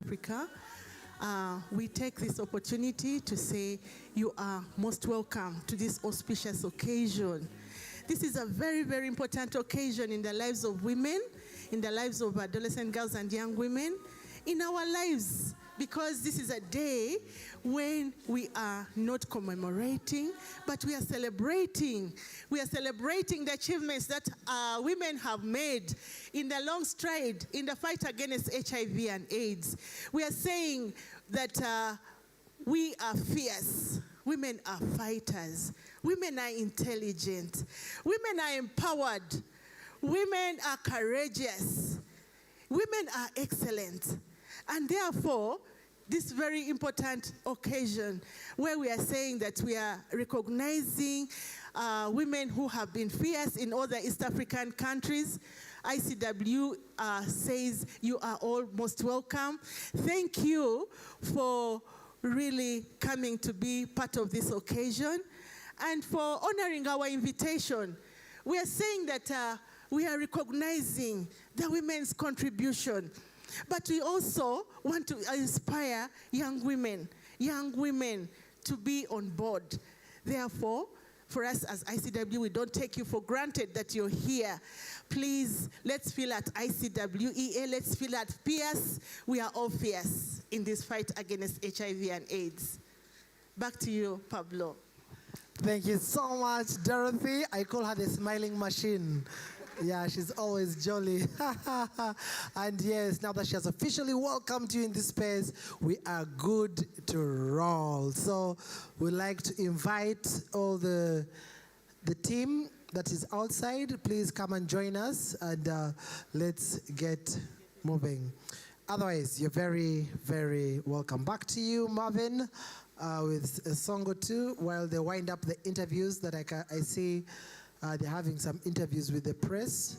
Africa. We take this opportunity to say you are most welcome to this auspicious occasion. This is a very, very important occasion in the lives of women, in the lives of adolescent girls and young women, in our lives, because this is a day when we are not commemorating, but we are celebrating. We are celebrating the achievements that women have made in the long stride in the fight against HIV and AIDS. We are saying that we are fierce. Women are fighters. Women are intelligent. Women are empowered. Women are courageous. Women are excellent. And therefore, this very important occasion where we are saying that we are recognizing women who have been fierce in other East African countries, ICW says you are all most welcome. Thank you for really coming to be part of this occasion and for honoring our invitation. We are saying that we are recognizing the women's contribution, but we also want to inspire young women to be on board. Therefore, for us as ICW, we don't take you for granted that you're here. Please, let's feel at ICWEA, let's feel at fierce. We are all fierce in this fight against HIV and AIDS. Back to you, Pablo. Thank you so much, Dorothy. I call her the smiling machine. Yeah, she's always jolly. And yes, now that she has officially welcomed you in this space, we are good to roll. So we'd like to invite all the team that is outside. Please come and join us, and let's get moving. Otherwise, you're very, very welcome. Back to you, Marvin, with a song or two while they wind up the interviews that I see. They're having some interviews with the press.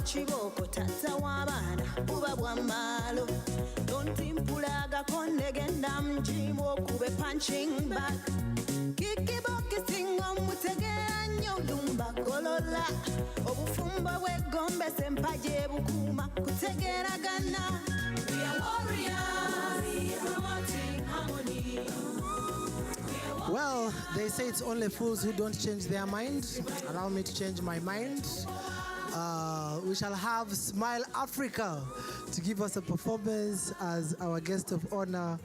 Chiboko tata wabana buba bwa malo tontimpulaga konegenda mjimo kube punching back kikiboki singo mutegera nnyo lumba kolola obufumbo bw'eggombe sempaje bukuma kutegeragana. We are warriors promoting harmony. Well, they say it's only fools who don't change their mind. Allow me to change my mind. We shall have Smile Africa to give us a performance as our guest of honor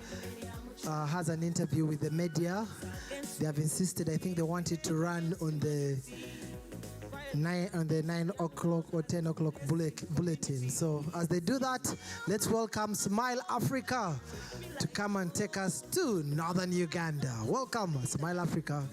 has an interview with the media. They have insisted, I think they wanted to run on the 9 o'clock or 10 o'clock bulletin. So as they do that, let's welcome Smile Africa to come and take us to Northern Uganda. Welcome, Smile Africa.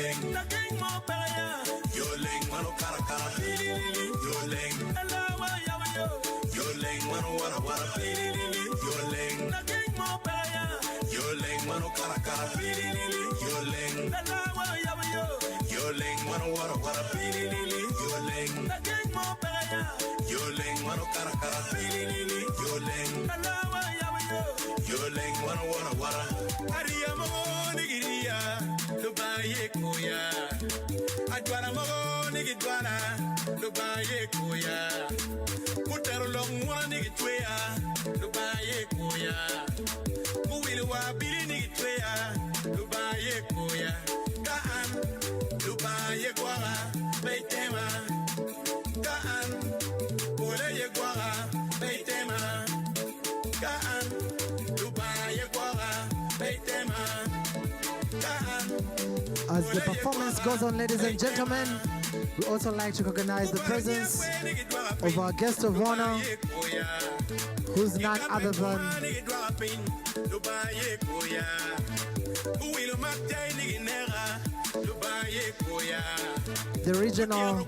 Yoling, the king more paya. Yoling, mano cara cara. Yoling, alawa yawayo. Yoling, mano wara wara. Yoling, the king more paya. Yoling, mano cara cara. Yoling, alawa yawayo. Yoling, mano wara wara. Yoling, the king more paya. Yoling, mano cara cara. Yoling, alawa yawayo. Yoling, mano wara wara. Ariya mo nigiria, lubaye koya. Adwara mo nigidwara, lubaye koya. Mutero long mwana nigitwea, lubaye koya. Muwili wa bili nigitwea, lubaye koya. Kaan, lubaye kwara, beitema. Kaan, ole ye kwara, beitema. Kaan, lubaye kwara, beitema. As the performance goes on, ladies and gentlemen, we also like to recognize the presence of our guest of honor, who's none other than the regional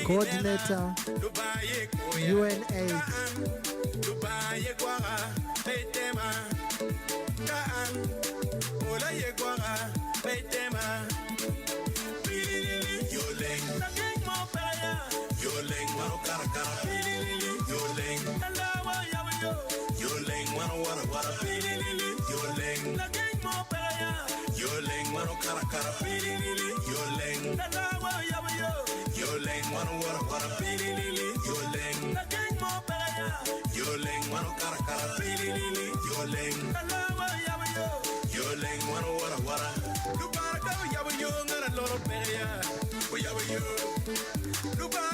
coordinator, UNAIDS.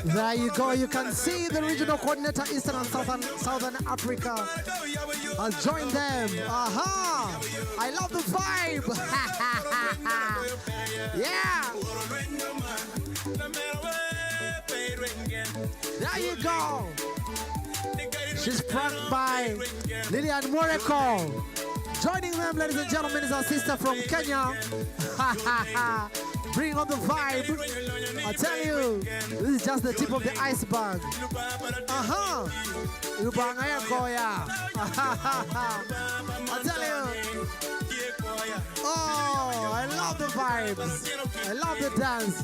There you go. You can see the regional coordinator, Eastern and Southern Africa, has joined them. Aha! I love the vibe. Yeah. There you go. She's pranked by Lillian Moreko. Joining them, ladies and gentlemen, is our sister from Kenya. Bring on the vibe. I tell you, this is just the tip of the iceberg. Lubangaya Koya. I tell you. Oh, I love the vibes. I love the dance.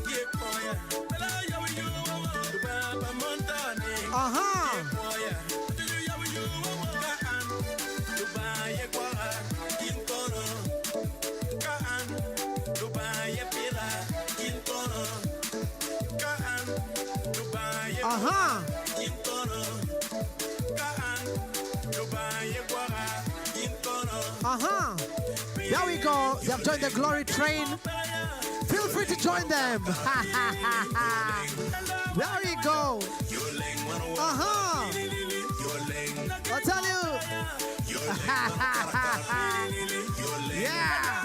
There we go. They have joined the glory train. Feel free to join them. There we go. I'll tell you. Yeah.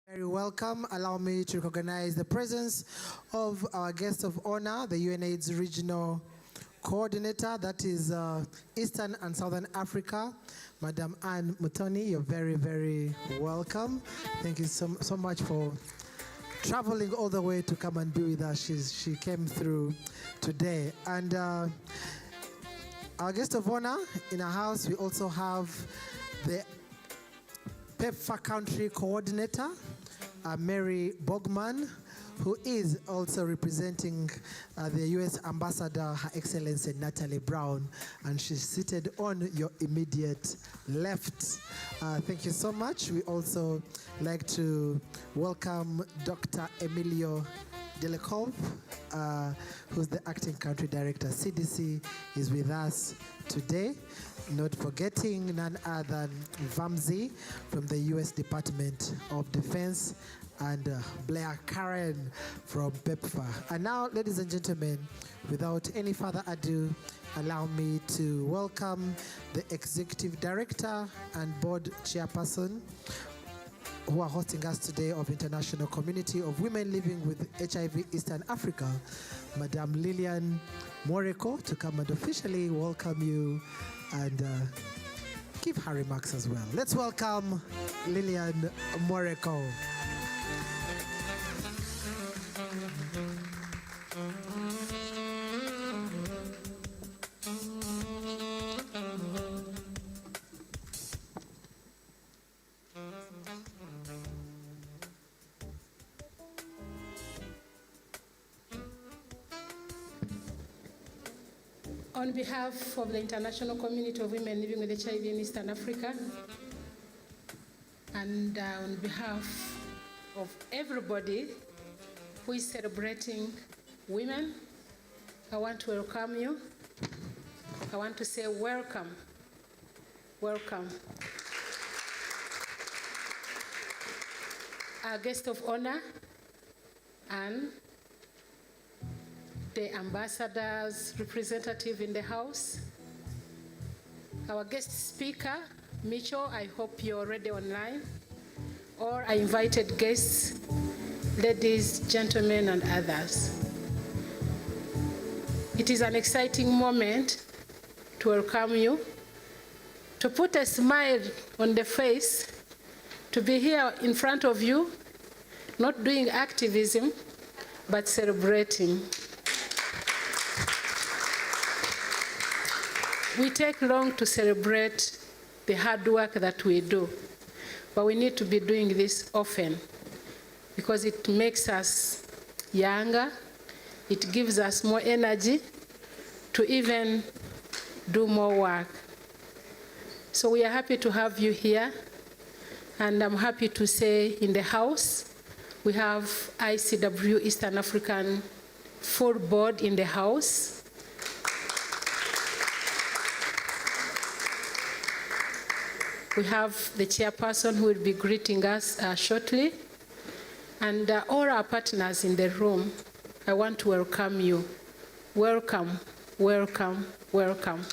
Very welcome. Allow me to recognize the presence of our guest of honor, the UNAIDS Regional Coordinator, that is Eastern and Southern Africa, Madam Anne Mutoni. You're very, very welcome. Thank you so much for traveling all the way to come and be with us. She came through today. And our guest of honor in our house, we also have the PEPFAR Country Coordinator, Mary Bogman, who is also representing the U.S. Ambassador, Her Excellency Natalie Brown, and she's seated on your immediate left. Thank you so much. We also like to welcome Dr. Emilio Delekov, who's the Acting Country Director. CDC is with us today. Not forgetting none other than Vamsi from the U.S. Department of Defense, and Blair Karen from PEPFAR. And now, ladies and gentlemen, without any further ado, allow me to welcome the Executive Director and Board Chairperson who are hosting us today of International Community of Women Living with HIV Eastern Africa, Madame Lilian Moreko, to come and officially welcome you and give her remarks as well. Let's welcome Lilian Moreko. On behalf of the International Community of Women Living with HIV in Eastern Africa, and on behalf of everybody who is celebrating women, I want to welcome you. I want to say welcome, welcome. Our guest of honor, and the ambassador's representative in the house, our guest speaker, Mitchell, I hope you're already online, or our invited guests, ladies, gentlemen, and others. It is an exciting moment to welcome you, to put a smile on the face, to be here in front of you, not doing activism, but celebrating. We take long to celebrate the hard work that we do, but we need to be doing this often because it makes us younger, it gives us more energy to even do more work. So we are happy to have you here, and I'm happy to say in the house, we have ICW Eastern African full board in the house. We have the chairperson who will be greeting us shortly. And all our partners in the room, I want to welcome you. Welcome, welcome, welcome.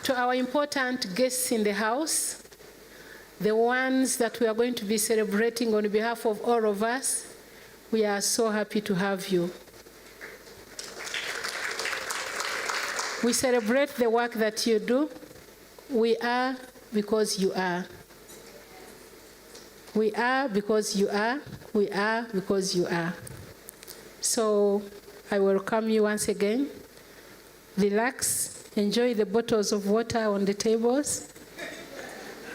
To our important guests in the house, the ones that we are going to be celebrating on behalf of all of us, we are so happy to have you. We celebrate the work that you do. We are because you are. We are because you are. We are because you are. So I welcome you once again. Relax, enjoy the bottles of water on the tables.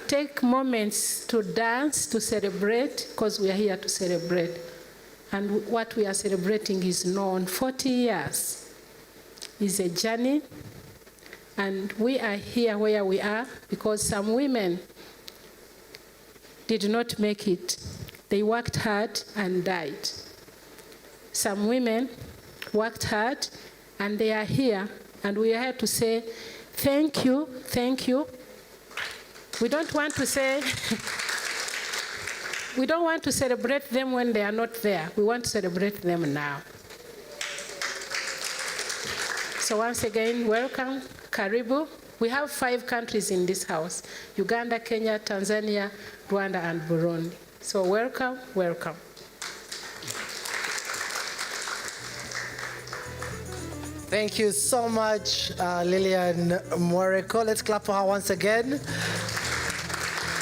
Take moments to dance, to celebrate, because we are here to celebrate. And what we are celebrating is known. 40 years is a journey. And we are here where we are because some women did not make it. They worked hard and died. Some women worked hard and they are here, and we are here to say thank you, thank you. We don't want to say, we don't want to celebrate them when they are not there. We want to celebrate them now. So once again, welcome, karibu, We have 5 countries in this house: Uganda, Kenya, Tanzania, Rwanda, and Burundi. So welcome, welcome. Thank you so much, Lillian Moreko. Let's clap for her once again.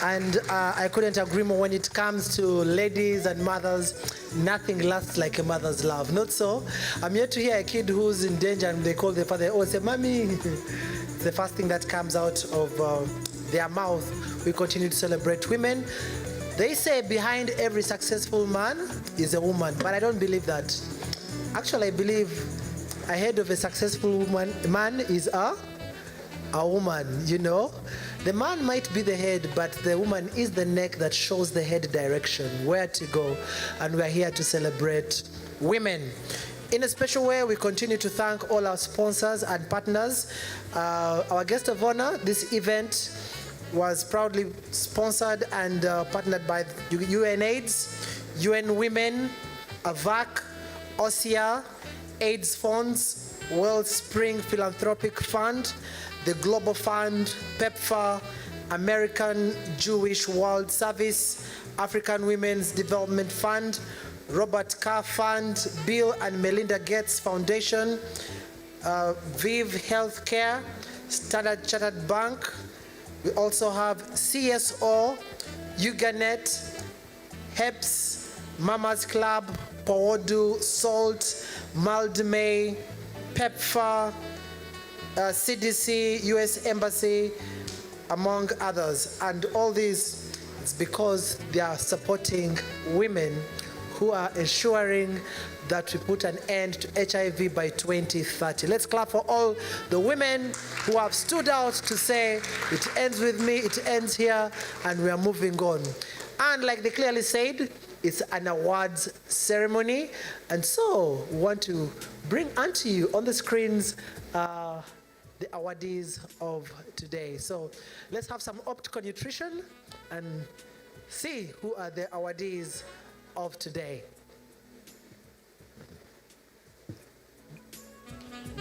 And I couldn't agree more. When it comes to ladies and mothers, nothing lasts like a mother's love. Not so? I'm yet to hear a kid who's in danger and they call their father, oh, say, mommy. It's the first thing that comes out of their mouth. We continue to celebrate women. They say behind every successful man is a woman, but I don't believe that. Actually, I believe ahead of a successful man is a woman, you know. The man might be the head, but the woman is the neck that shows the head direction, where to go. And we're here to celebrate women. In a special way, we continue to thank all our sponsors and partners. Our guest of honor, this event was proudly sponsored and partnered by UNAIDS, UN Women, AVAC, OSIA, AIDS Funds, Wellspring Philanthropic Fund, the Global Fund, PEPFAR, American Jewish World Service, African Women's Development Fund, Robert Carr Fund, Bill and Melinda Gates Foundation, Viv Healthcare, Standard Chartered Bank. We also have CSO, Uganet, HEPS, Mama's Club, Pawodu, Salt, Maldemay, PEPFAR, CDC, US Embassy, among others. And all these, it's because they are supporting women who are ensuring that we put an end to HIV by 2030. Let's clap for all the women who have stood out to say, it ends with me, it ends here, and we are moving on. And like they clearly said, it's an awards ceremony. And so we want to bring onto you on the screens the awardees of today. So let's have some optical nutrition and see who are the awardees of today.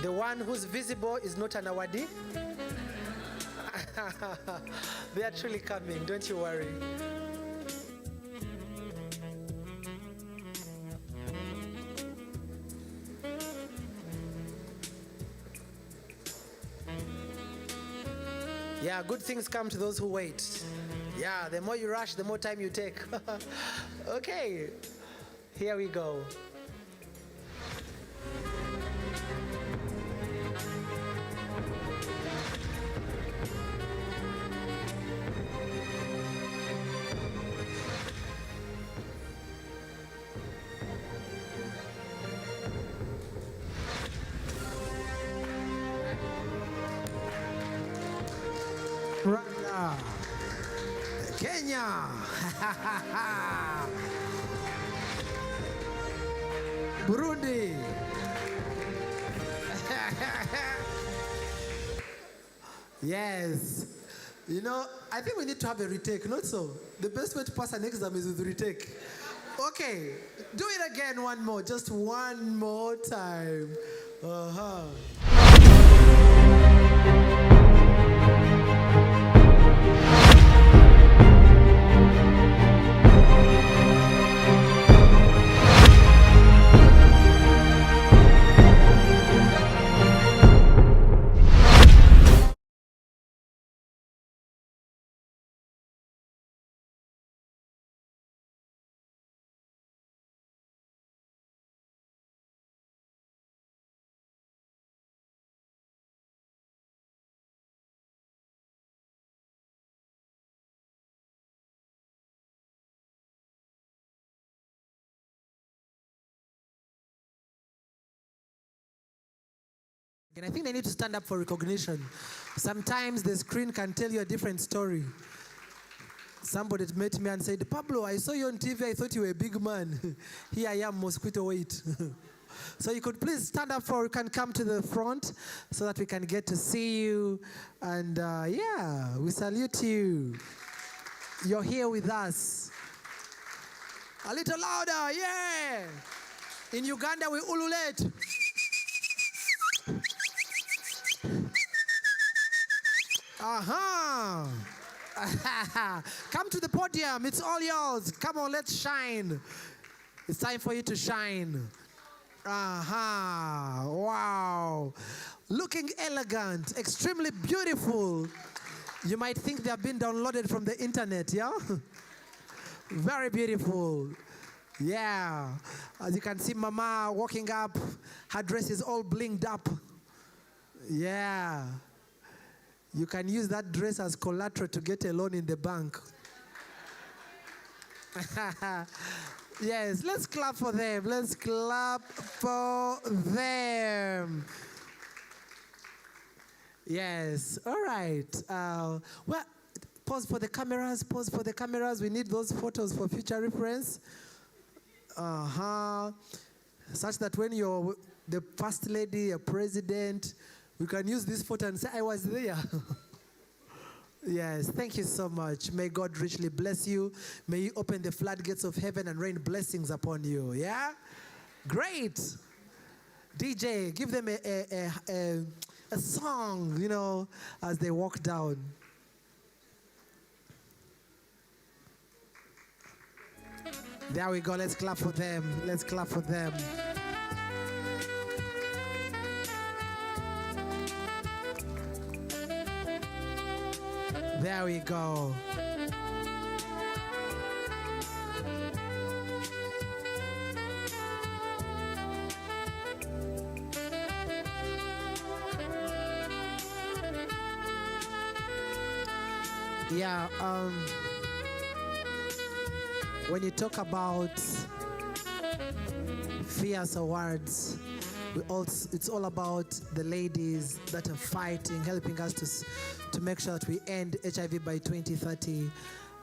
The one who's visible is not an awardee. They are truly coming, don't you worry. Yeah, good things come to those who wait. Yeah, the more you rush, the more time you take. Okay, here we go. Rwanda, Kenya, Burundi, yes. You know, I think we need to have a retake, not so? The best way to pass an exam is with retake. Okay, do it again one more, just one more time. And I think they need to stand up for recognition. Sometimes the screen can tell you a different story. Somebody met me and said, Pablo, I saw you on TV, I thought you were a big man. Here I am, mosquito weight. So you could please stand up you can come to the front so that we can get to see you. And yeah, we salute you. You're here with us. A little louder, yeah. In Uganda, we ululate. Uh-huh. Come to the podium. It's all yours. Come on, let's shine. It's time for you to shine. Uh-huh. Wow. Looking elegant, extremely beautiful. You might think they have been downloaded from the internet, yeah? Very beautiful. Yeah. As you can see, Mama walking up. Her dress is all blinged up. Yeah. You can use that dress as collateral to get a loan in the bank. Yes, let's clap for them. Let's clap for them. Yes, all right. Well, pause for the cameras, pause for the cameras. We need those photos for future reference. Such that when you're the first lady, a president, we can use this photo and say, I was there. Yes, thank you so much. May God richly bless you. May He open the floodgates of heaven and rain blessings upon you. Yeah? Great. DJ, give them a song, you know, as they walk down. There we go. Let's clap for them. Let's clap for them. There we go. Yeah, when you talk about fierce awards, it's all about the ladies that are fighting, helping us to make sure that we end HIV by 2030.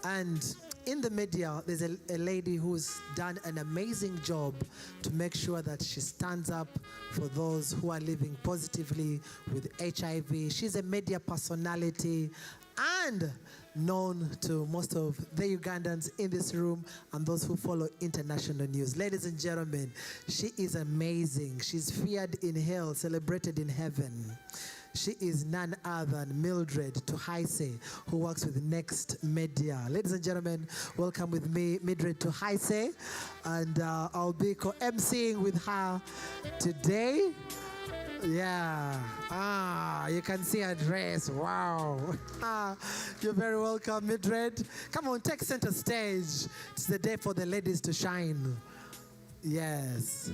And in the media, there's a lady who's done an amazing job to make sure that she stands up for those who are living positively with HIV. She's a media personality and known to most of the Ugandans in this room and those who follow international news. Ladies and gentlemen, she is amazing. She's feared in hell, celebrated in heaven. She is none other than Mildred Tuhaise, who works with Next Media. Ladies and gentlemen, welcome with me, Mildred Tuhaise, and I'll be co-emceeing with her today. Yeah. You can see her dress. Wow. You're very welcome, Mildred. Come on, take center stage. It's the day for the ladies to shine. Yes.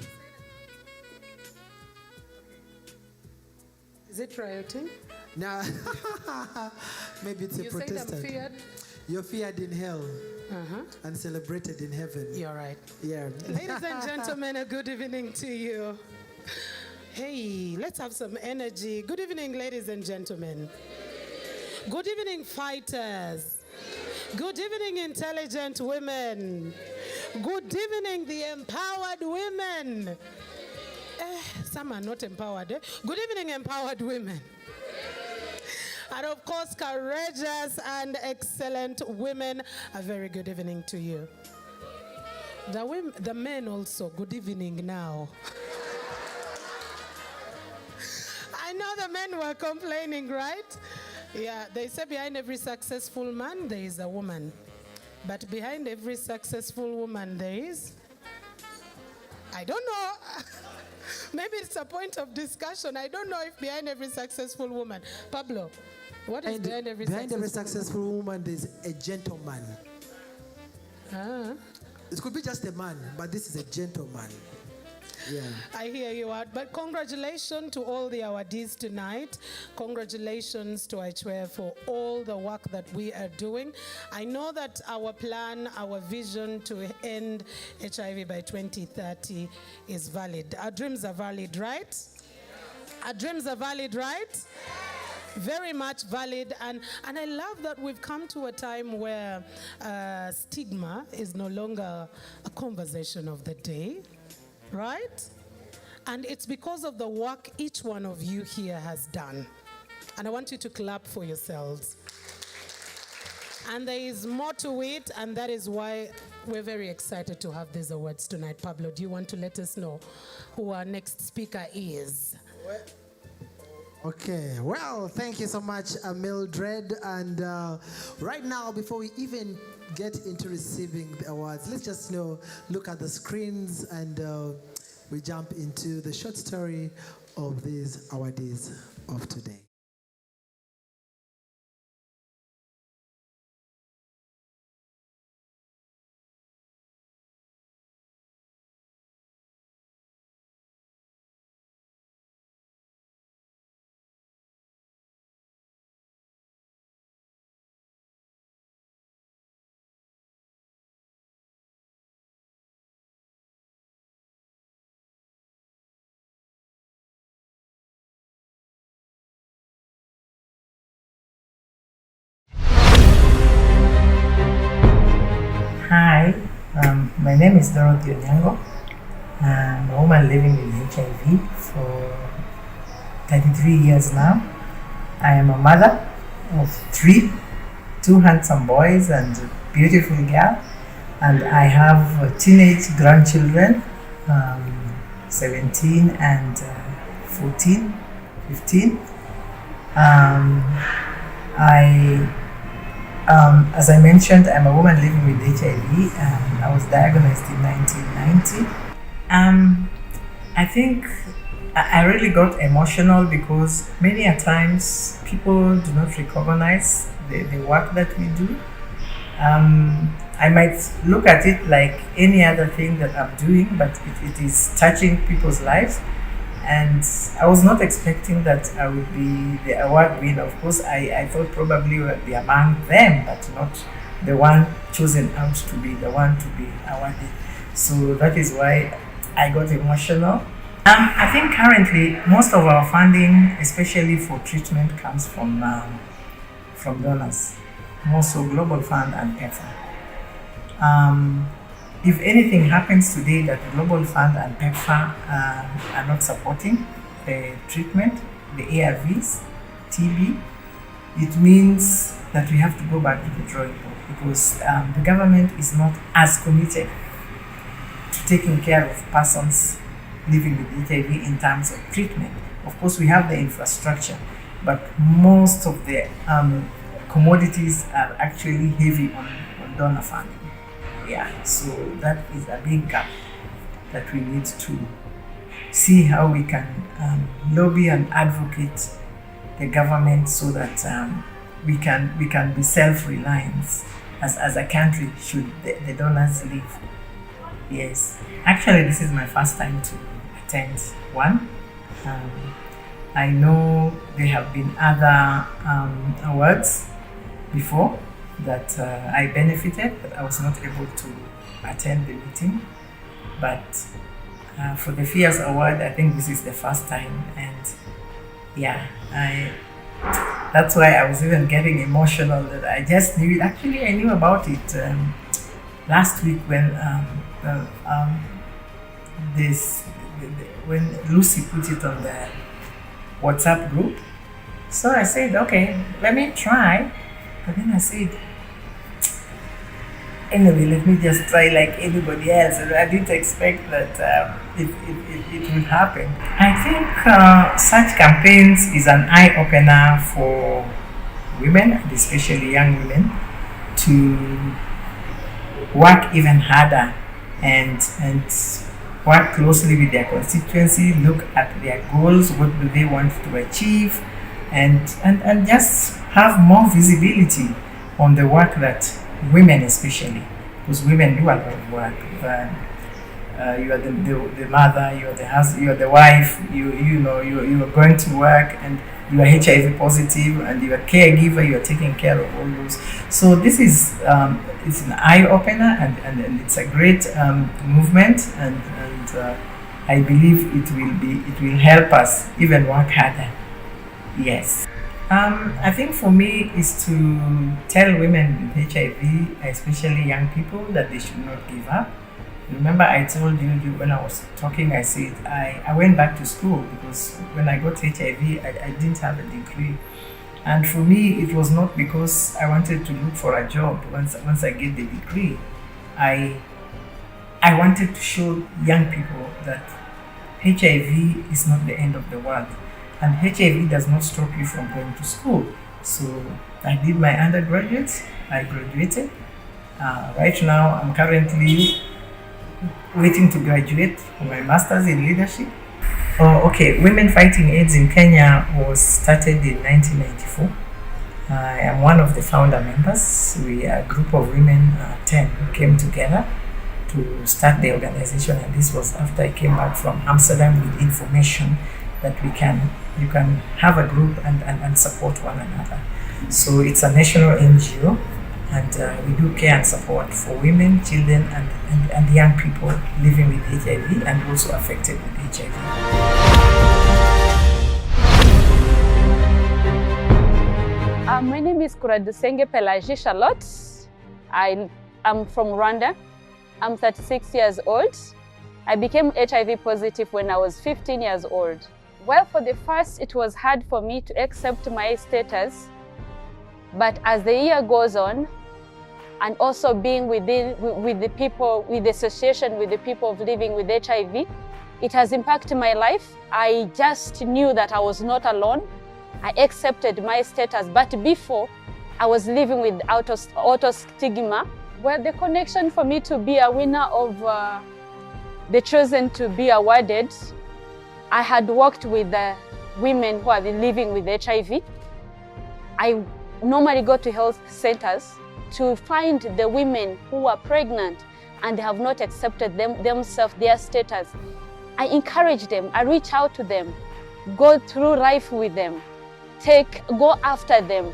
Is it rioting? Now, maybe it's a You Protestant. said I'm feared? You're feared in hell and celebrated in heaven. You're right. Yeah. Ladies and gentlemen, a good evening to you. Hey, let's have some energy. Good evening, ladies and gentlemen. Good evening, fighters. Good evening, intelligent women. Good evening, the empowered women. Some are not empowered. Good evening, empowered women. And of course, courageous and excellent women. A very good evening to you. The men also, good evening now. I know the men were complaining, right? Yeah, they say behind every successful man, there is a woman. But behind every successful woman, there is, I don't know. Maybe it's a point of discussion. I don't know if behind every successful woman. Pablo, what is behind every successful woman? There's a gentleman. It could be just a man, but this is a gentleman. Yeah. I hear you out. But congratulations to all the awardees tonight. Congratulations to Aichwe for all the work that we are doing. I know that our plan, our vision to end HIV by 2030 is valid. Our dreams are valid, right? Our dreams are valid, right? Very much valid, and I love that we've come to a time where stigma is no longer a conversation of the day, right? And it's because of the work each one of you here has done. And I want you to clap for yourselves. And there is more to it, and that is why we're very excited to have these awards tonight. Pablo, do you want to let us know who our next speaker is? Okay, well, thank you so much, Mildred. And right now, before we even get into receiving the awards, let's just look at the screens and we jump into the short story of these awardees of today. Hi, my name is Dorothy Onyango. I'm a woman living with HIV for 33 years now. I am a mother of 3, 2 handsome boys and a beautiful girl. And I have teenage grandchildren, 17 and 14, 15. As I mentioned, I'm a woman living with HIV, and I was diagnosed in 1990. I think I really got emotional because many a times people do not recognize the work that we do. I might look at it like any other thing that I'm doing, but it is touching people's lives. And I was not expecting that I would be the award winner. Of course, I thought probably I would be among them, but not the one chosen out to be the one to be awarded. So that is why I got emotional. I think currently most of our funding, especially for treatment, comes from donors, more so Global Fund and PEPFAR. If anything happens today that the Global Fund and PEPFAR are not supporting the treatment, the ARVs, TB, it means that we have to go back to the drawing board because the government is not as committed to taking care of persons living with HIV in terms of treatment. Of course, we have the infrastructure, but most of the commodities are actually heavy on donor funding. Yeah, so that is a big gap that we need to see how we can lobby and advocate the government so that we can be self-reliant as a country should the donors leave. Yes, actually this is my first time to attend one. I know there have been other awards before that I benefited, but I was not able to attend the meeting. But for the FIAS Award, I think this is the first time, and yeah, that's why I was even getting emotional that I just knew it. Actually, I knew about it last week when when Lucy put it on the WhatsApp group. So I said, okay, let me try. But then I said, anyway, let me just try like anybody else. And I didn't expect that it would happen. I think such campaigns is an eye-opener for women, and especially young women, to work even harder and work closely with their constituency, look at their goals, what do they want to achieve, and just have more visibility on the work that women especially, because women do a lot of work. You are the mother, you are the husband, you are the wife, you are going to work and you are HIV positive and you are caregiver, you are taking care of all those. So this is it's an eye-opener and it's a great movement and I believe it will help us even work harder. Yes. I think for me is to tell women with HIV, especially young people, that they should not give up. Remember I told you when I was talking, I said I went back to school because when I got HIV, I didn't have a degree. And for me, it was not because I wanted to look for a job once I get the degree. I wanted to show young people that HIV is not the end of the world. and HIV does not stop you from going to school. So I did my undergraduate, I graduated. Right now, I'm currently waiting to graduate for my master's in leadership. Okay, Women Fighting AIDS in Kenya was started in 1994. I am one of the founder members. We are a group of women, 10, who came together to start the organization, and this was after I came back from Amsterdam with information that you can have a group and support one another. So it's a national NGO, and we do care and support for women, children, and young people living with HIV and also affected with HIV. My name is Kuradusenge Pelagie Charlotte. I am from Rwanda. I'm 36 years old. I became HIV positive when I was 15 years old. Well, for the first, it was hard for me to accept my status. But as the year goes on, and also being with the people, with the association with the people of living with HIV, it has impacted my life. I just knew that I was not alone. I accepted my status, but before I was living with auto stigma. Well, the connection for me to be a winner of the chosen to be awarded, I had worked with women who are living with HIV. I normally go to health centers to find the women who are pregnant and they have not accepted themselves, their status. I encourage them, I reach out to them, go through life with them, go after them,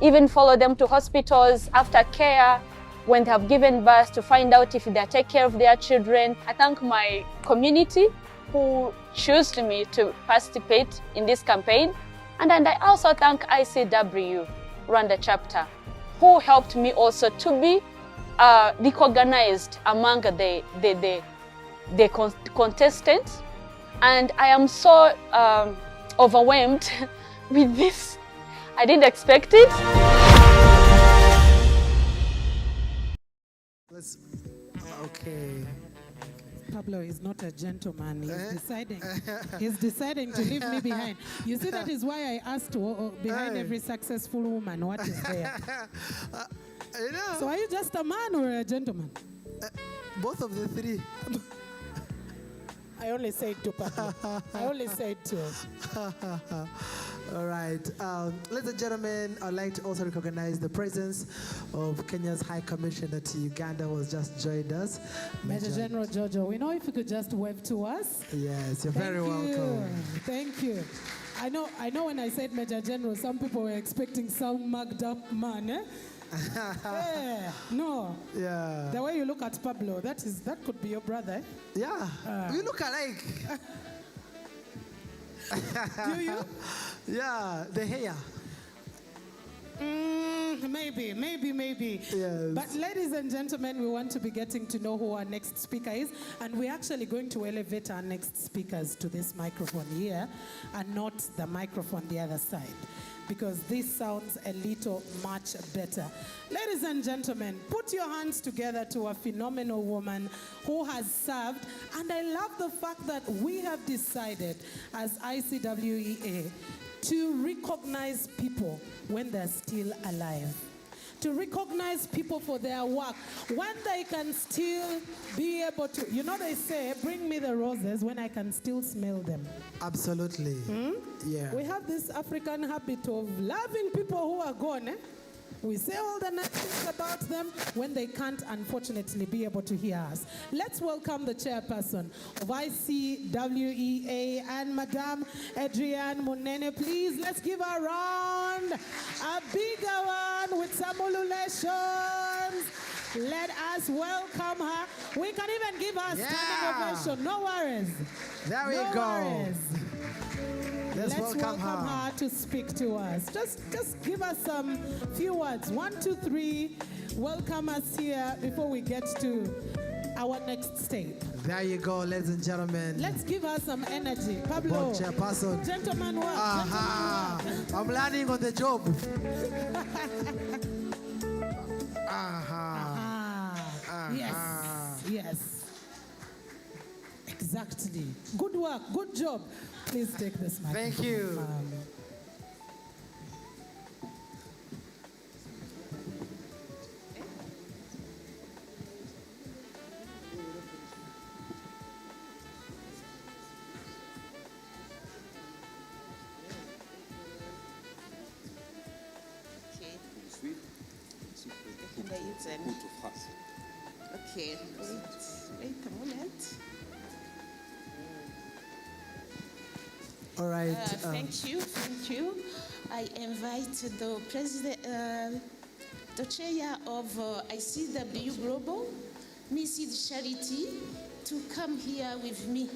even follow them to hospitals, after care, when they have given birth, to find out if they take care of their children. I thank my community who chose me to participate in this campaign. And I also thank ICW Rwanda chapter, who helped me also to be recognized among the contestants. And I am so overwhelmed with this. I didn't expect it. Okay. Pablo is not a gentleman. He's deciding to leave me behind. You see, that is why I asked behind every successful woman, what is there? You know, So are you just a man or a gentleman? both of the three. I only said to Pablo. I only said to. All right. Ladies and gentlemen, I'd like to also recognize the presence of Kenya's High Commissioner to Uganda, who has just joined us. Major General Jojo, we know if you could just wave to us. Yes, you're very welcome. Thank you. I know when I said Major General, some people were expecting some mugged up man, eh? No. Yeah. The way you look at Pablo, that could be your brother. Yeah. We look alike. Do you? Yeah, the hair. Maybe. Yes. But ladies and gentlemen, we want to be getting to know who our next speaker is, and we're actually going to elevate our next speakers to this microphone here and not the microphone the other side, because this sounds a little much better. Ladies and gentlemen, put your hands together to a phenomenal woman who has served, and I love the fact that we have decided as ICWEA to recognize people when they're still alive. To recognize people for their work, when they can still be able to, you know, they say, bring me the roses when I can still smell them. Absolutely. Yeah. We have this African habit of loving people who are gone. Eh? We say all the nice things about them when they can't, unfortunately, be able to hear us. Let's welcome the chairperson of ICWEA and Madame Adrienne Munene. Please, let's give her a round, a bigger one with some ululations. Let us welcome her. We can even give her a standing ovation. No worries. There we No go. worries. Let's welcome her to speak to us. Just give us some few words. 1, 2, 3. Welcome us here before we get to our next step. There you go, ladies and gentlemen. Let's give her some energy. Pablo. Board chairperson. Gentleman work. Aha. I'm learning on the job. Aha. Yes. Exactly. Good work. Good job. Please take this microphone. Thank you. ma'am. Okay. Can I use them? Okay, wait a moment. All right. Thank you. I invite the president, the chair of ICW Global, Mrs. Charity, to come here with me.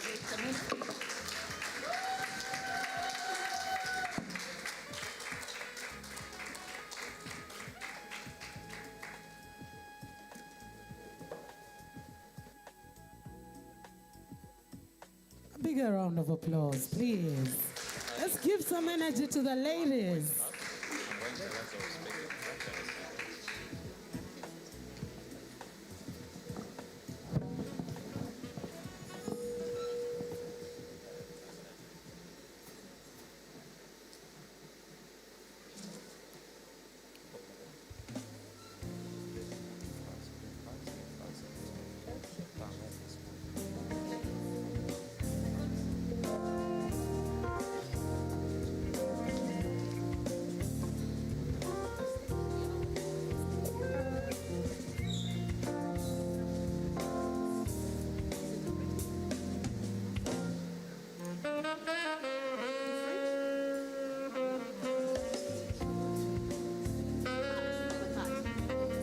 Wait a minute. A bigger round of applause, please. Let's give some energy to the ladies.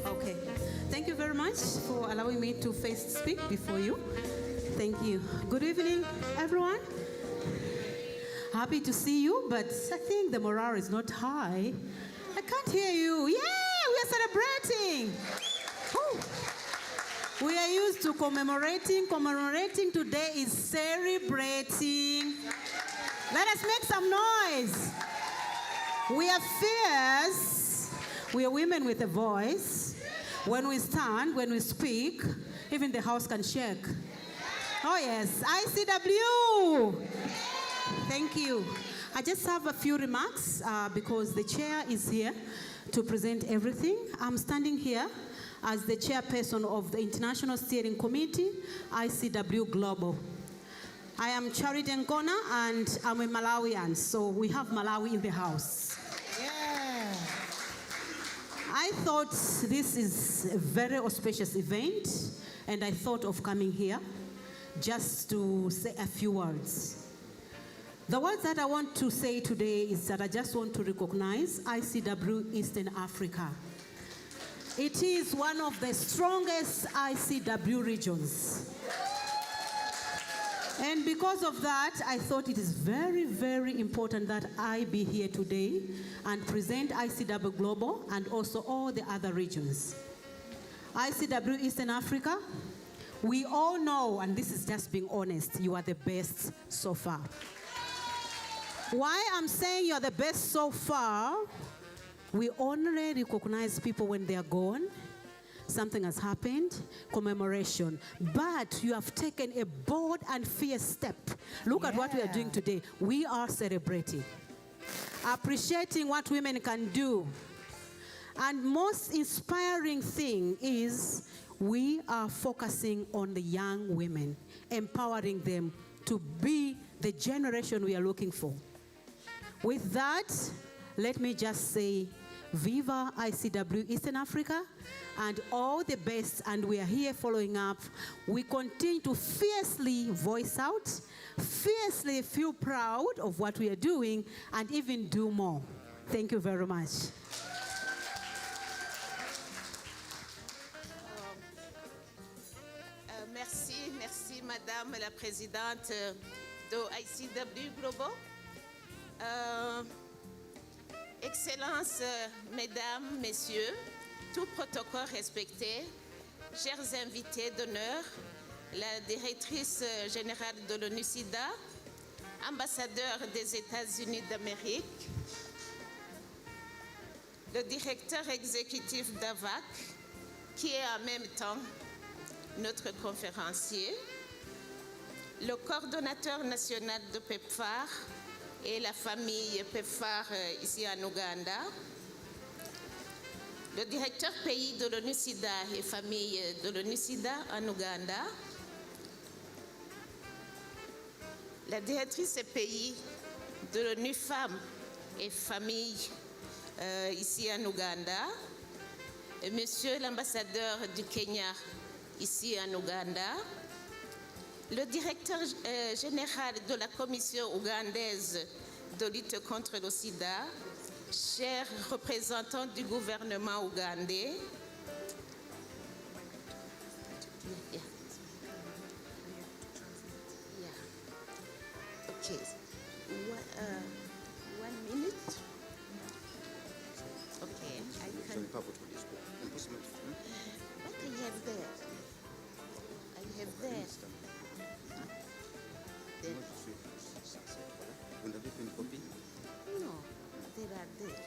Okay. Thank you very much for allowing me to speak before you. Thank you. Good evening, everyone. Happy to see you, but I think the morale is not high. I can't hear you. Yeah, we are celebrating. Woo. We are used to commemorating. Commemorating today is celebrating. Let us make some noise. We are fierce. We are women with a voice. When we stand, when we speak, even the house can shake. Oh yes, ICW. Thank you. I just have a few remarks because the chair is here to present everything. I'm standing here as the chairperson of the International Steering Committee, ICW Global. I am Charity Nkona and I'm a Malawian, so we have Malawi in the house. Yeah. I thought this is a very auspicious event, and I thought of coming here just to say a few words. The words that I want to say today is that I just want to recognize ICW Eastern Africa. It is one of the strongest ICW regions. And because of that, I thought it is very, very important that I be here today and present ICW Global and also all the other regions. ICW Eastern Africa, we all know, and this is just being honest, you are the best so far. Why I'm saying you're the best so far, we only recognize people when they are gone. Something has happened, commemoration. But you have taken a bold and fierce step. Look at what we are doing today. We are celebrating, appreciating what women can do. And most inspiring thing is we are focusing on the young women, empowering them to be the generation we are looking for. With that, let me just say, Viva ICW Eastern Africa, and all the best, and we are here following up. We continue to fiercely voice out, fiercely feel proud of what we are doing, and even do more. Thank you very much. Merci Madame la Présidente de ICW Global. Excellences, Mesdames, Messieurs, tout protocole respecté, chers invités d'honneur, la directrice générale de l'ONU-SIDA, ambassadeur des États-Unis d'Amérique, le directeur exécutif d'AVAC, qui est en même temps notre conférencier, le coordonnateur national de PEPFAR et la famille PEPFAR ici en Ouganda, le directeur pays de l'ONU-SIDA et famille de l'ONU-SIDA en Ouganda, la directrice pays de l'ONU Femmes et famille ici en Ouganda, et monsieur l'ambassadeur du Kenya ici en Ouganda, le directeur général de la Commission ougandaise de lutte contre le sida, chers représentants du gouvernement ougandais, Okay. One minute. Okay, I can. What I have there? I have there. No, there are there.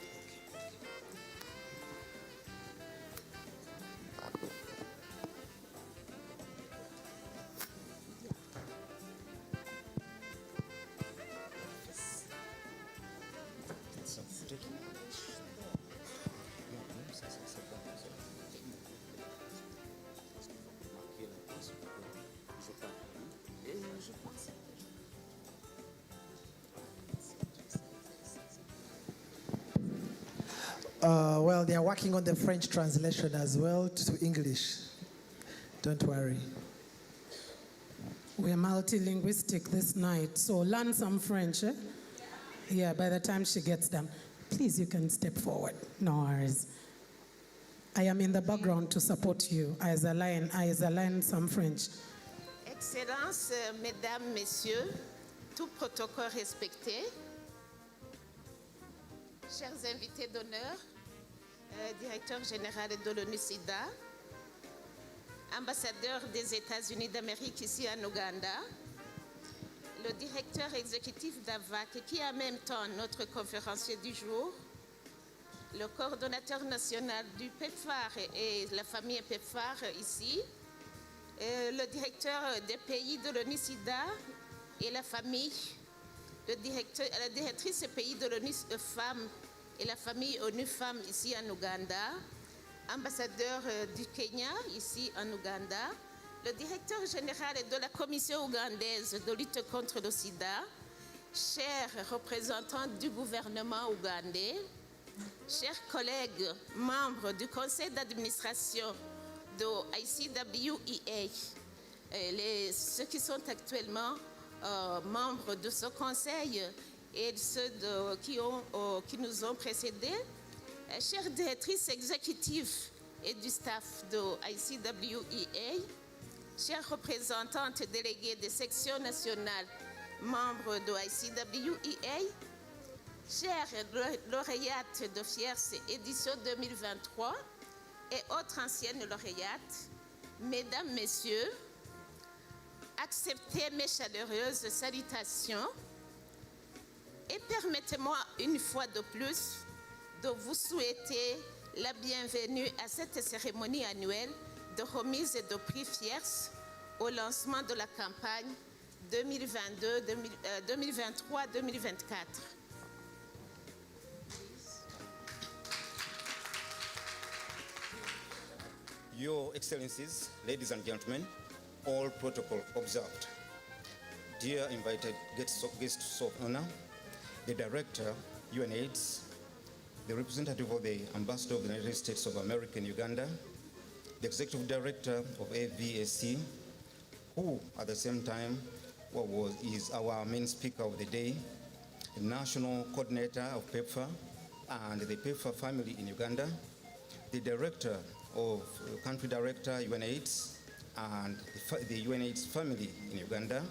Je pense. Well, they are working on the French translation as well to English. Don't worry. We're multilinguistic this night, so learn some French. Eh? Yeah, by the time she gets them. Please, you can step forward. No worries. I am in the background to support you as I learn some French. Excellences, Mesdames, Messieurs, tout protocole respecté, chers invités d'honneur, directeur général de l'ONU-SIDA, ambassadeur des États-Unis d'Amérique ici en Ouganda, le directeur exécutif d'AVAC qui est en même temps notre conférencier du jour, le coordonnateur national du PEPFAR et la famille PEPFAR ici, le directeur des pays de l'ONU-SIDA et la famille, la directrice des pays de l'ONU Femmes et la famille ONU Femmes ici en Ouganda, ambassadeur du Kenya ici en Ouganda, le directeur général de la Commission ougandaise de lutte contre le sida, chers représentants du gouvernement ougandais, chers collègues, membres du conseil d'administration de ICWEA, ceux qui sont actuellement membres de ce conseil et ceux qui nous ont précédés, chères directrices exécutives et du staff de ICWEA, chères représentantes déléguées des sections nationales membres de ICWEA, chères lauréates de FIERS édition 2023 et autres anciennes lauréates, Mesdames, Messieurs, acceptez mes chaleureuses salutations et permettez-moi une fois de plus de vous souhaiter la bienvenue à cette cérémonie annuelle de remise de prix FIERS au lancement de la campagne 2023-2024. Your Excellencies, ladies and gentlemen, all protocol observed. Dear invited guests of honor, the Director, UNAIDS, the representative of the Ambassador of the United States of America in Uganda, the Executive Director of AVAC, who at the same time is our main speaker of the day, the National Coordinator of PEPFAR and the PEPFAR family in Uganda, the Director of Country Director UNAIDS and the UNAIDS family in Uganda,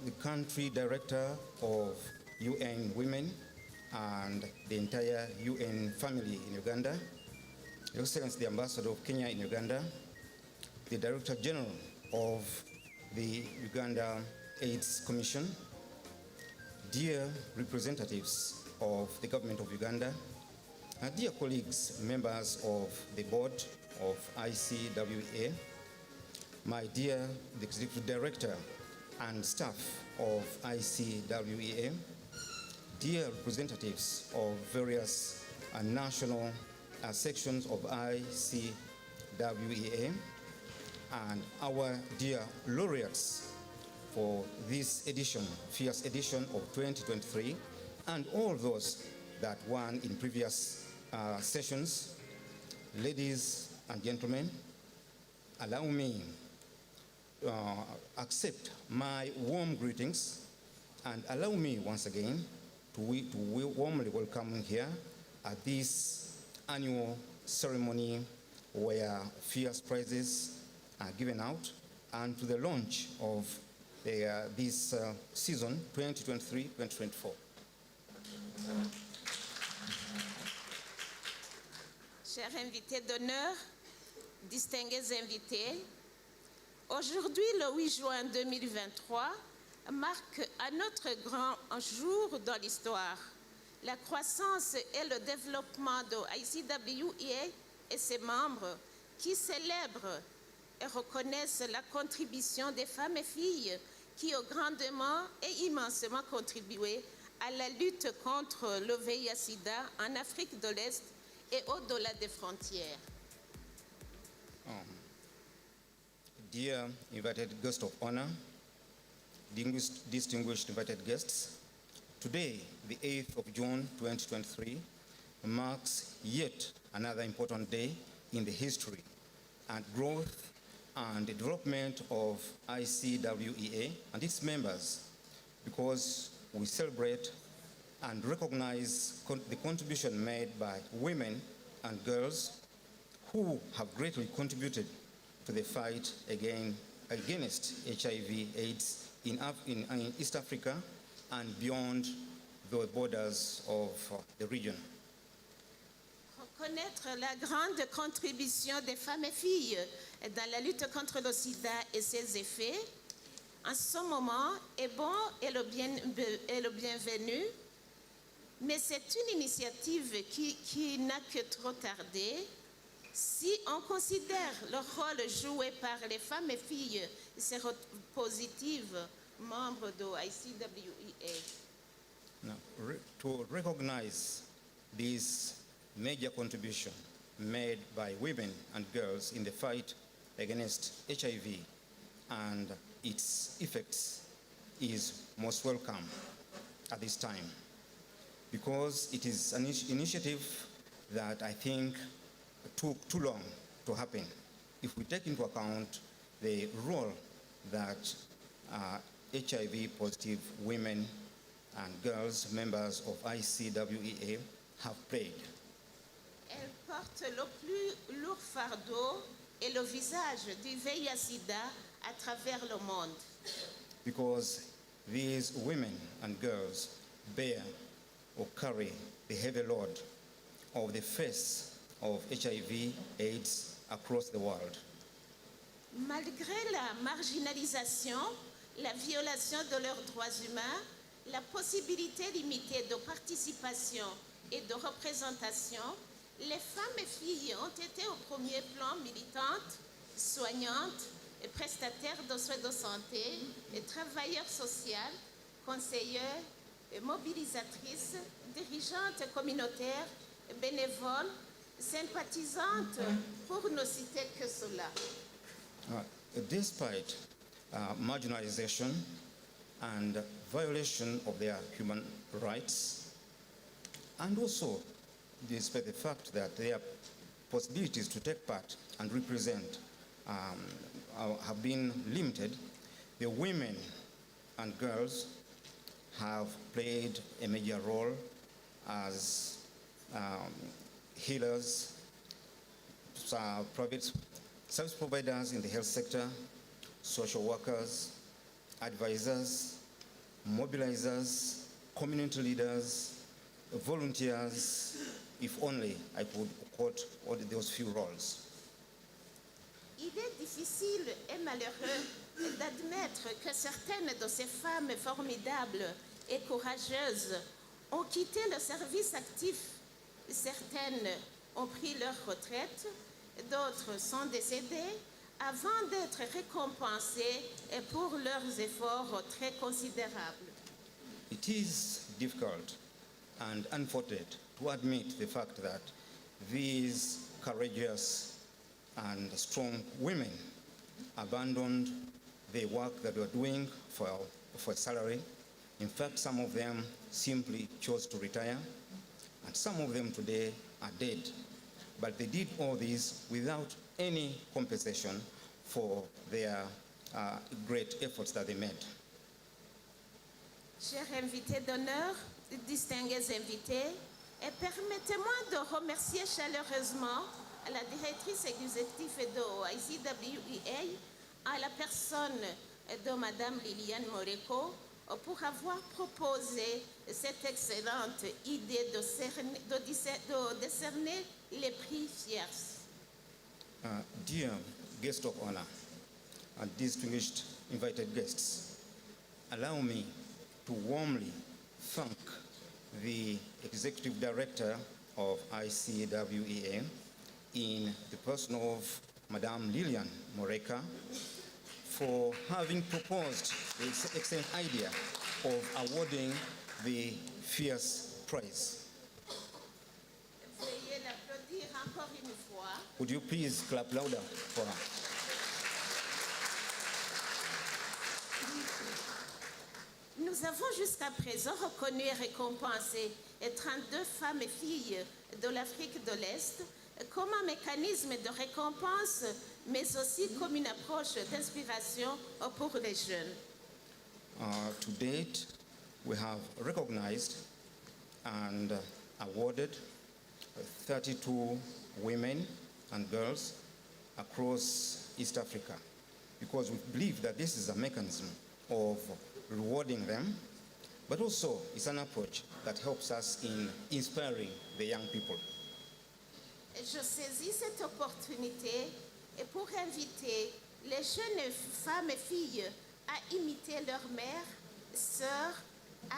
the Country Director of UN Women and the entire UN family in Uganda, Your Excellency the Ambassador of Kenya in Uganda, the Director General of the Uganda AIDS Commission, dear representatives of the government of Uganda, dear colleagues, members of the board, of ICWA, my dear Executive Director and staff of ICWA, dear representatives of various national sections of ICWA, and our dear laureates for this edition, fierce edition of 2023, and all those that won in previous sessions. Ladies and gentlemen, allow me accept my warm greetings and allow me once again to warmly welcome here at this annual ceremony where fierce prizes are given out and to the launch of this season 2023-2024. Chers invités d'honneur, distingués invités, aujourd'hui, le 8 juin 2023, marque un autre grand jour dans l'histoire. La croissance et le développement de ICWA et ses membres qui célèbrent et reconnaissent la contribution des femmes et filles qui ont grandement et immensement contribué à la lutte contre le VIH-Sida en Afrique de l'Est et au-delà des frontières. Dear invited guests of honor, distinguished invited guests, today, the 8th of June 2023, marks yet another important day in the history and growth and development of ICWA and its members, because we celebrate and recognize the contribution made by women and girls who have greatly contributed to the fight against HIV/AIDS in East Africa and beyond the borders of the region. Reconnaître la grande contribution des femmes et filles dans la lutte contre le sida et ses effets, en ce moment, est bon et le bienvenu, mais c'est une initiative qui n'a que trop tardé si on considère le rôle joué par les femmes et filles séropositives membres de ICWA. Now, to recognize this major contribution made by women and girls in the fight against HIV and its effects is most welcome at this time, because it is an initiative that I think took too long to happen. If we take into account the role that HIV positive women and girls members of ICWA have played. Elle porte le plus lourd fardeau et le visage du VIH-Sida à travers le monde. Because these women and girls bear or carry the heavy load of the face of HIV/AIDS across the world. Malgré la marginalisation, la violation de leurs droits humains, la possibilité limitée de participation et de représentation, les femmes et filles ont été au premier plan militantes, soignantes et prestataires de soins de santé et travailleurs sociaux, conseillères et mobilisatrices, dirigeantes communautaires, bénévoles, sympathisantes, pour ne citer que cela. Despite marginalization and violation of their human rights, and also despite the fact that their possibilities to take part and represent have been limited, the women and girls have played a major role as healers, private service providers in the health sector, social workers, advisors, mobilizers, community leaders, volunteers, if only I could quote all those few roles. Il est difficile et malheureux d'admettre que certaines de ces femmes formidables et courageuses ont quitté le service actif. Certaines ont pris leur retraite d'autres sont décédés avant d'être récompensés pour leurs efforts très considérables. It is difficult and unfortunate to admit the fact that these courageous and strong women abandoned the work that they were doing for a salary. In fact, some of them simply chose to retire, and some of them today are dead. But they did all this without any compensation for their great efforts that they made. Chers invités d'honneur, distingués invités, et permettez-moi de remercier chaleureusement la directrice exécutive de ICWEA, à la personne de Madame Liliane Moreko, pour avoir proposé cette excellente idée de décerner les prix FIERS. Dear guest of honor and distinguished invited guests, allow me to warmly thank the Executive Director of ICWEA in the person of Madame Liliane Moreka for having proposed the excellent idea of awarding the FIERS Prize. Veuillez l'applaudir encore une fois. Would you please clap louder for her? Nous avons jusqu'à présent reconnu et récompensé 32 femmes et filles de l'Afrique de l'Est comme un mécanisme de récompense, mais aussi comme une approche d'inspiration pour les jeunes. To date, we have recognized and awarded 32 women and girls across East Africa because we believe that this is a mechanism of rewarding them, but also it's an approach that helps us in inspiring the young people. Je saisis cette opportunité pour inviter les jeunes femmes et filles à imiter leurs mères, sœurs,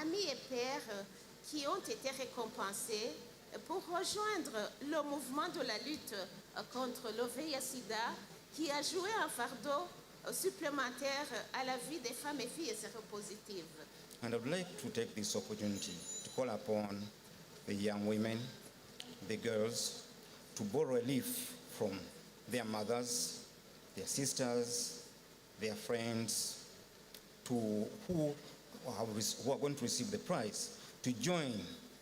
amis et pères qui ont été récompensés pour rejoindre le mouvement de la lutte contre le VIH-Sida qui a joué un fardeau supplémentaire à la vie des femmes et filles séropositives. And I would like to take this opportunity to call upon the young women, the girls, to borrow a leaf from their mothers, their sisters, their friends, who are going to receive the prize, to join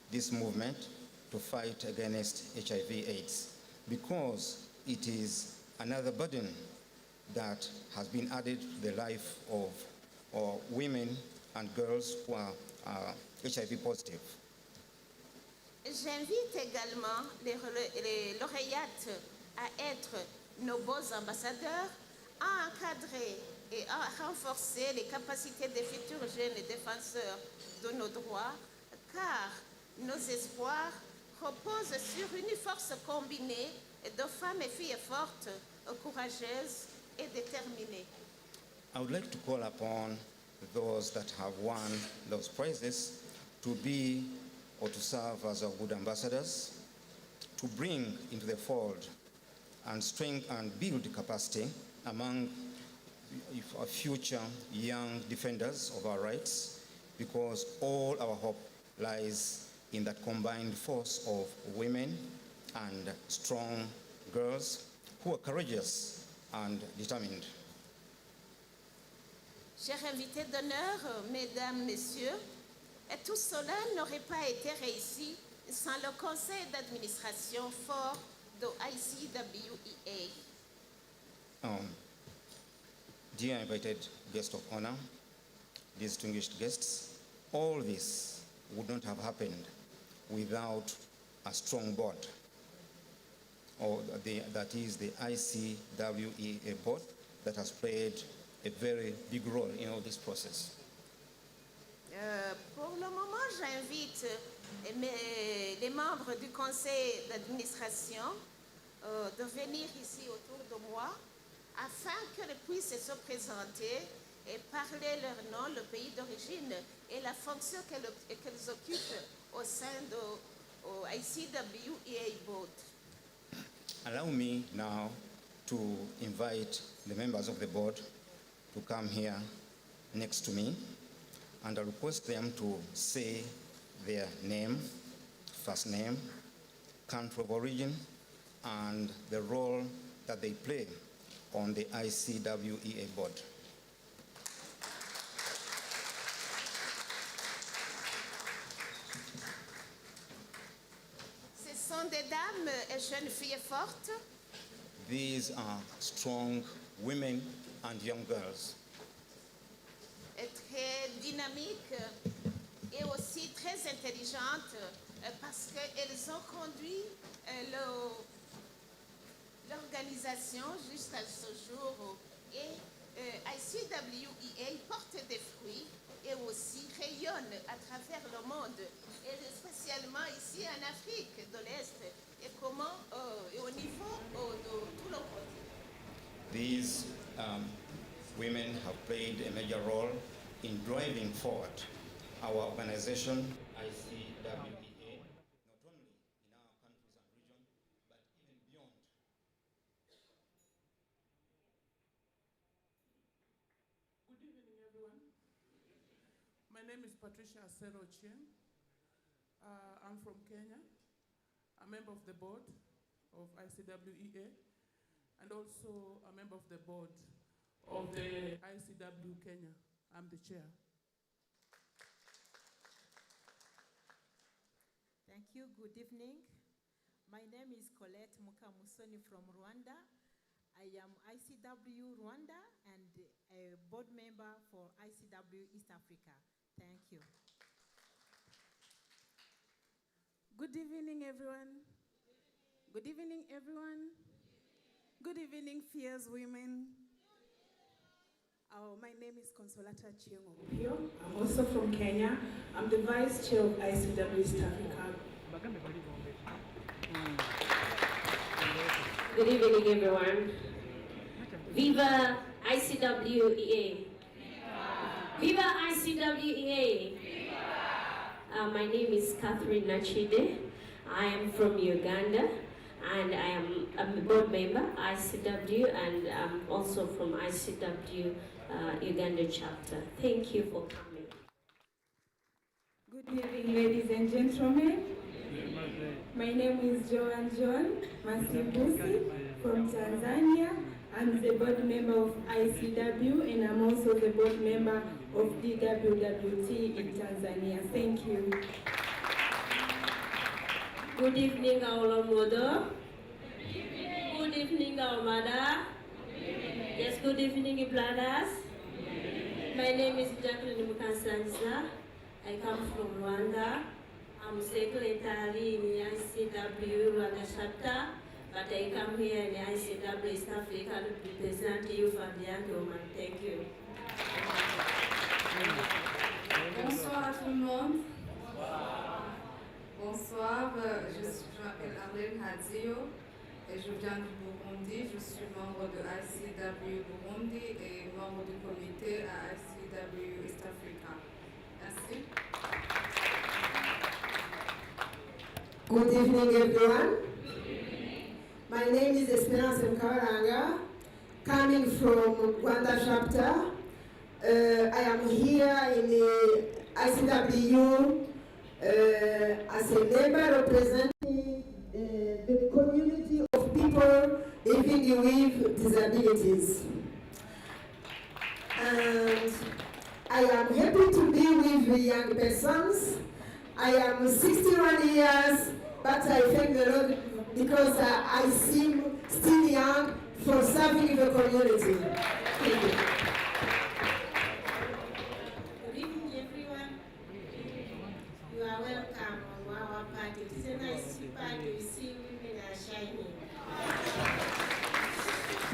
this movement to fight against HIV/AIDS, because it is another burden that has been added to the life of women and girls who are HIV positive. J'invite également les lauréates à être nos beaux ambassadeurs, à encadrer et à renforcer les capacités des futurs jeunes défenseurs de nos droits, car nos espoirs reposent sur une force combinée de femmes et filles fortes, courageuses et déterminées. I would like to call upon those that have won those prizes to be or to serve as our good ambassadors, to bring into the fold and strengthen and build capacity among our future young defenders of our rights, because all our hope lies in that combined force of women and strong girls who are courageous and determined. Chers invités d'honneur, mesdames, messieurs, et tout cela n'aurait pas été réussi sans le conseil d'administration fort de ICWEA. Dear invited guest of honor, distinguished guests, all this would not have happened without a strong board, or that is the ICWEA board that has played a very big role in all this process. Pour le moment, j'invite les membres du conseil d'administration de venir ici autour de moi afin qu'elles puissent se présenter et parler leur nom, le pays d'origine et la fonction qu'elles occupent au sein de ICWEA Board. Allow me now to invite the members of the board to come here next to me, and I request them to say their name, first name, country of origin, and the role that they play on the ICWEA board. Ce sont des dames et jeunes filles fortes These are strong women and young girls, et très dynamiques et aussi très intelligentes parce qu'elles ont conduit l'organisation jusqu'à ce jour. Et ICWEA porte des fruits et aussi rayonne à travers le monde, et spécialement ici en Afrique de l'Est et et au niveau de tout le continent. these women have played a major role in driving forward our organization, ICWEA, not only in our countries and region, but even beyond. Good evening, everyone. My name is Patricia Asero Ochieng. I'm from Kenya, a member of the board of ICWEA, and also a member of the board of the ICW Kenya. I'm the chair. Thank you. Good evening. My name is Colette Mukamusoni from Rwanda. I am ICW Rwanda and a board member for ICW East Africa. Thank you. Good evening, everyone. Good evening, everyone. Good evening, fierce women. My name is Consolata Chiengo. I'm also from Kenya. I'm the vice chair of ICW East Africa. Good evening, everyone. Viva ICWEA. Viva ICWEA. My name is Catherine Nachide. I am from Uganda, and I'm a board member, ICW, and I'm also from ICW Uganda chapter. Thank you for coming. Good evening, ladies and gentlemen. My name is Joan John Masibusi from Tanzania. I'm the board member of ICW, and I'm also the board member of DWWT in Tanzania. Thank you. Good evening, our mother. Good evening, our mother. Yes, good evening, brothers. My name is Jacqueline Mukansanza. I come from Rwanda. I'm secretary in ICW Rwanda chapter, but I come here in ICW East Africa to represent you from the young woman. Thank you. Bonsoir à tout le monde. Bonsoir, je m'appelle Arlene Hadzio et je viens du Burundi. Je suis membre de ICW Burundi et membre du comité à ICW East Africa. Merci. Good evening, everyone. My name is Esperance Mkawaranga, coming from Rwanda chapter. I am here in the ICW as a member representing the community of people living with disabilities. And I am happy to be with the young persons. I am 61 years, but I thank the Lord because I seem still young for serving the community. Thank you. Good evening, everyone. You are welcome on our party. It is a nice party. You see women are shining.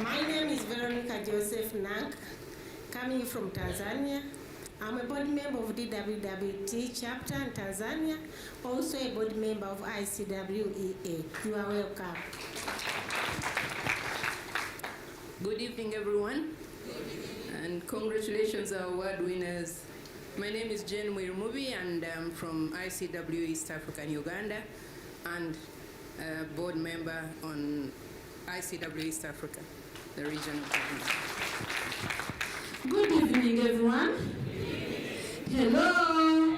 My name is Veronica Joseph Nank, coming from Tanzania. I'm a board member of DWWT chapter in Tanzania, also a board member of ICWEA. You are welcome. Good evening, everyone, and congratulations our award winners. My name is Jane Mwirumubi, and I'm from ICW East Africa and Uganda, and a board member on ICW East Africa, the regional government. Good evening, everyone. Hello.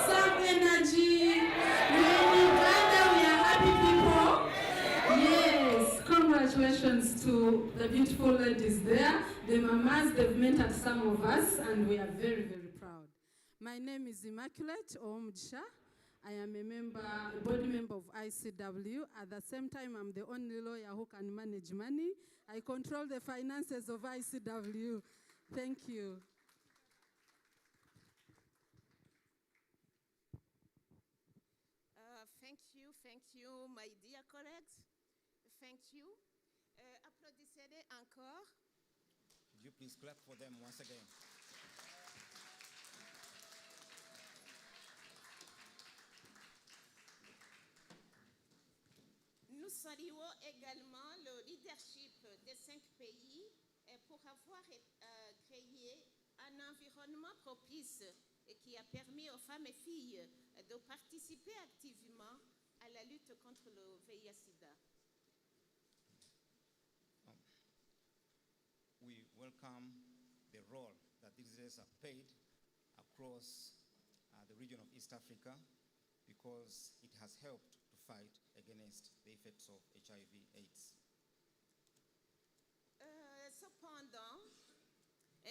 Some energy. We're in Uganda, we are happy people. Yes, congratulations to the beautiful ladies there. The mamas, they've mentored some of us, and we are very, very proud. My name is Immaculate Omudisha. I am a board member of ICW. At the same time, I'm the only lawyer who can manage money. I control the finances of ICW. Thank you. Thank you, my dear colleagues. Thank you. Applaudissez-les encore. Could you please clap for them once again? Nous saluons également le leadership des 5 pays pour avoir créé un environnement propice qui a permis aux femmes et filles de participer activement à la lutte contre le VIH-Sida. We welcome the role that these leaders have played across the region of East Africa because it has helped to fight against the effects of HIV/AIDS. Cependant,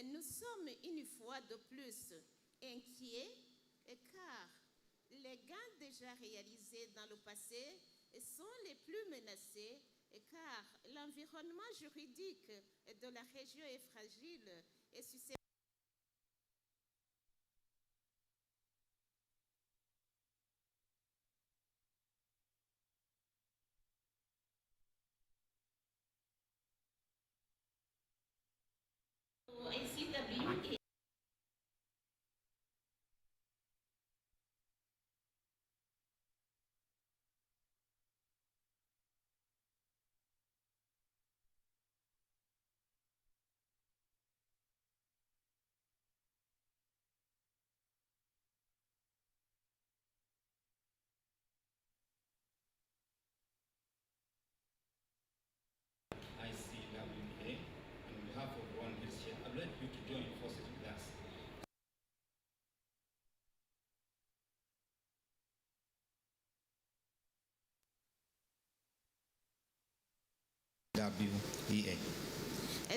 nous sommes une fois de plus inquiets car les gains déjà réalisés dans le passé sont les plus menacés car l'environnement juridique de la région est fragile et susceptible. ICW ICWA, on behalf of Rwanda Health Share, I'd like you to join forces with us. WEA.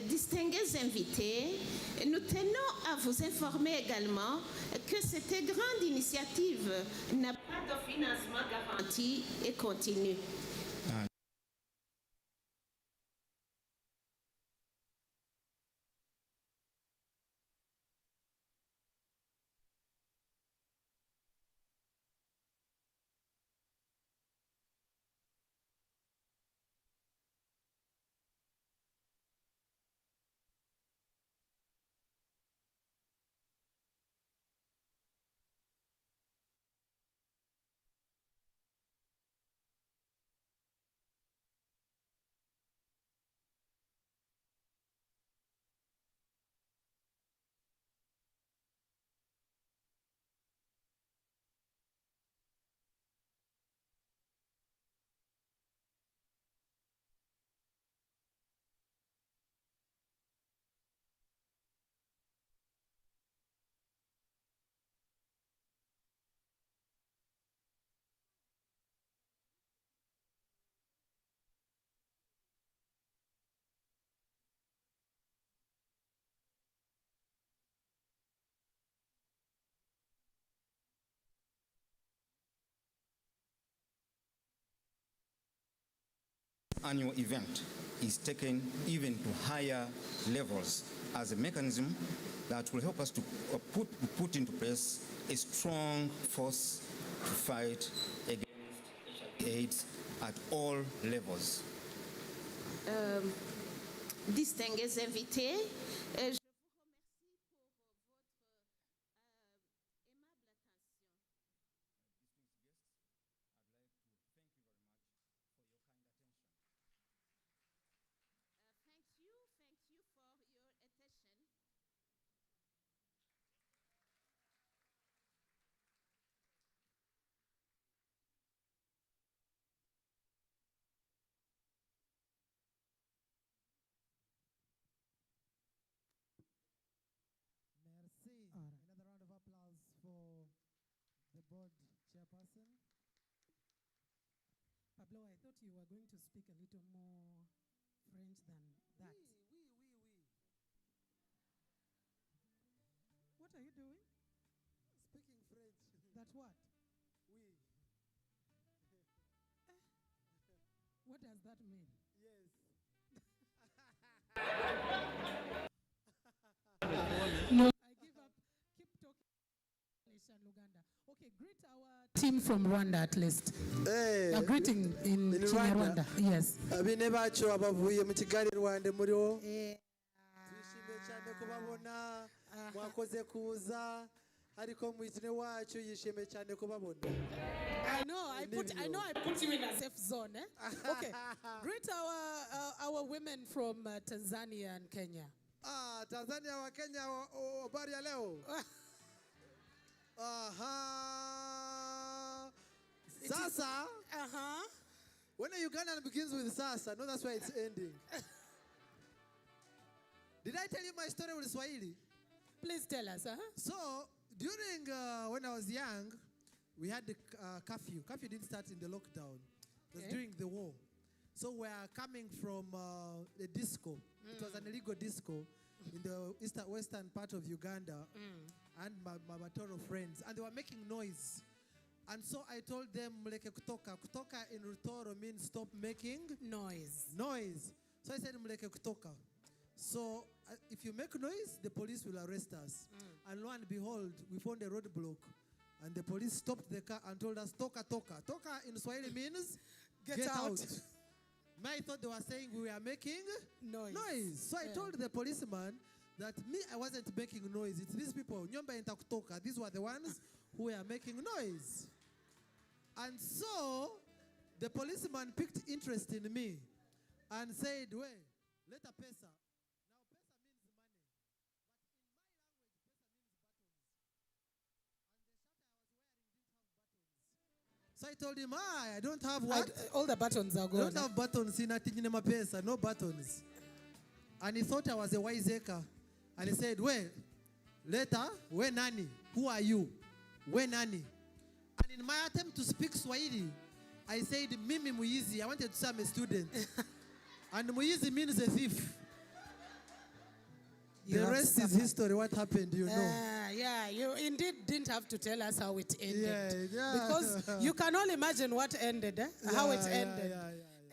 Distingués invités, nous tenons à vous informer également que cette grande initiative n'a pas de financement garanti et continu. Annual event is taken even to higher levels as a mechanism that will help us to put into place a strong force to fight against HIV/AIDS at all levels. Distingués invités, je board chairperson. Pablo, I thought you were going to speak a little more French than that. What are you doing? Speaking French. That what? Oui. What does that mean? Yes. No, I give up. Keep talking English and Luganda. Okay, greet our team from Rwanda at least. Hey, A greeting in Kinyarwanda. Yes. Abine bacu abavuye mu Kigali Rwanda muriho. Twishimiye cyane kubabona. Mwakoze kuza. Ariko mwizine wacu yishimiye cyane kubabona. I know I put you in a safe zone. Okay. Greet our women from Tanzania and Kenya. Tanzania wa Kenya habari ya leo. Sasa. When a Ugandan begins with Sasa, no, that's why it's ending. Did I tell you my story with Swahili? Please tell us. So, during when I was young, we had the curfew. Curfew didn't start in the lockdown. It was during the war. So we are coming from a disco. It was an illegal disco in the western part of Uganda. And my Batoro friends. And they were making noise. And so I told them, mleke kutoka. Kutoka in Rutoro means stop making noise. So I said, mleke kutoka. So if you make noise, the police will arrest us. And lo and behold, we found a roadblock. And the police stopped the car and told us, toka, toka. Toka in Swahili means get out. I thought they were saying we were making noise. So I told the policeman that I wasn't making noise. It's these people, Nyomba and Takutoka. These were the ones who were making noise. And so the policeman picked interest in me and said, wait, let a pesa. So I told him, I don't have what? All the buttons are gone. I don't have buttons in Atinyema Pesa, no buttons. And he thought I was a wiseacre. And he said, later, where Nani? Who are you? Where Nani? And in my attempt to speak Swahili, I said, Mimi Muizi. I wanted to say I'm a student. And Muizi means a thief. The rest is history. What happened, you know. Yeah, you indeed didn't have to tell us how it ended. Yeah. Because you can all imagine what ended, how it ended.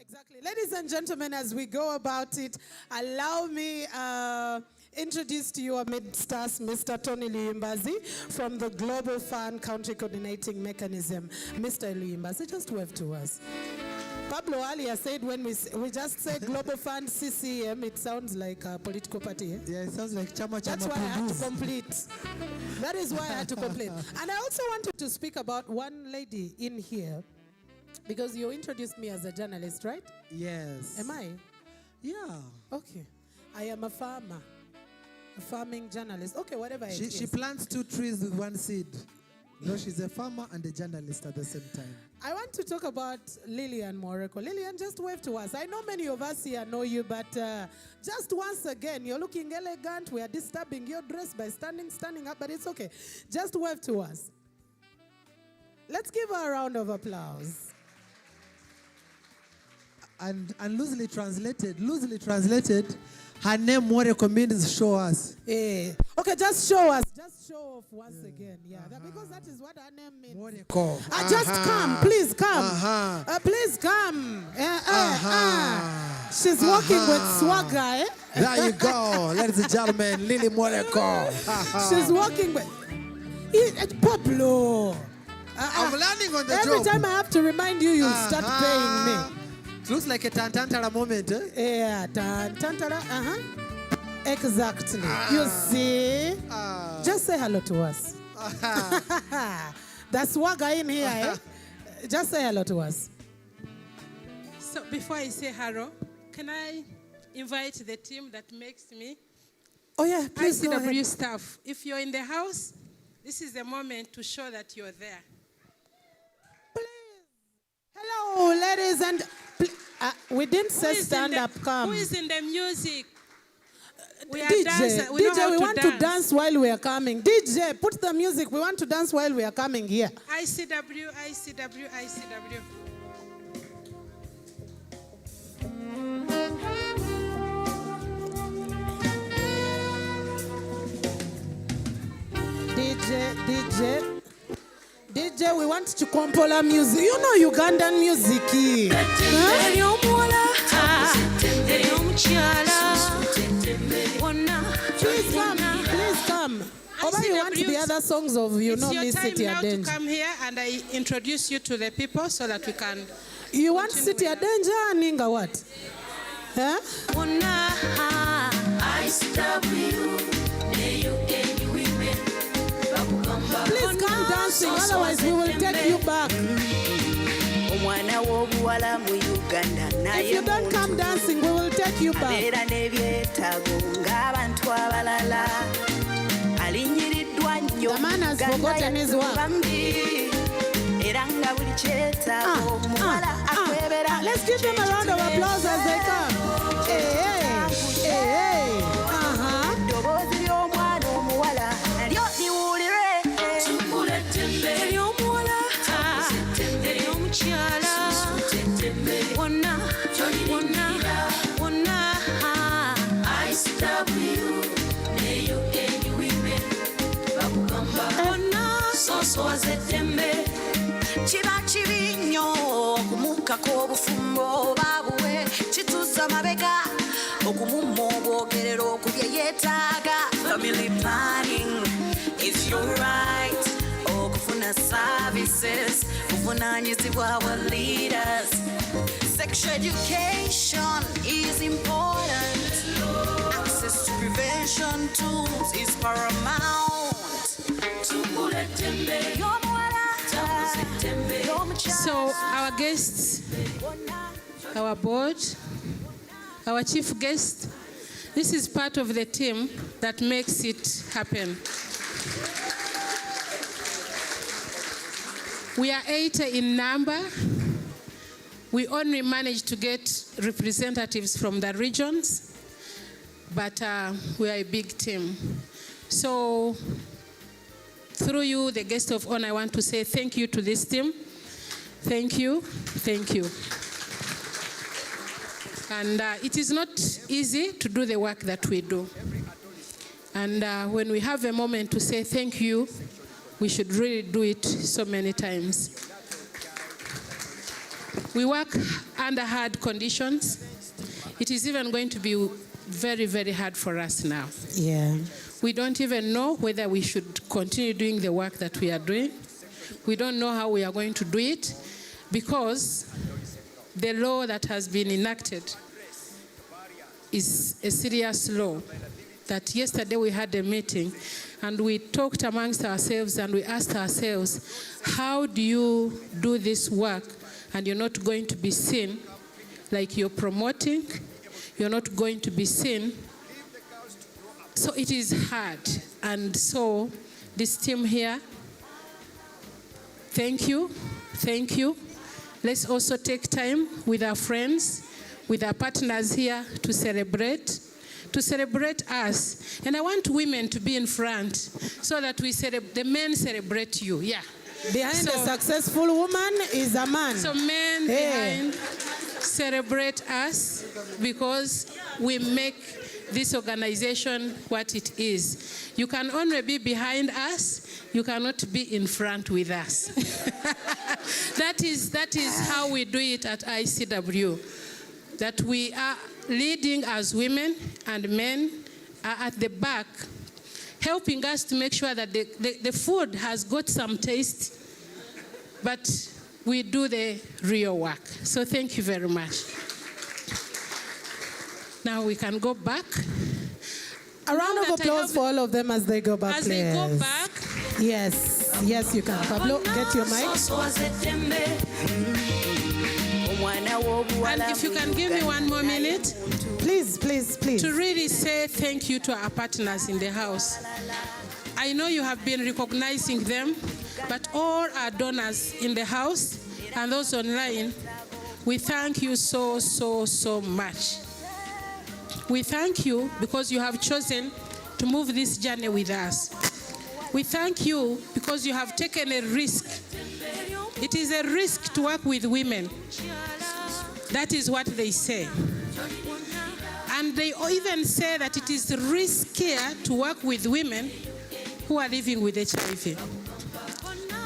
Exactly. Ladies and gentlemen, as we go about it, allow me introduce to you amidst us Mr. Tony Luyimbazi from the Global Fund Country Coordinating Mechanism. Mr. Luyimbazi, just wave to us. Pablo earlier said when we just said Global Fund CCM, it sounds like a political party. Yeah, it sounds like Chama. That's why I had to complete. That is why I had to complete. And I also wanted to speak about one lady in here, because you introduced me as a journalist, right? Yes. Am I? Yeah. Okay. I am a farmer, a farming journalist. Okay, whatever it is. She plants 2 trees with 1 seed. No, she's a farmer and a journalist at the same time. I want to talk about Lillian Moreko. Lillian, just wave to us. I know many of us here know you, but just once again, you're looking elegant. We are disturbing your dress by standing up, but it's okay. Just wave to us. Let's give her a round of applause. And loosely translated, her name Moreko means show us. Okay, just show us. Just show off once again. Yeah, because that is what her name means. Moreko. Just come. Please come. Please come. She's walking with swagger. There you go. Ladies and gentlemen, Lily Moreko. She's walking with... Pablo. I'm learning on the job. Every time I have to remind you, you start paying me. It looks like a tantantara moment, eh? Yeah, tantantara. Exactly. You see? Just say hello to us. That's swagger in here, eh? Just say hello to us. So before I say hello, can I invite the team that makes me? Oh yeah, please go ahead. ICW staff. If you're in the house, this is the moment to show that you're there. Hello, ladies and... we didn't say stand up, come. Who is in the music? We are DJ, dancers. We know DJ, how we to want to dance while we are coming. DJ, put the music. We want to dance while we are coming here. ICW, ICW, ICW. DJ, we want to Kompola music. You know Ugandan music. Please come. Oba, you want the other songs of, It's your Miss time City now to Adenja. come here and I introduce you to the people so that we can. You want City Adenja Ninga what? Huh? Please come dancing, otherwise we will take you back. If you don't come dancing, we will take you back. The man has forgotten his work. Let's give them a round of applause as they come. Hey. Chiba chibinyo okumuka k'obufumbo babuwe kituza amabega okumumma obwogerero okubye yeetaaga. Family planning is your right okufuna services buvunaanyizibwa bwa leaders. Sexual education is important. Access to prevention tools is paramount. So our guests, our board, our chief guest, this is part of the team that makes it happen. We are 8 in number. We only managed to get representatives from the regions, but we are a big team. So through you, the guest of honor, I want to say thank you to this team. Thank you. And it is not easy to do the work that we do. And when we have a moment to say thank you, we should really do it so many times. We work under hard conditions. It is even going to be very, very hard for us now. Yeah. We don't even know whether we should continue doing the work that we are doing. We don't know how we are going to do it because the law that has been enacted is a serious law. That yesterday we had a meeting and we talked amongst ourselves and we asked ourselves, how do you do this work and you're not going to be seen like you're promoting, you're not going to be seen. So it is hard. And so this team here, thank you. Let's also take time with our friends, with our partners here to celebrate us. And I want women to be in front so that the men celebrate you. Yeah. Behind a successful woman is a man. So men behind celebrate us because we make this organization what it is. You can only be behind us. You cannot be in front with us. That is how we do it at ICW. That we are leading as women and men are at the back, helping us to make sure that the food has got some taste, but we do the real work. So thank you very much. Now we can go back. A round of applause for all of them as they go back, As they go back. Yes, you can. Pablo, get your mic. And if you can give me 1 more minute. Please. To really say thank you to our partners in the house. I know you have been recognizing them, but all our donors in the house and those online, we thank you so much. We thank you because you have chosen to move this journey with us. We thank you because you have taken a risk. It is a risk to work with women. That is what they say. And they even say that it is riskier to work with women who are living with HIV.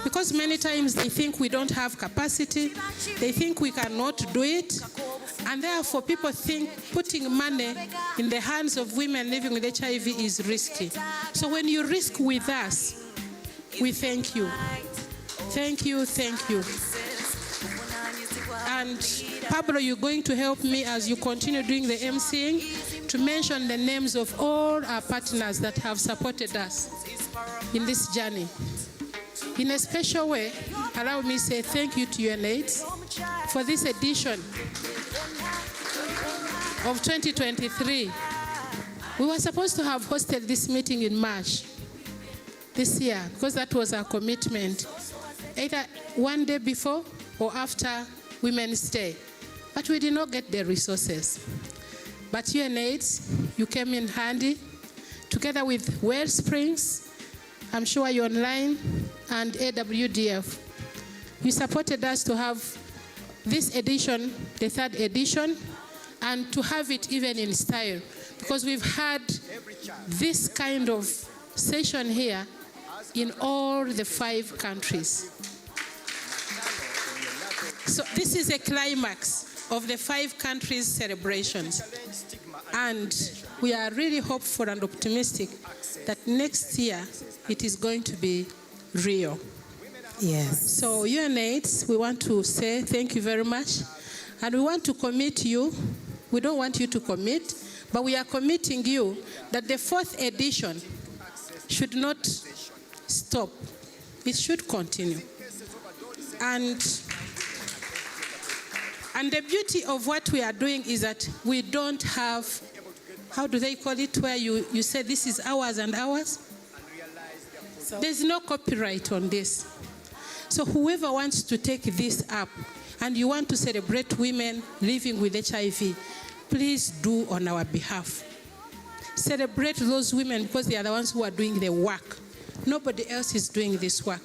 Because many times they think we don't have capacity, they think we cannot do it, and therefore people think putting money in the hands of women living with HIV is risky. So when you risk with us, we thank you. Thank you, thank you. And Pablo, you're going to help me as you continue doing the emceeing to mention the names of all our partners that have supported us in this journey. In a special way, allow me to say thank you to UNAIDS for this edition of 2023. We were supposed to have hosted this meeting in March this year because that was our commitment, either one day before or after Women's Day. But we did not get the resources. But UNAIDS, you came in handy, together with Wellsprings, I'm sure you're online, and AWDF. You supported us to have this edition, the third edition, and to have it even in style, because we've had this kind of session here in all the 5 countries. So this is a climax of the 5 countries' celebrations. And we are really hopeful and optimistic that next year it is going to be real. Yes. So UNAIDS, we want to say thank you very much. And we want to commit you. We don't want you to commit, but we are committing you that the 4th edition should not stop. It should continue. And the beauty of what we are doing is that we don't have, how do they call it, where you say this is hours and hours? There's no copyright on this. So whoever wants to take this up and you want to celebrate women living with HIV, please do on our behalf. Celebrate those women because they are the ones who are doing the work. Nobody else is doing this work.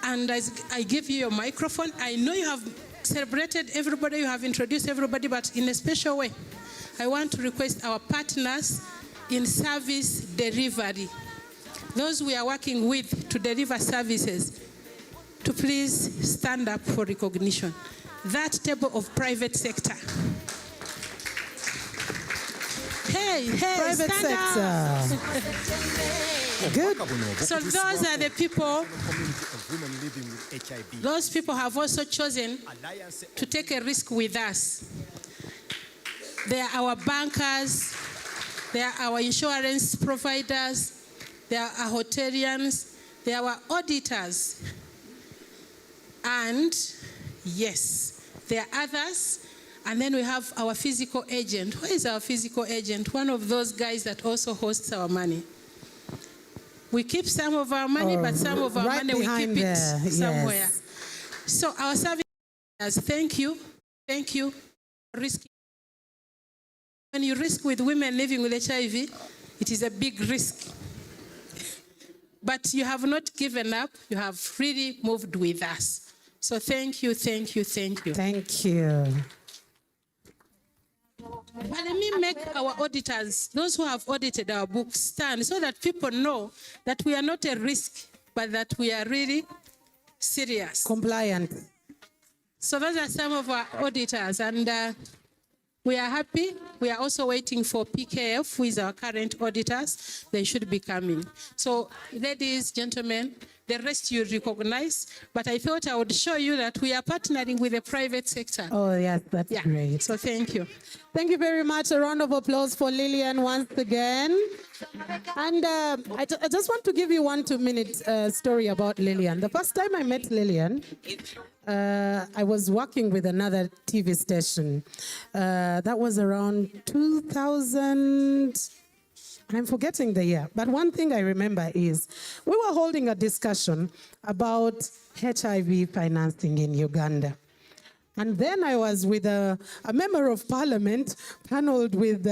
And as I give you your microphone, I know you have celebrated everybody, you have introduced everybody, but in a special way, I want to request our partners in service delivery, those we are working with to deliver services, to please stand up for recognition. That table of private sector. Hey, Private stand sector. up. Good. So those are the people, those people have also chosen to take a risk with us. They are our bankers, they are our insurance providers, they are our hoteliers, they are our auditors. And yes, there are others. And then we have our physical agent. Where is our physical agent? One of those guys that also hosts our money. We keep some of our money, but some of our right money we keep it somewhere. Yes. So our service, thank you for risking. When you risk with women living with HIV, it is a big risk. But you have not given up. You have really moved with us. So thank you, thank you, thank you. Thank you. But let me make our auditors, those who have audited our books, stand so that people know that we are not a risk, but that we are really serious. Compliant. So those are some of our auditors, and we are happy. We are also waiting for PKF, who is our current auditors. They should be coming. So ladies, gentlemen, the rest you recognize, but I thought I would show you that we are partnering with the private sector. Oh, yes, that's great. So thank you. Thank you very much. A round of applause for Lillian once again. And I just want to give you 1 2-minute story about Lillian. The first time I met Lillian, I was working with another TV station. That was around 2000. I'm forgetting the year, but one thing I remember is we were holding a discussion about HIV financing in Uganda. And then I was with a member of parliament, paneled with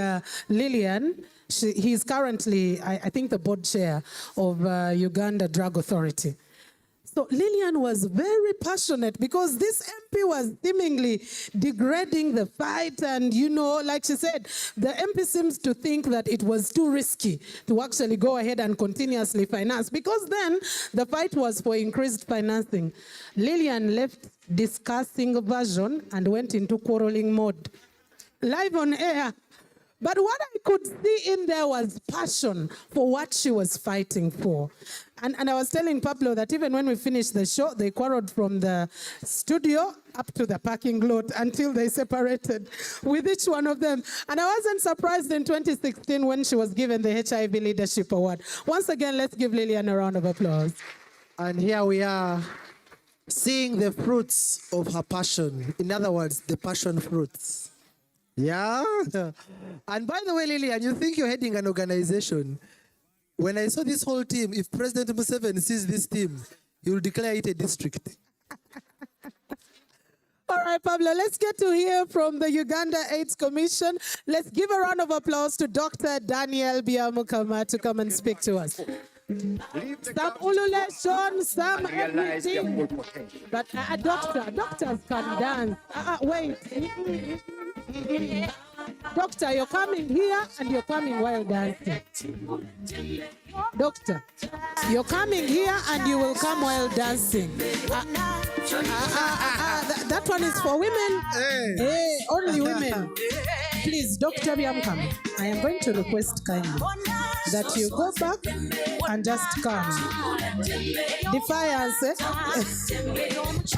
Lillian. He's currently, I think, the board chair of Uganda Drug Authority. So Lillian was very passionate because this MP was seemingly degrading the fight. And, you know, like she said, the MP seems to think that it was too risky to actually go ahead and continuously finance, because then the fight was for increased financing. Lillian left discussing version and went into quarreling mode, live on air. But what I could see in there was passion for what she was fighting for. And I was telling Pablo that even when we finished the show, they quarreled from the studio up to the parking lot until they separated with each one of them. And I wasn't surprised in 2016 when she was given the HIV Leadership Award. Once again, let's give Lillian a round of applause. And here we are, seeing the fruits of her passion. In other words, the passion fruits. Yeah. And by the way, Lillian, you think you're heading an organization. When I saw this whole team, if President Museveni sees this team, he will declare it a district. All right, Pablo, let's get to hear from the Uganda AIDS Commission. Let's give a round of applause to Dr. Daniel Byamukama to come and speak to us. Some ululation, some everything. But doctors can dance. Wait. Doctor, you're coming here and you're coming while dancing. Doctor, you're coming here and you will come while dancing. That one is for women. Hey, only women. Please, Dr. Byamukama, I am going to request kindly that you go back and just come. Defiance, eh?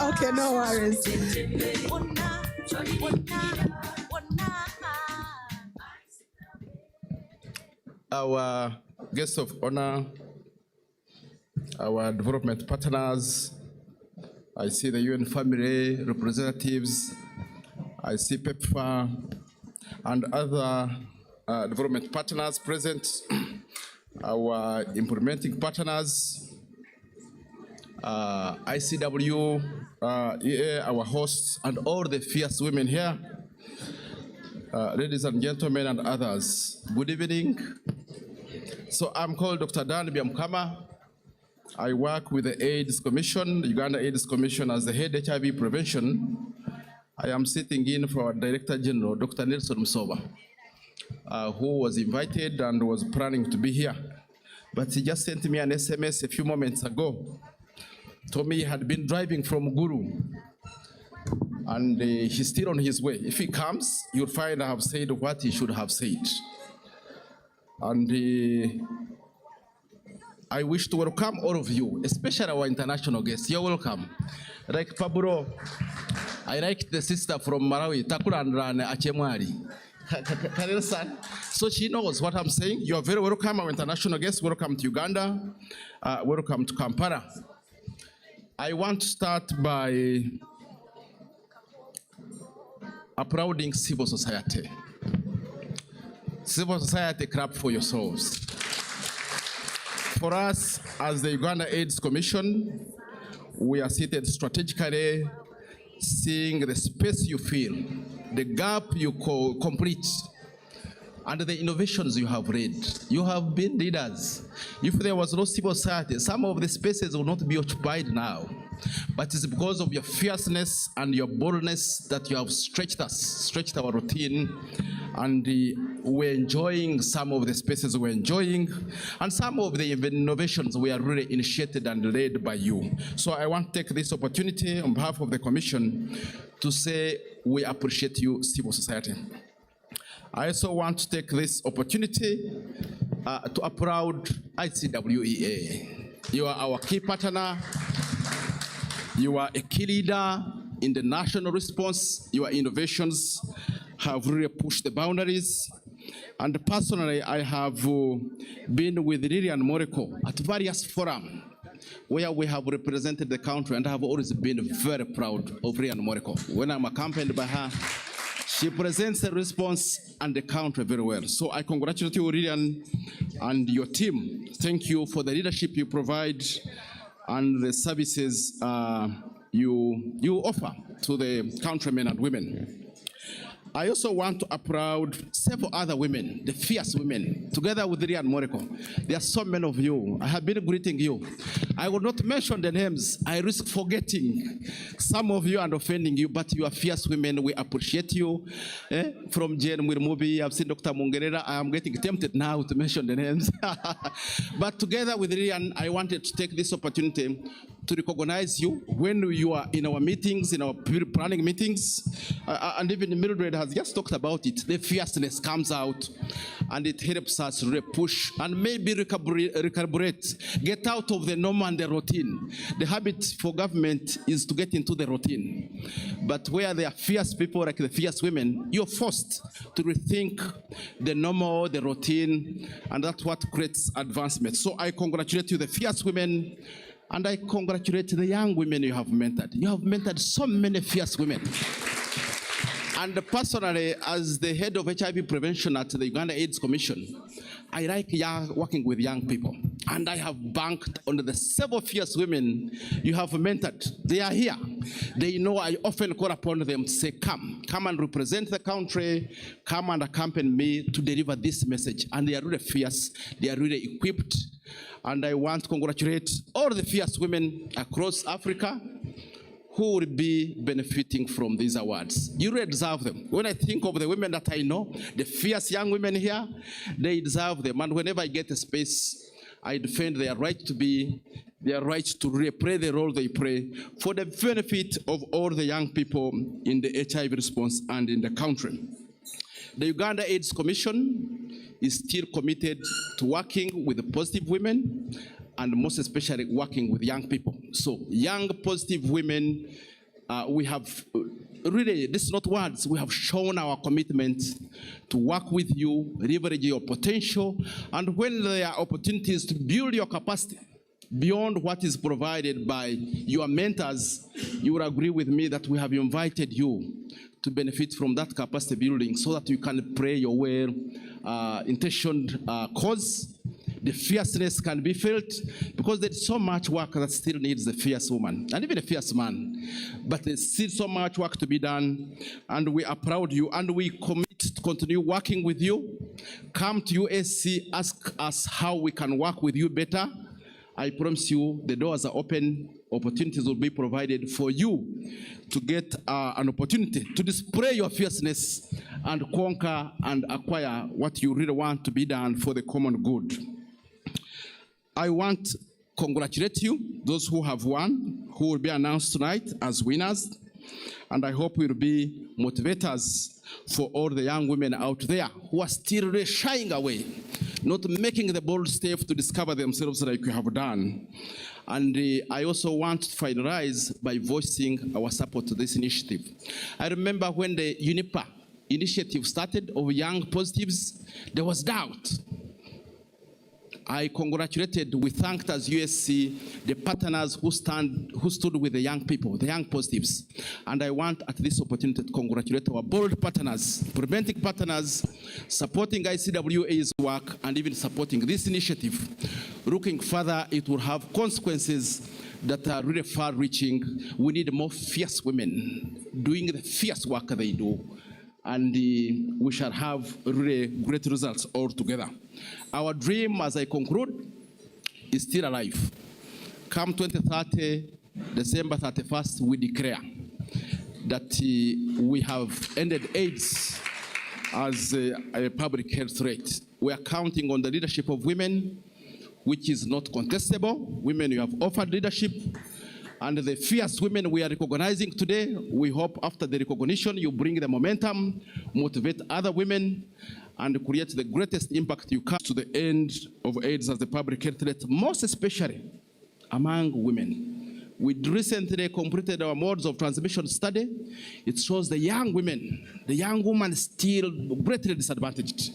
Okay, no worries. Our guests of honor, our development partners, I see the UN family representatives, I see PEPFAR and other development partners present, our implementing partners, ICW, EA, our hosts, and all the fierce women here, ladies and gentlemen and others, good evening. So I'm called Dr. Dan Byamukama. I work with the AIDS Commission, the Uganda AIDS Commission, as the head HIV prevention. I am sitting in for our Director General, Dr. Nelson Musoba, who was invited and was planning to be here. But he just sent me an SMS a few moments ago. Told me he had been driving from Guru, and he's still on his way. If he comes, you'll find I have said what he should have said. And I wish to welcome all of you, especially our international guests. You're welcome. Like Pablo, I like the sister from Malawi, Takurandrane Achemwari. So she knows what I'm saying. You're very welcome, our international guests. Welcome to Uganda. Welcome to Kampala. I want to start by applauding civil society. Civil society, clap for yourselves. For us, as the Uganda AIDS Commission, we are seated strategically, seeing the space you fill, the gap you complete, and the innovations you have led. You have been leaders. If there was no civil society, some of the spaces would not be occupied now. But it's because of your fierceness and your boldness that you have stretched us, stretched our routine, and we're enjoying some of the spaces we're enjoying, and some of the innovations we are really initiated and led by you. So I want to take this opportunity on behalf of the Commission to say we appreciate you, civil society. I also want to take this opportunity to applaud ICWEA. You are our key partner. You are a key leader in the national response. Your innovations have really pushed the boundaries. And personally, I have been with Lillian Moriko at various forums where we have represented the country, and I have always been very proud of Lillian Moriko. When I'm accompanied by her, she presents the response and the country very well. So I congratulate you, Lillian, and your team. Thank you for the leadership you provide and the services you offer to the countrymen and women. I also want to applaud several other women, the fierce women, together with Rian Moriko. There are so many of you. I have been greeting you. I will not mention the names. I risk forgetting some of you and offending you, but you are fierce women. We appreciate you. From Jane Wirmubi, I've seen Dr. Mungerera. I am getting tempted now to mention the names. But together with Rian, I wanted to take this opportunity to recognize you when you are in our meetings, in our planning meetings, and even Mildred has just talked about it. The fierceness comes out, and it helps us to push and maybe recalibrate, get out of the norm and the routine. The habit for government is to get into the routine. But where there are fierce people like the fierce women, you're forced to rethink the normal, the routine, and that's what creates advancement. So I congratulate you, the fierce women, and I congratulate the young women you have mentored. You have mentored so many fierce women. And personally, as the head of HIV prevention at the Uganda AIDS Commission, I like working with young people. And I have banked on the several fierce women you have mentored. They are here. They know I often call upon them to say, come and represent the country, come and accompany me to deliver this message. And they are really fierce, they are really equipped. And I want to congratulate all the fierce women across Africa who will be benefiting from these awards. You really deserve them. When I think of the women that I know, the fierce young women here, they deserve them. And whenever I get a space, I defend their right to be, their right to really play the role they play for the benefit of all the young people in the HIV response and in the country. The Uganda AIDS Commission is still committed to working with the positive women and most especially working with young people. So young positive women, we have really, this is not words, we have shown our commitment to work with you, leverage your potential, and when there are opportunities to build your capacity beyond what is provided by your mentors, you will agree with me that we have invited you to benefit from that capacity building so that you can play your well-intentioned cause. The fierceness can be felt because there's so much work that still needs a fierce woman and even a fierce man. But there's still so much work to be done, and we applaud you and we commit to continue working with you. Come to USC, ask us how we can work with you better. I promise you the doors are open, opportunities will be provided for you to get an opportunity to display your fierceness and conquer and acquire what you really want to be done for the common good. I want to congratulate you, those who have won, who will be announced tonight as winners, and I hope we'll be motivators for all the young women out there who are still really shying away, not making the bold step to discover themselves like we have done. And I also want to finalize by voicing our support to this initiative. I remember when the UNIPA initiative started of young positives, there was doubt. I congratulated, we thanked as USC the partners who stood with the young people, the young positives. And I want at this opportunity to congratulate our bold partners, preventing partners, supporting ICWA's work, and even supporting this initiative. Looking further, it will have consequences that are really far-reaching. We need more fierce women doing the fierce work they do. And we shall have really great results all together. Our dream, as I conclude, is still alive. Come 2030, December 31st, we declare that we have ended AIDS as a public health threat. We are counting on the leadership of women, which is not contestable. Women, you have offered leadership. And the fierce women we are recognizing today, we hope after the recognition you bring the momentum, motivate other women, and create the greatest impact you can to the end of AIDS as the public health threat, most especially among women. We recently completed our modes of transmission study. It shows the young women, the young woman is still greatly disadvantaged.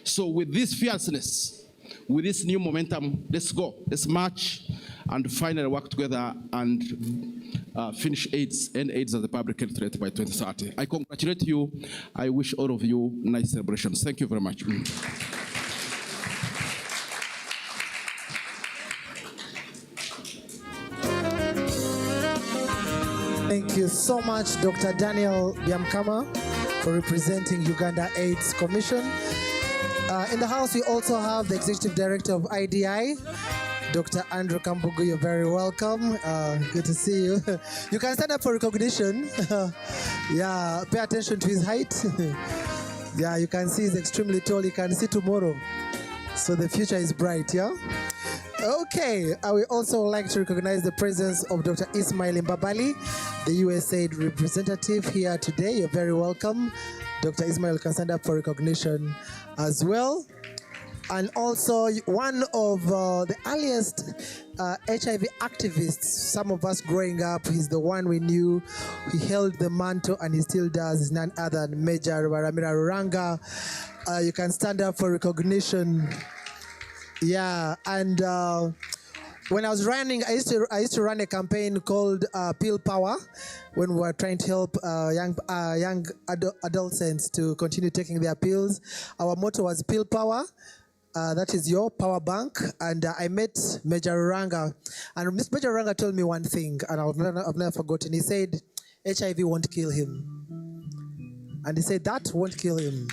So with this fierceness, with this new momentum, let's go, let's march, and finally work together and finish AIDS, end AIDS as a public health threat by 2030. I congratulate you. I wish all of you nice celebrations. Thank you very much. Thank you so much, Dr. Daniel Byamkama, for representing Uganda AIDS Commission. In the house, we also have the Executive Director of IDI, Dr. Andrew Kambugu. You're very welcome. Good to see you. You can stand up for recognition. Yeah, pay attention to his height. Yeah, you can see he's extremely tall. You can see tomorrow. So the future is bright, yeah? Okay, I would also like to recognize the presence of Dr. Ismail Mbabali, the USAID representative here today. You're very welcome. Dr. Ismail can stand up for recognition as well. And also one of the earliest HIV activists, some of us growing up, he's the one we knew. He held the mantle and he still does. He's none other than Major Baramira Ruranga. You can stand up for recognition. Yeah, and when I was running, I used to run a campaign called Pill Power, when we were trying to help young adolescents to continue taking their pills. Our motto was Pill Power. That is your power bank. And I met Major Ruranga, and Major Ruranga told me one thing, and I've never forgotten. He said, HIV won't kill him. And he said, that won't kill him.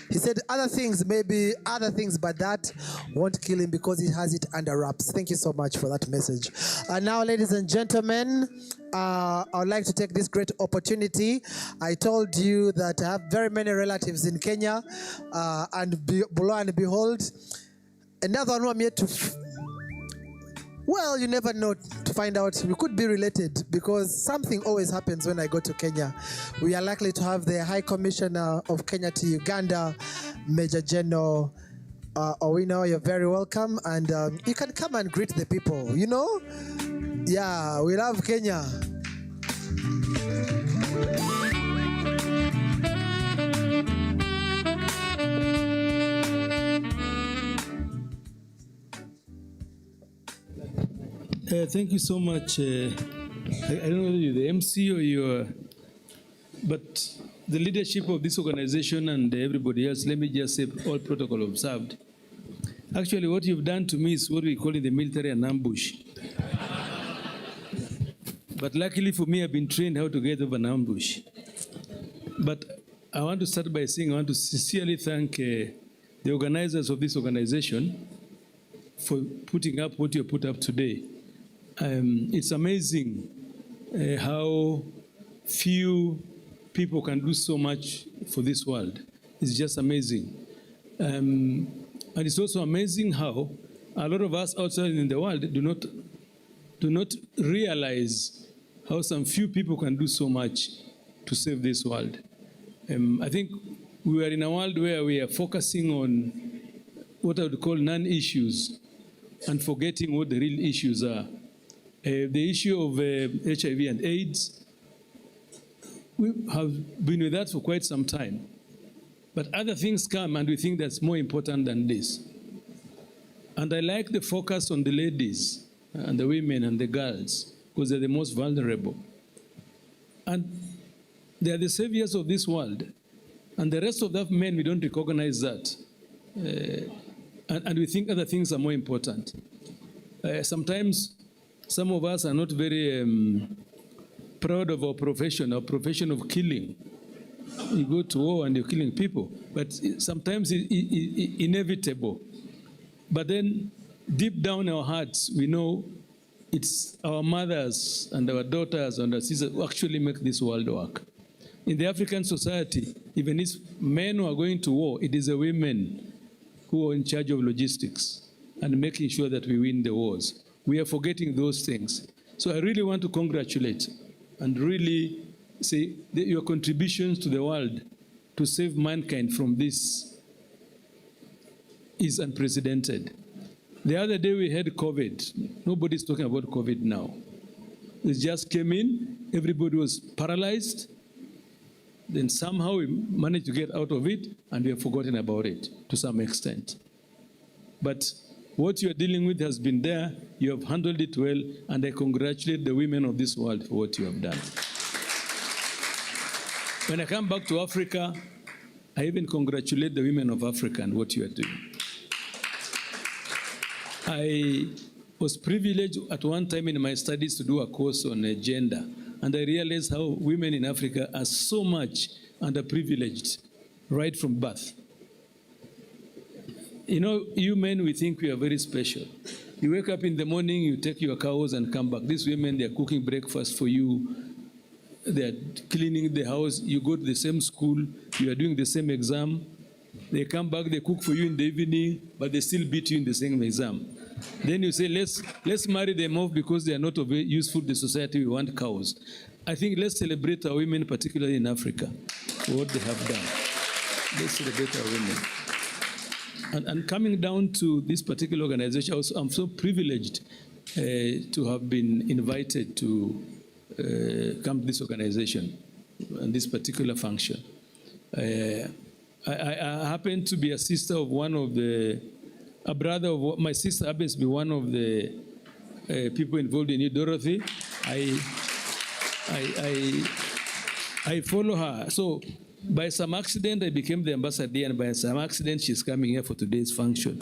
He said other things, maybe other things, but that won't kill him because he has it under wraps. Thank you so much for that message. And now, ladies and gentlemen, I would like to take this great opportunity. I told you that I have very many relatives in Kenya, and lo and behold, another one who I'm yet to... Well, you never know to find out. We could be related because something always happens when I go to Kenya. We are likely to have the High Commissioner of Kenya to Uganda, Major General Owino. You're very welcome. And you can come and greet the people, you know? Yeah, we love Kenya. Thank you so much. I don't know whether you're the MC or you're, but the leadership of this organization and everybody else, let me just say all protocol observed. Actually, what you've done to me is what we call in the military an ambush. But luckily for me, I've been trained how to get over an ambush. But I want to start by saying I want to sincerely thank the organizers of this organization for putting up what you put up today. It's amazing how few people can do so much for this world. It's just amazing. And it's also amazing how a lot of us outside in the world do not realize how some few people can do so much to save this world. I think we are in a world where we are focusing on what I would call non-issues and forgetting what the real issues are. The issue of HIV and AIDS, we have been with that for quite some time. But other things come and we think that's more important than this. And I like the focus on the ladies and the women and the girls because they're the most vulnerable. And they are the saviors of this world. And the rest of the men, we don't recognize that. And we think other things are more important. Sometimes some of us are not very proud of our profession of killing. You go to war and you're killing people, but sometimes it's inevitable. But then deep down in our hearts, we know it's our mothers and our daughters and our sisters who actually make this world work. In the African society, even if men who are going to war, it is the women who are in charge of logistics and making sure that we win the wars. We are forgetting those things. So I really want to congratulate and really say that your contributions to the world to save mankind from this is unprecedented. The other day we had COVID. Nobody's talking about COVID now. It just came in, everybody was paralyzed. Then somehow we managed to get out of it and we have forgotten about it to some extent. But what you are dealing with has been there, you have handled it well, and I congratulate the women of this world for what you have done. When I come back to Africa, I even congratulate the women of Africa and what you are doing. I was privileged at one time in my studies to do a course on gender and I realized how women in Africa are so much underprivileged right from birth. You know, you men, we think we are very special. You wake up in the morning, you take your cows and come back. These women, they're cooking breakfast for you. They're cleaning the house. You go to the same school. You are doing the same exam. They come back, they cook for you in the evening, but they still beat you in the same exam. Then you say, let's marry them off because they are not of useful to the society. We want cows. I think let's celebrate our women, particularly in Africa, for what they have done. Let's celebrate our women. And coming down to this particular organization, also, I'm so privileged to have been invited to come to this organization and this particular function. I happen to be a sister of a brother of my sister happens to be one of the people involved in New Dorothy. I follow her. So by some accident, I became the ambassador, and by some accident, she's coming here for today's function.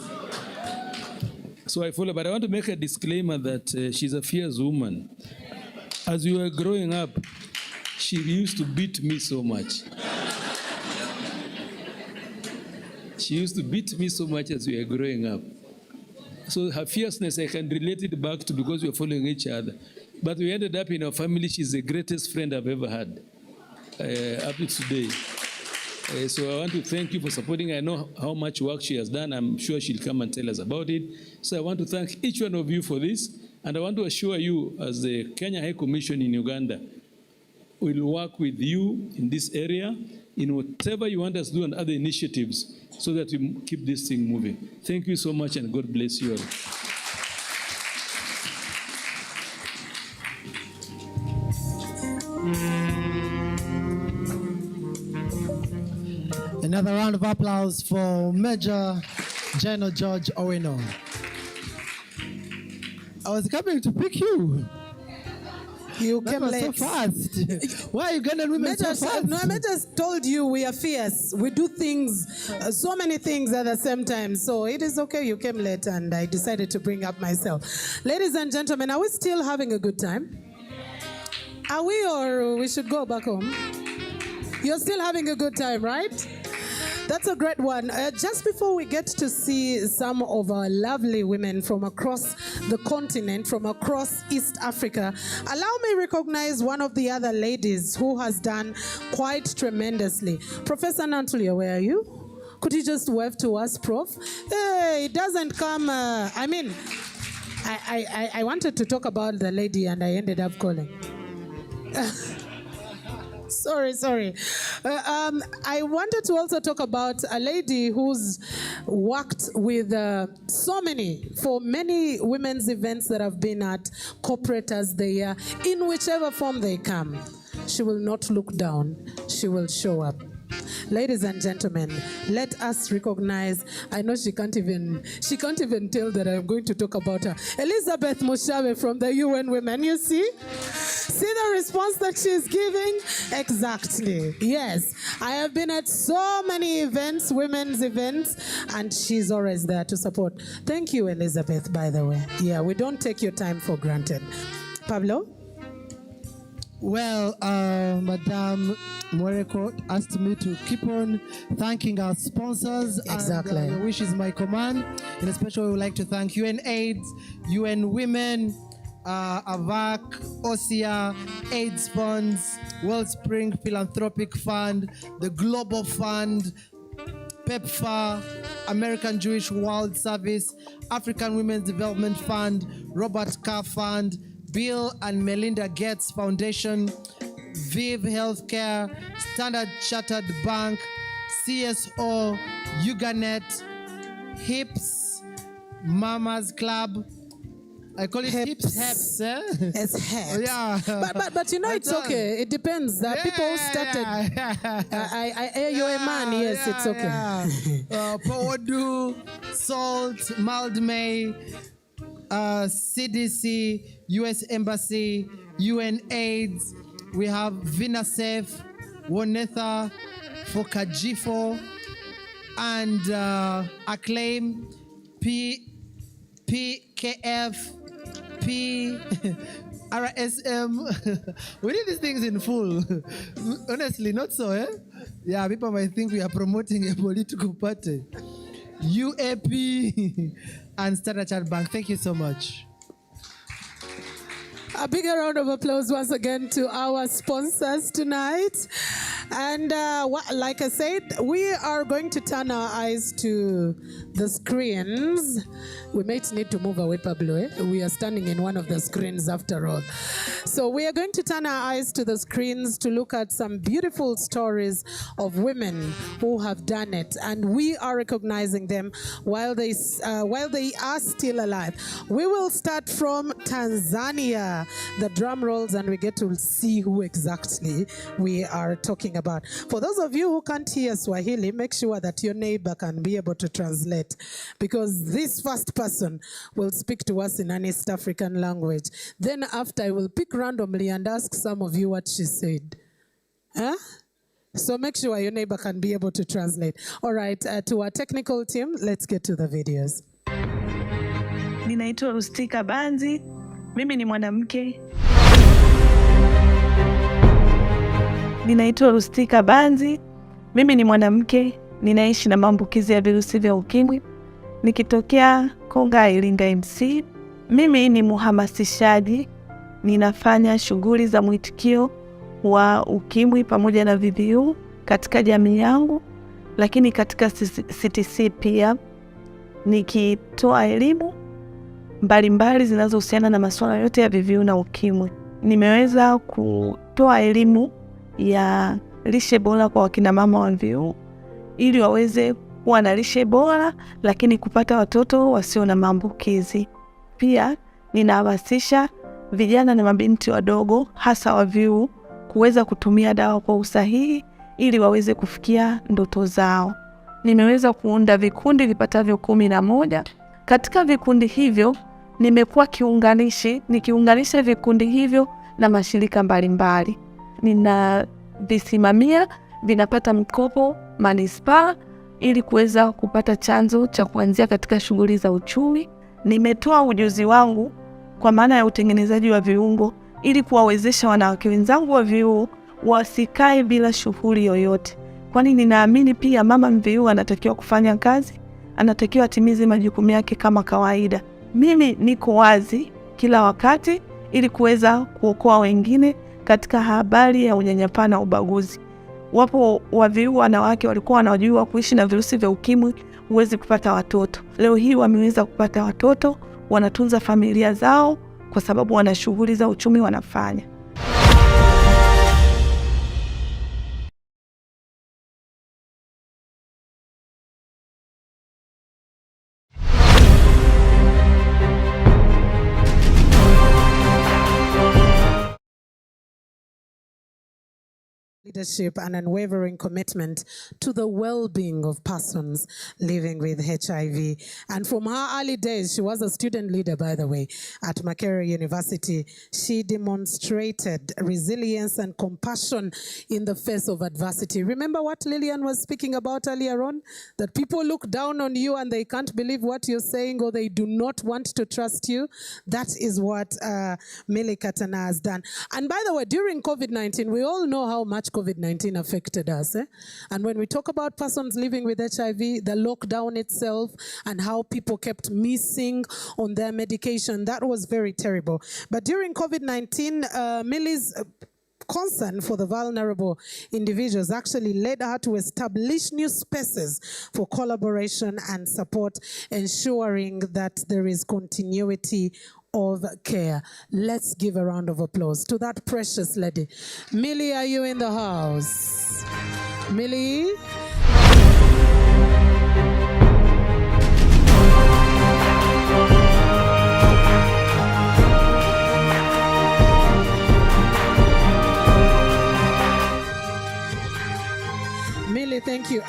So I follow, but I want to make a disclaimer that she's a fierce woman. As we were growing up, she used to beat me so much. She used to beat me so much as we were growing up. So her fierceness, I can relate it back to because we were following each other. But we ended up in our family, she's the greatest friend I've ever had. Up to today. So I want to thank you for supporting. I know how much work she has done. I'm sure she'll come and tell us about it. So I want to thank each one of you for this. And I want to assure you, as the Kenya High Commission in Uganda, we'll work with you in this area, in whatever you want us to do and other initiatives, so that we keep this thing moving. Thank you so much, and God bless you all. Another round of applause for Major General George Owino. I was coming to pick you. You came late. So fast. Why are Ugandan women so fast? No, I just told you we are fierce. We do things, so many things at the same time. So it is okay. You came late, and I decided to bring up myself. Ladies and gentlemen, are we still having a good time? Are we, or we should go back home? You're still having a good time, right? That's a great one. Just before we get to see some of our lovely women from across the continent, from across East Africa, allow me to recognize one of the other ladies who has done quite tremendously. Professor Nantulia, where are you? Could you just wave to us, Prof? Hey, it doesn't come, I wanted to talk about the lady and I ended up calling. Sorry. I wanted to also talk about a lady who's worked with for many women's events that have been at corporate as they are, in whichever form they come. She will not look down. She will show up. Ladies and gentlemen, let us recognize, I know she can't even tell that I'm going to talk about her. Elizabeth Mushabe from the UN Women, you see? See the response that she's giving? Exactly, yes. I have been at so many events, women's events, and she's always there to support. Thank you, Elizabeth, by the way. Yeah, we don't take your time for granted. Pablo? Well, Madame Mwereko asked me to keep on thanking our sponsors. Exactly. And, your wish is my command. In a special way, we would like to thank UNAIDS, UN Women, AVAC, OSIA, AIDS Funds, Wellspring Philanthropic Fund, the Global Fund, PEPFAR, American Jewish World Service, African Women's Development Fund, Robert Carr Fund, Bill and Melinda Gates Foundation, Viv Healthcare, Standard Chartered Bank, CSO, Uganet, HIPS, Mama's Club. I call it HIPS, eh? It's HIPS. Yeah. But you know, it's okay. It depends. People who started. You're a man, yes, it's okay. Powadu, Salt, Mildmay, CDC, US Embassy, UNAIDS. We have Vinasef, Wonetha, Fokajifo, and Acclaim, PKF, RSM. We need these things in full. Honestly, not so, eh? Yeah, people might think we are promoting a political party. UAP and Standard Chartered Bank. Thank you so much. A bigger round of applause once again to our sponsors tonight. And like I said, we are going to turn our eyes to the screens. We might need to move away, Pablo. Eh? We are standing in one of the screens after all. So we are going to turn our eyes to the screens to look at some beautiful stories of women who have done it. And we are recognizing them while they are still alive. We will start from Tanzania. The drum rolls and we get to see who exactly we are talking about. For those of you who can't hear Swahili, make sure that your neighbor can be able to translate, because this first person will speak to us in an East African language. Then after, I will pick randomly and ask some of you what she said. Huh? So make sure your neighbor can be able to translate. All right, to our technical team, let's get to the videos. Ninaitwa Rustika Banzi. Mimi ni mwanamke. Ninaitwa Rustika Banzi. Mimi ni mwanamke. Ninaishi na maambukizi ya virusi vya ukimwi. Nikitokea Konga, Iringa MC. Mimi ni mhamasishaji. Ninafanya shughuli za mwitikio wa ukimwi pamoja na VVU katika jamii yangu, lakini katika CTC pia nikitoa elimu mbalimbali zinazohusiana na masuala yote ya VVU na ukimwi. Nimeweza kutoa elimu ya lishe bora kwa wakina mama wa VVU ili waweze kuwa na lishe bora lakini kupata watoto wasio na maambukizi. Pia ninahamasisha vijana na mabinti wadogo hasa wa VVU kuweza kutumia dawa kwa usahihi ili waweze kufikia ndoto zao. Nimeweza kuunda vikundi vipatavyo 11. Katika vikundi hivyo nimekuwa nikiunganisha vikundi hivyo na mashirika mbalimbali. Ninavisimamia, vinapata mkopo manispaa ili kuweza kupata chanzo cha kuanzia katika shughuli za uchumi. Nimetoa ujuzi wangu kwa maana ya utengenezaji wa viungo ili kuwawezesha wanawake wenzangu wa VVU wasikae bila shughuli yoyote. Kwani ninaamini pia mama MVU anatakiwa kufanya kazi, anatakiwa atimize majukumu yake kama kawaida. Mimi niko wazi kila wakati ili kuweza kuokoa wengine katika habari ya unyanyapaa na ubaguzi. Wapo wa VVU wanawake walikuwa wanajua kuishi na virusi vya ukimwi huwezi kupata watoto. Leo hii wameweza kupata watoto, wanatunza familia zao kwa sababu wana shughuli za uchumi wanafanya. Leadership and unwavering commitment to the well-being of persons living with HIV. And from her early days, she was a student leader, by the way, at Makerere University. She demonstrated resilience and compassion in the face of adversity. Remember what Lillian was speaking about earlier on? That people look down on you and they can't believe what you're saying, or they do not want to trust you. That is what Millie Katana has done. And by the way, during COVID-19, we all know how much COVID-19 affected us. And when we talk about persons living with HIV, the lockdown itself and how people kept missing on their medication, that was very terrible. But during COVID-19, Millie's concern for the vulnerable individuals actually led her to establish new spaces for collaboration and support, ensuring that there is continuity of care. Let's give a round of applause to that precious lady. Millie, are you in the house? Millie? Millie, thank you.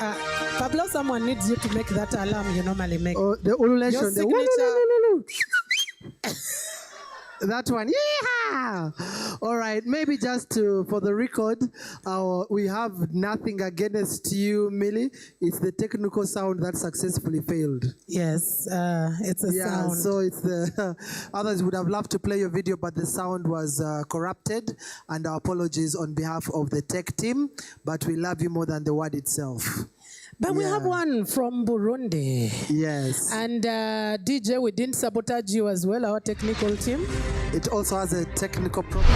Pablo, someone needs you to make that alarm you normally make. Oh, the ululation. That one, yeah. All right, maybe just for the record, we have nothing against you, Millie. It's the technical sound that successfully failed. Yes, it's a sound. So it's the others would have loved to play your video, but the sound was corrupted. And our apologies on behalf of the tech team. But we love you more than the word itself. But we have one from Burundi. Yes. And DJ, we didn't sabotage you as well, our technical team. It also has a technical problem.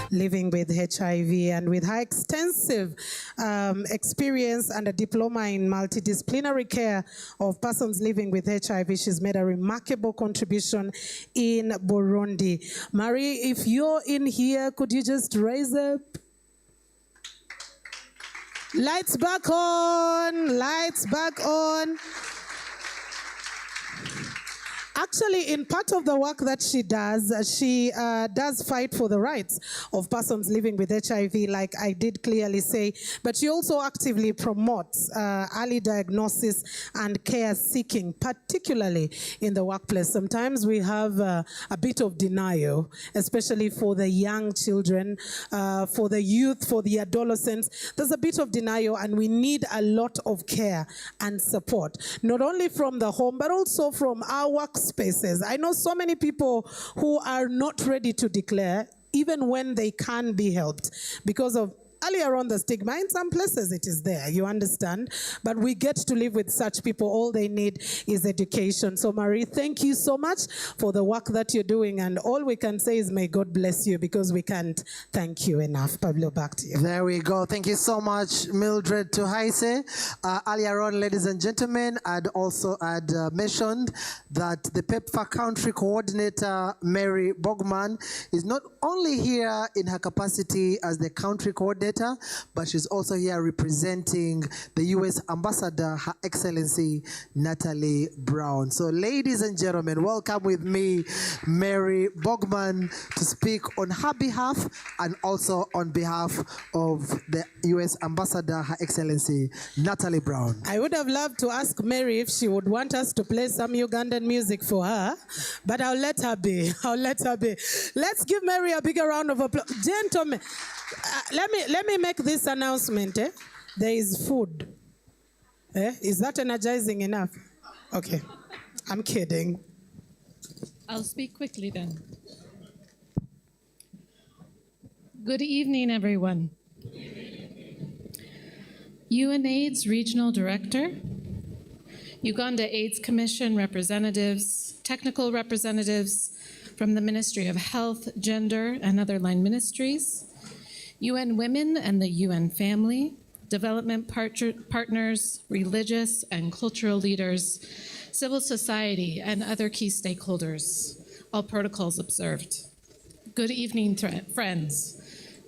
Living with HIV, and with her extensive experience and a diploma in multidisciplinary care of persons living with HIV, she's made a remarkable contribution in Burundi. Marie, if you're in here, could you just raise up? Lights back on, lights back on. Actually, in part of the work that she does fight for the rights of persons living with HIV, like I did clearly say, but she also actively promotes early diagnosis and care seeking, particularly in the workplace. Sometimes we have a bit of denial, especially for the young children, for the youth, for the adolescents. There's a bit of denial, and we need a lot of care and support, not only from the home, but also from our workspaces. I know so many people who are not ready to declare, even when they can be helped, because of earlier on the stigma. In some places it is there, you understand, but we get to live with such people. All they need is education. So Marie, thank you so much for the work that you're doing, and all we can say is may God bless you, because we can't thank you enough. Pablo, back to you. There we go. Thank you so much, Mildred Tuhaise. Earlier on, ladies and gentlemen, I'd mentioned that the PEPFAR country coordinator, Mary Bogman, is not only here in her capacity as the country coordinator, but she's also here representing the U.S. Ambassador, Her Excellency Natalie Brown. So ladies and gentlemen, welcome with me Mary Bogman to speak on her behalf and also on behalf of the U.S. Ambassador, Her Excellency Natalie Brown. I would have loved to ask Mary if she would want us to play some Ugandan music for her, but I'll let her be. I'll let her be. Let's give Mary a bigger round of applause. Gentlemen, let me make this announcement. There is food. Is that energizing enough? Okay, I'm kidding. I'll speak quickly then. Good evening, everyone. UNAIDS Regional Director, Uganda AIDS Commission representatives, technical representatives from the Ministry of Health, Gender, and other line ministries, UN Women and the UN Family, development partners, religious and cultural leaders, civil society, and other key stakeholders, all protocols observed. Good evening, friends.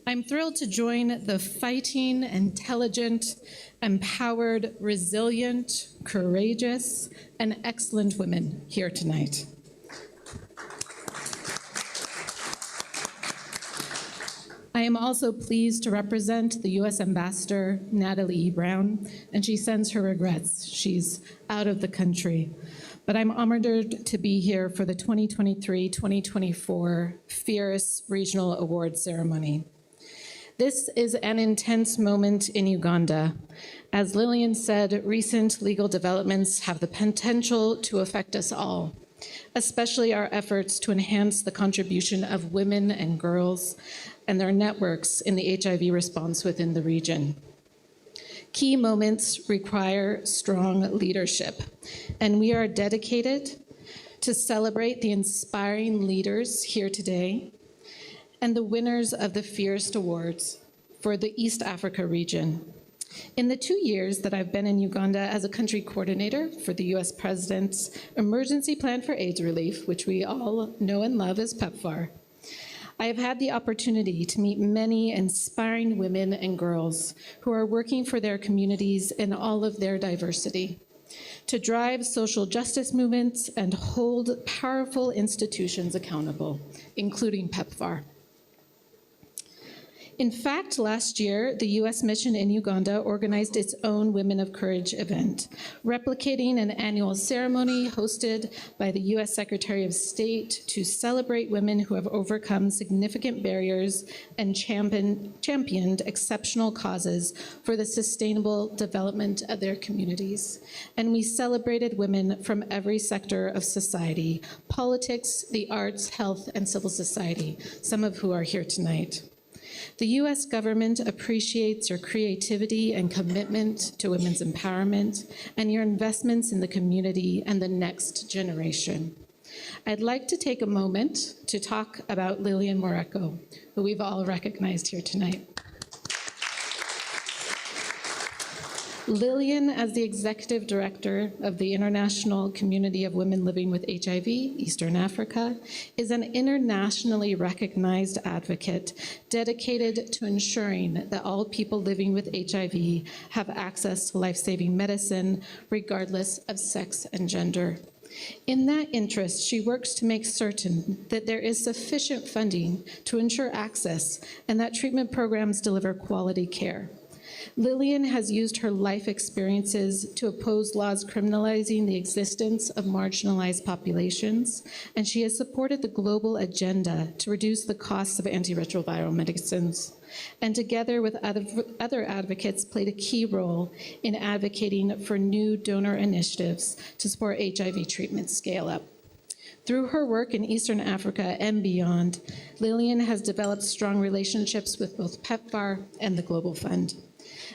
I'm thrilled to join the fighting, intelligent, empowered, resilient, courageous, and excellent women here tonight. I am also pleased to represent the U.S. Ambassador, Natalie E. Brown, and she sends her regrets. She's out of the country. But I'm honored to be here for the 2023-2024 Fierce Regional Award Ceremony. This is an intense moment in Uganda. As Lillian said, recent legal developments have the potential to affect us all, especially our efforts to enhance the contribution of women and girls and their networks in the HIV response within the region. Key moments require strong leadership, and we are dedicated to celebrate the inspiring leaders here today and the winners of the Fierce Awards for the East Africa region. In the 2 years that I've been in Uganda as a country coordinator for the US President's Emergency Plan for AIDS Relief, which we all know and love as PEPFAR, I have had the opportunity to meet many inspiring women and girls who are working for their communities in all of their diversity, to drive social justice movements and hold powerful institutions accountable, including PEPFAR. In fact, last year, the U.S. mission in Uganda organized its own Women of Courage event, replicating an annual ceremony hosted by the U.S. Secretary of State to celebrate women who have overcome significant barriers and championed exceptional causes for the sustainable development of their communities. And we celebrated women from every sector of society, politics, the arts, health, and civil society, some of who are here tonight. The U.S. government appreciates your creativity and commitment to women's empowerment and your investments in the community and the next generation. I'd like to take a moment to talk about Lillian Moreko, who we've all recognized here tonight. Lillian, as the Executive Director of the International Community of Women Living with HIV, Eastern Africa, is an internationally recognized advocate dedicated to ensuring that all people living with HIV have access to life-saving medicine, regardless of sex and gender. In that interest, she works to make certain that there is sufficient funding to ensure access and that treatment programs deliver quality care. Lillian has used her life experiences to oppose laws criminalizing the existence of marginalized populations, and she has supported the global agenda to reduce the costs of antiretroviral medicines, and together with other advocates played a key role in advocating for new donor initiatives to support HIV treatment scale-up. Through her work in Eastern Africa and beyond, Lillian has developed strong relationships with both PEPFAR and the Global Fund.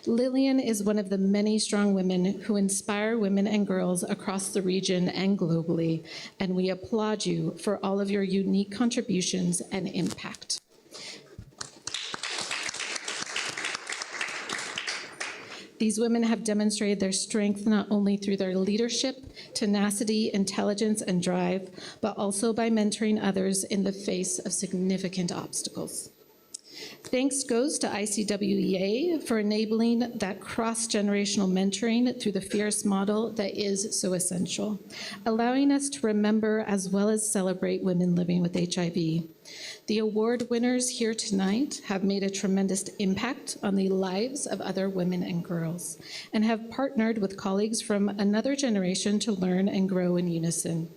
Lillian is one of the many strong women who inspire women and girls across the region and globally, and we applaud you for all of your unique contributions and impact. These women have demonstrated their strength not only through their leadership, tenacity, intelligence, and drive, but also by mentoring others in the face of significant obstacles. Thanks goes to ICWEA for enabling that cross-generational mentoring through the FIERCE model that is so essential, allowing us to remember as well as celebrate women living with HIV. The award winners here tonight have made a tremendous impact on the lives of other women and girls, and have partnered with colleagues from another generation to learn and grow in unison.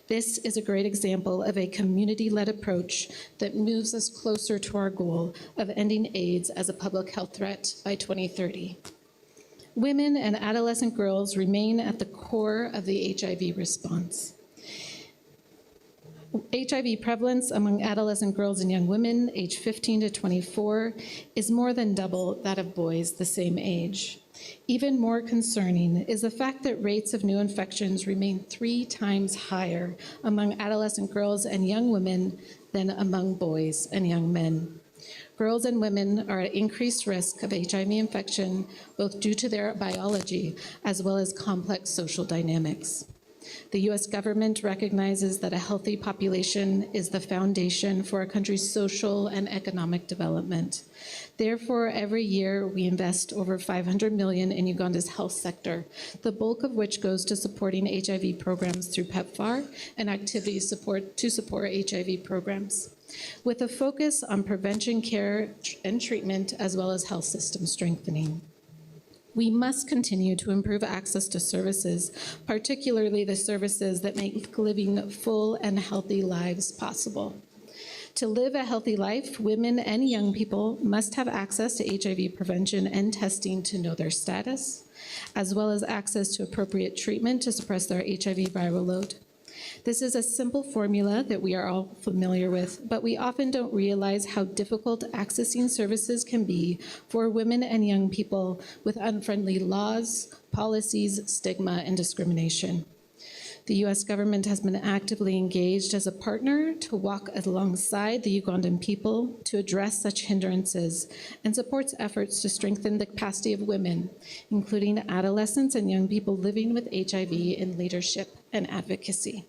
This is a great example of a community-led approach that moves us closer to our goal of ending AIDS as a public health threat by 2030. Women and adolescent girls remain at the core of the HIV response. HIV prevalence among adolescent girls and young women aged 15 to 24 is more than double that of boys the same age. Even more concerning is the fact that rates of new infections remain 3 times higher among adolescent girls and young women than among boys and young men. Girls and women are at increased risk of HIV infection, both due to their biology as well as complex social dynamics. The U.S. government recognizes that a healthy population is the foundation for a country's social and economic development. Therefore, every year we invest over $500 million in Uganda's health sector, the bulk of which goes to supporting HIV programs through PEPFAR and activities to support HIV programs, with a focus on prevention, care, and treatment, as well as health system strengthening. We must continue to improve access to services, particularly the services that make living full and healthy lives possible. To live a healthy life, women and young people must have access to HIV prevention and testing to know their status, as well as access to appropriate treatment to suppress their HIV viral load. This is a simple formula that we are all familiar with, but we often don't realize how difficult accessing services can be for women and young people with unfriendly laws, policies, stigma, and discrimination. The U.S. government has been actively engaged as a partner to walk alongside the Ugandan people to address such hindrances and supports efforts to strengthen the capacity of women, including adolescents and young people living with HIV in leadership and advocacy.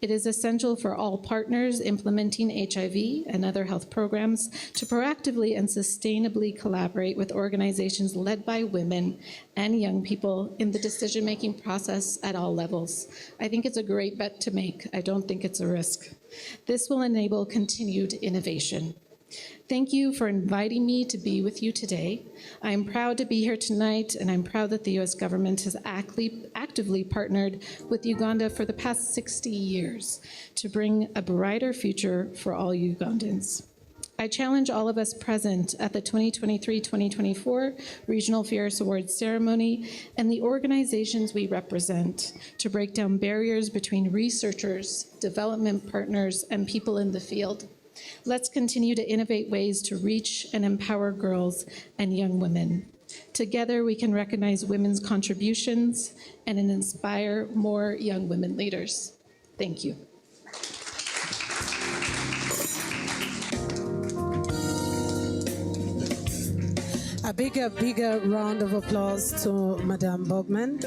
It is essential for all partners implementing HIV and other health programs to proactively and sustainably collaborate with organizations led by women and young people in the decision-making process at all levels. I think it's a great bet to make. I don't think it's a risk. This will enable continued innovation. Thank you for inviting me to be with you today. I am proud to be here tonight, and I'm proud that the U.S. government has actively partnered with Uganda for the past 60 years to bring a brighter future for all Ugandans. I challenge all of us present at the 2023-2024 Regional Fierce Awards ceremony and the organizations we represent to break down barriers between researchers, development partners, and people in the field. Let's continue to innovate ways to reach and empower girls and young women. Together, we can recognize women's contributions and inspire more young women leaders. Thank you. A bigger round of applause to Madame Bogman.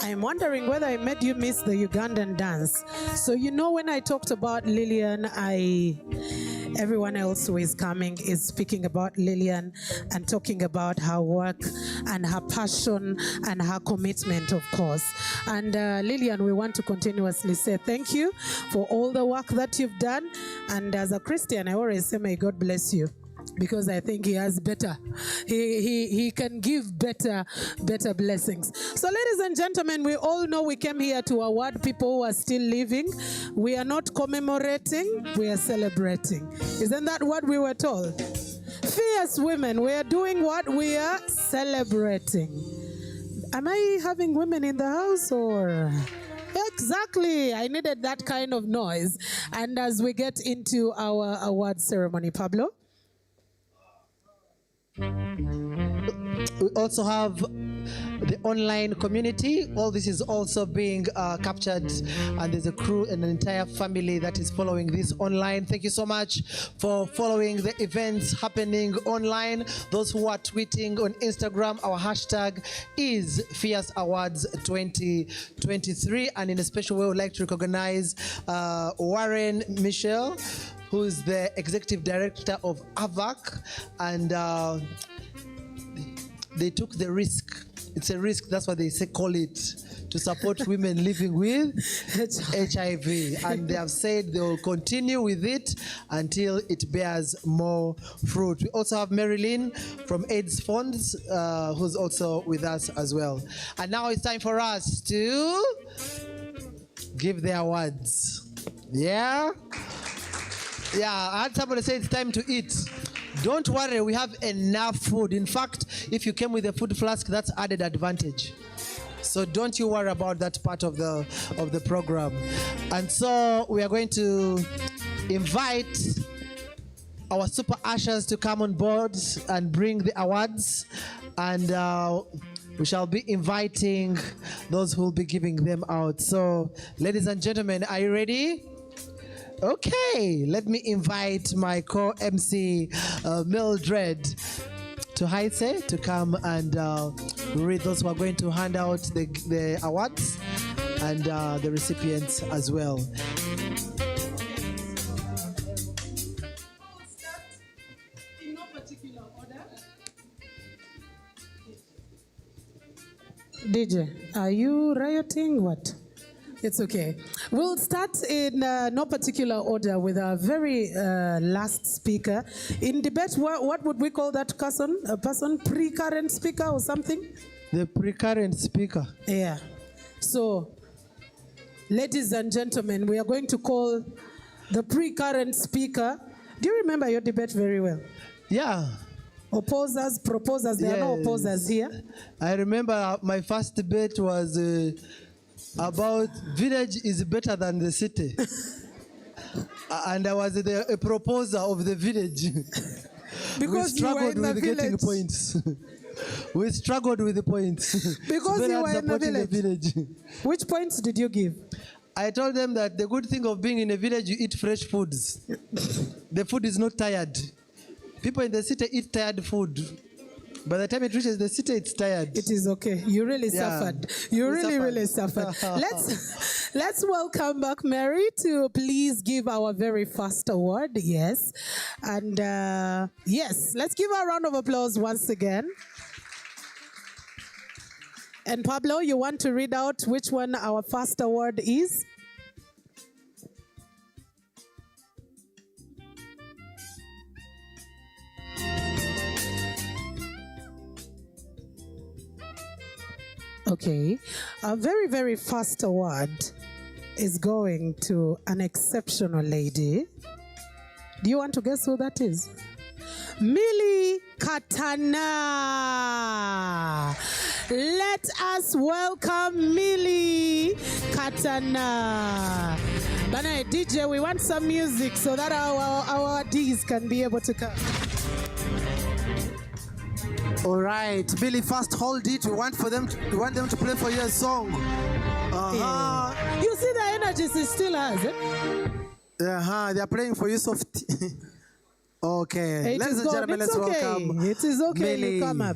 I'm wondering whether I made you miss the Ugandan dance. So you know when I talked about Lillian, everyone else who is coming is speaking about Lillian and talking about her work and her passion and her commitment, of course. And Lillian, we want to continuously say thank you for all the work that you've done. And as a Christian, I always say, may God bless you, because I think he has better. He can give better blessings. So ladies and gentlemen, we all know we came here to award people who are still living. We are not commemorating, we are celebrating. Isn't that what we were told? Fierce women, we are doing what? We are celebrating. Am I having women in the house or? Exactly, I needed that kind of noise. And as we get into our award ceremony, Pablo? We also have the online community. All this is also being captured, and there's a crew and an entire family that is following this online. Thank you so much for following the events happening online. Those who are tweeting on Instagram, our hashtag is Fierce Awards 2023, and in a special way, we'd like to recognize Warren Michel, who is the executive director of AVAC, and they took the risk. It's a risk, that's what they call it, to support women living with HIV. And they have said they will continue with it until it bears more fruit. We also have Marilyn from AIDS Funds, who's also with us as well. And now it's time for us to give the awards. Yeah? Yeah, I had somebody say it's time to eat. Don't worry, we have enough food. In fact, if you came with a food flask, that's added advantage. So don't you worry about that part of the program. And so we are going to invite our super ushers to come on board and bring the awards. And we shall be inviting those who will be giving them out. So, ladies and gentlemen, are you ready? Okay, let me invite my co-MC Mildred to Haitse to come and read those who are going to hand out the awards and the recipients as well. In no particular order. DJ, are you rioting? What? It's okay. We'll start in no particular order with our very last speaker. In debate, what would we call that person? A person, pre-current speaker or something? The pre-current speaker. Yeah. So, ladies and gentlemen, we are going to call the pre-current speaker. Do you remember your debate very well? Yeah. Opposers, proposers, there are no opposers here. I remember my first debate was about village is better than the city. And I was a proposer of the village. Because we struggled with getting points. We struggled with the points. Because you were in the village. Which points did you give? I told them that the good thing of being in a village, you eat fresh foods. The food is not tired. People in the city eat tired food. By the time it reaches the city, it's tired. It is okay. You really suffered. You really suffered. Let's welcome back Mary to please give our very first award. Yes. And yes, let's give her a round of applause once again. And Pablo, you want to read out which one our first award is? Okay. A very, very fast award is going to an exceptional lady. Do you want to guess who that is? Millie Katana. Let us welcome Millie Katana. Bana, DJ, we want some music so that our Ds can be able to come. All right, Billy, first hold it. We want them to play for you a song. Yeah. You see the energy she still has. They are playing for you soft. Okay, ladies and gentlemen, let's welcome. It is okay. Millie. You come up.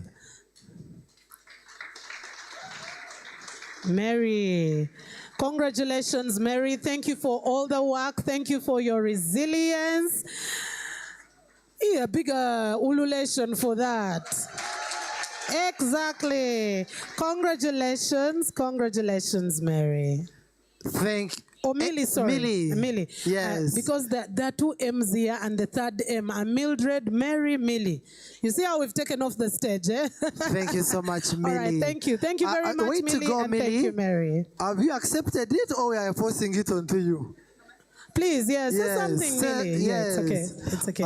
Mary. Congratulations, Mary. Thank you for all the work. Thank you for your resilience. Yeah, bigger ululation for that. Exactly. Congratulations. Congratulations, Mary. Thank you. Oh, Millie, sorry. Millie. Yes. Because there are two M's here and the third M are Mildred, Mary, Millie. You see how we've taken off the stage, eh? Thank you so much, Millie. All right, thank you. Thank you very much, way Millie, to go, and Millie. thank you, Mary. Have you accepted it or we are forcing it onto you? Please, yes, say something, Millie. Yes. Yeah, it's okay. It's okay.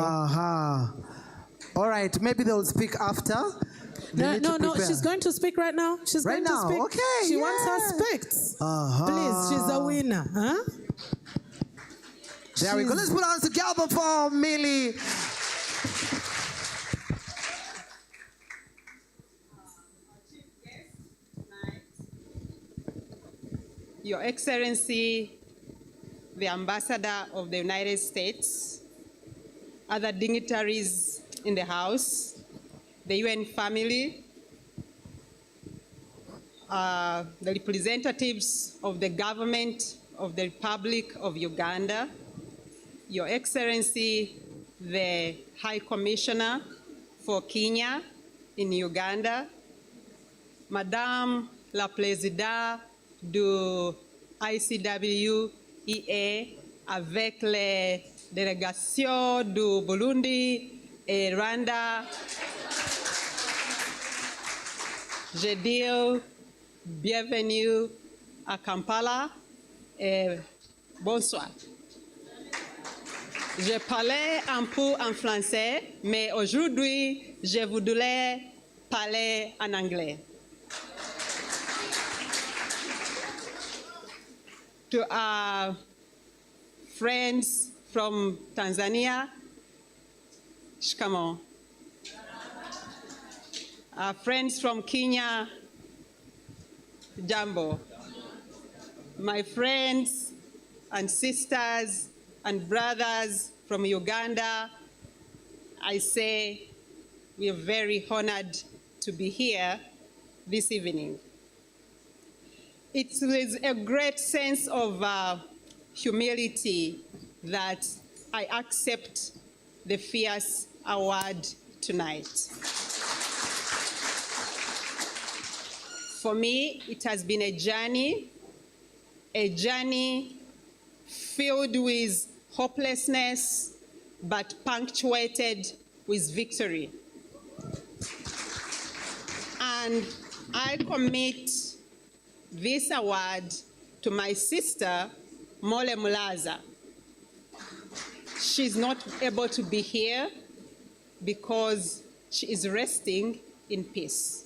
All right, maybe they'll speak after. No, she's going to speak right now. She's Right going now? to speak. Okay, She yeah. wants her specs. Please, she's a winner. Huh? There we go. Let's put our hands together for Millie. Your Excellency, the Ambassador of the United States, other dignitaries in the House, the UN family, the representatives of the government of the Republic of Uganda, Your Excellency, the High Commissioner for Kenya in Uganda, Madame la Présidente du ICWEA avec les délégations du Burundi et Rwanda, je dis bienvenue à Kampala et bonsoir. Je parlais un peu en français, mais aujourd'hui, je voudrais parler en anglais. To our friends from Tanzania, shikamoo. Our friends from Kenya, jambo. My friends and sisters and brothers from Uganda, I say we are very honored to be here this evening. It's with a great sense of humility that I accept the Fierce Award tonight. For me, it has been a journey filled with hopelessness, but punctuated with victory. And I commit this award to my sister, Mole Mulaza. She's not able to be here because she is resting in peace.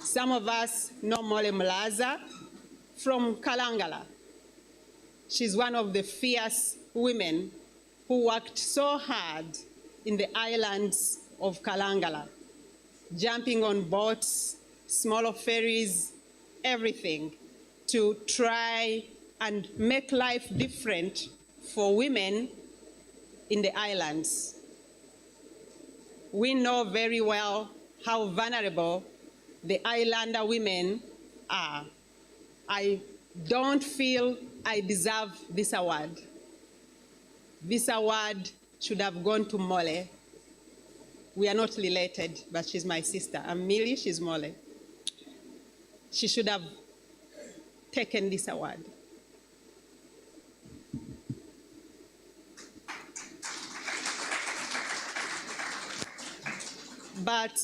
Some of us know Mole Mulaza from Kalangala. She's one of the fierce women who worked so hard in the islands of Kalangala, jumping on boats, smaller ferries, everything to try and make life different for women in the islands. We know very well how vulnerable the islander women are. I don't feel I deserve this award. This award should have gone to Mole. We are not related, but she's my sister. I'm Millie, she's Mole. She should have taken this award. But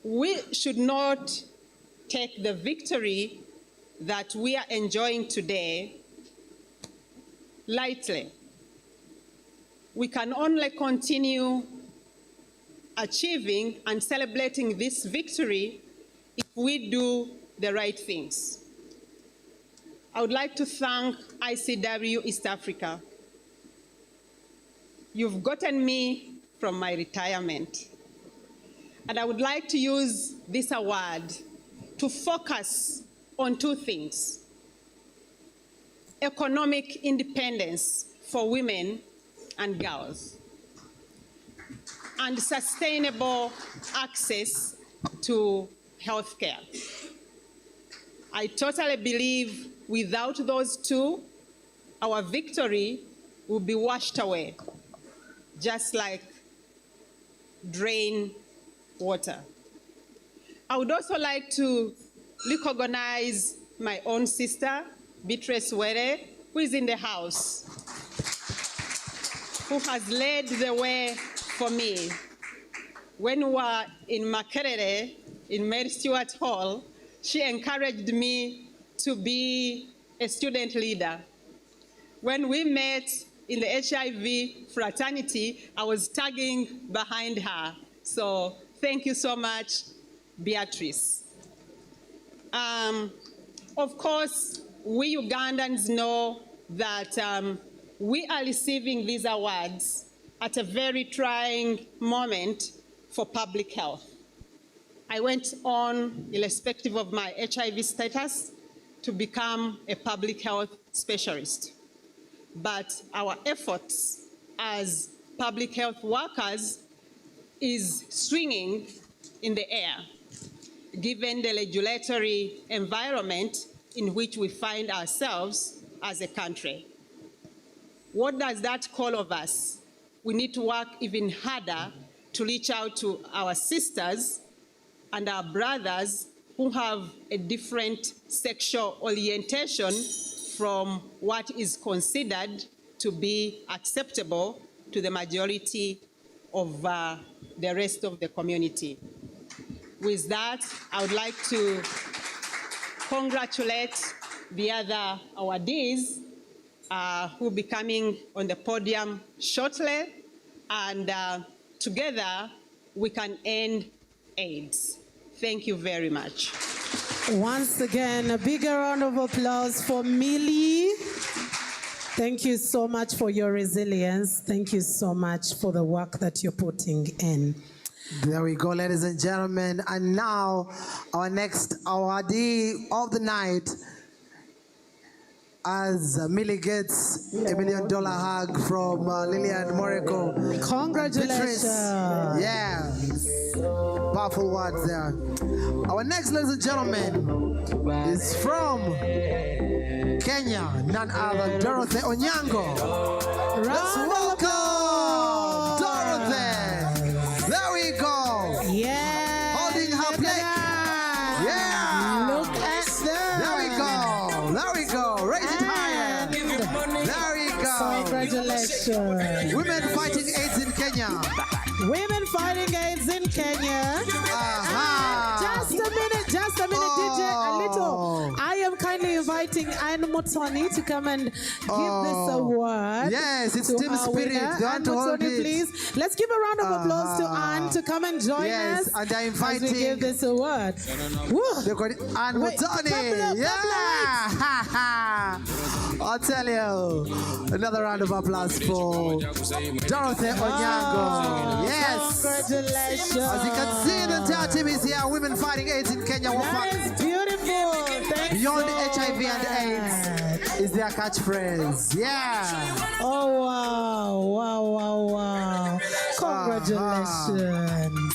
we should not take the victory that we are enjoying today lightly. We can only continue achieving and celebrating this victory if we do the right things. I would like to thank ICW East Africa. You've gotten me from my retirement. And I would like to use this award to focus on two things: economic independence for women and girls, and sustainable access to health care. I totally believe without those two, our victory will be washed away, just like drain water. I would also like to recognize my own sister, Beatrice Were, who is in the house, who has led the way for me. When we were in Makerere, in Mary Stewart Hall, she encouraged me to be a student leader. When we met in the HIV fraternity, I was tagging behind her. So thank you so much, Beatrice. Of course, we Ugandans know that we are receiving these awards at a very trying moment for public health. I went on, irrespective of my HIV status, to become a public health specialist. But our efforts as public health workers is swinging in the air, given the regulatory environment in which we find ourselves as a country. What does that call of us? We need to work even harder to reach out to our sisters and our brothers who have a different sexual orientation from what is considered to be acceptable to the majority of the rest of the community. With that, I would like to congratulate the other awardees who will be coming on the podium shortly, and together we can end AIDS. Thank you very much. Once again, a bigger round of applause for Millie. Thank you so much for your resilience. Thank you so much for the work that you're putting in. There we go, ladies and gentlemen. And now, our next awardee of the night, as Millie gets $1 million hug from Lillian Moreko. Congratulations. Yeah. Powerful words there. Our next, ladies and gentlemen, is from Kenya, none other, Dorothy Onyango. Let's welcome Dorothy. There we go. Yeah. Holding her plate. Yeah. Look at that. There we go. There we go. Raise it higher. There we go. Congratulations. Women fighting AIDS in Kenya. Women fighting AIDS in Kenya. Just a minute, DJ. A little. I am kindly inviting Anne Mutoni to come and give this award. Yes, it's team spirit. They want to hold it. Please, let's give a round of applause to Anne to come and join us and they're inviting as we give this award. They're called Anne Mutoni. Yeah. I'll tell you. Another round of applause for Dorothy Onyango. Yes. Congratulations. As you can see, the entire team is here. Women fighting AIDS in Kenya. That is beautiful. Thanks Beyond so HIV and AIDS is their catchphrase. Yeah. Oh, wow. Congratulations.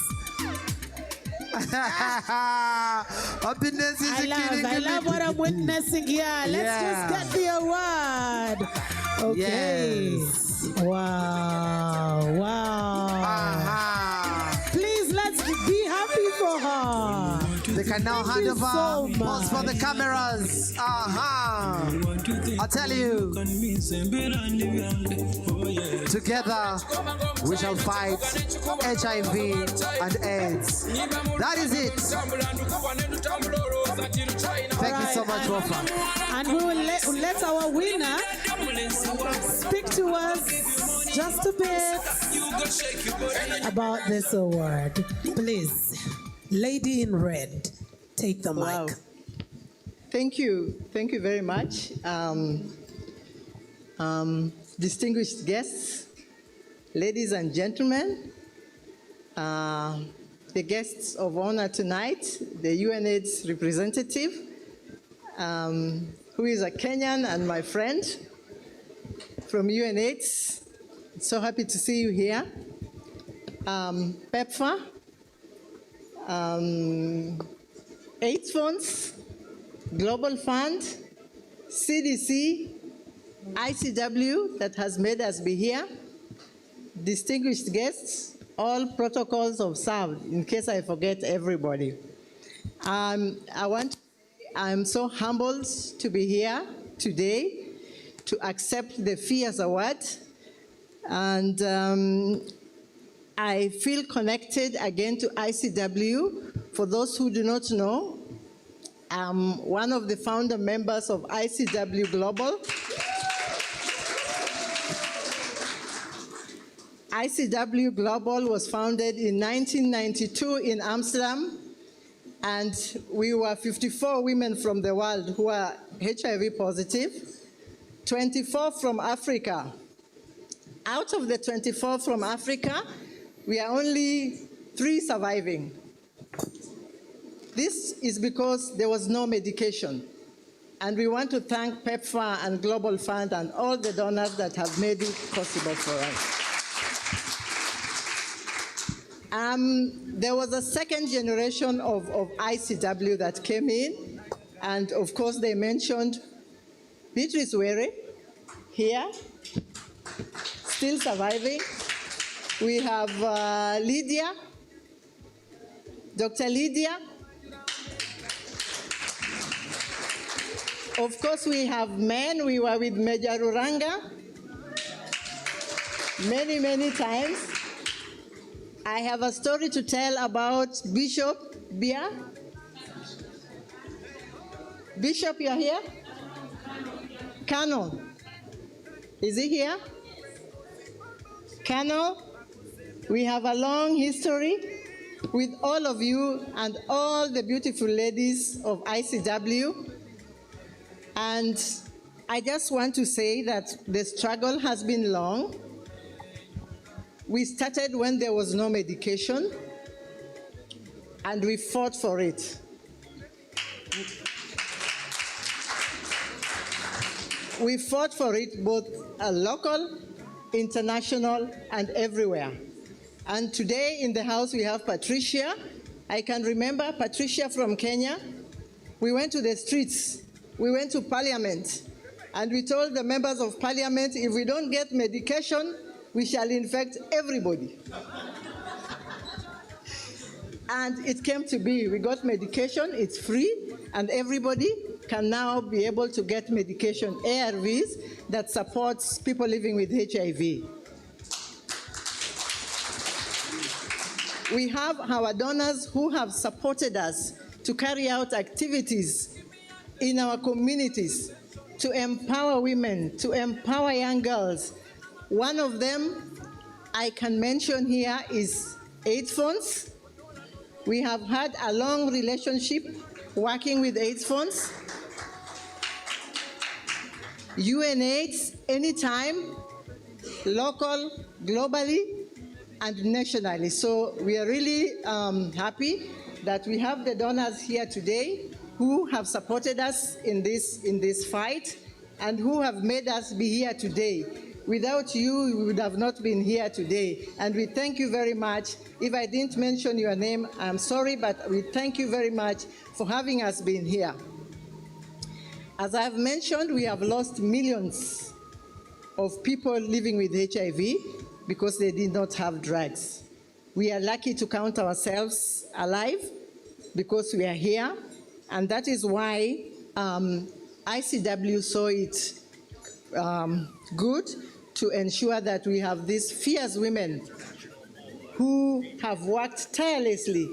Happiness is I love what I'm witnessing here. Let's just get the award. Okay. Yes. Wow. Please, let's be happy for her. The can now hand over pause for the cameras. I'll tell you. Together we shall fight HIV and AIDS. That is it. Thank you so much, Wofa. And we will let our winner speak to us just a bit about this award. Please, lady in red, take the mic. Thank you very much. Distinguished guests, ladies and gentlemen, the guests of honor tonight, the UNAIDS representative, who is a Kenyan and my friend from UNAIDS. So happy to see you here. PEPFAR, AIDS Funds, Global Fund, CDC, ICW that has made us be here, distinguished guests, all protocols observed, in case I forget everybody. I'm so humbled to be here today to accept the FIAS Award, and I feel connected again to ICW. For those who do not know, I'm one of the founder members of ICW Global. ICW Global was founded in 1992 in Amsterdam, and we were 54 women from the world who are HIV positive, 24 from Africa. Out of the 24 from Africa, we are only 3 surviving. This is because there was no medication. And we want to thank PEPFAR and Global Fund and all the donors that have made it possible for us. There was a second generation of ICW that came in, and of course they mentioned Beatrice Were here, still surviving. We have Lydia, Dr. Lydia. Of course we have men. We were with Major Ruranga many, many times. I have a story to tell about Bishop Bia. Bishop, you're here? Colonel, is he here? Colonel, we have a long history with all of you and all the beautiful ladies of ICW. And I just want to say that the struggle has been long. We started when there was no medication, and we fought for it. We fought for it both local, international, and everywhere. And today in the house we have Patricia. I can remember Patricia from Kenya. We went to the streets, we went to parliament, and we told the members of parliament, if we don't get medication, we shall infect everybody. And it came to be. We got medication, it's free, and everybody can now be able to get medication, ARVs, that supports people living with HIV. We have our donors who have supported us to carry out activities in our communities, to empower women, to empower young girls. One of them I can mention here is AIDS Funds. We have had a long relationship working with AIDS Funds. UNAIDS, anytime, local, globally, and nationally. So we are really happy that we have the donors here today who have supported us in this fight and who have made us be here today. Without you, we would have not been here today. And we thank you very much. If I didn't mention your name, I'm sorry, but we thank you very much for having us been here. As I've mentioned, we have lost millions of people living with HIV because they did not have drugs. We are lucky to count ourselves alive, because we are here, and that is why ICW saw it good to ensure that we have these fierce women who have worked tirelessly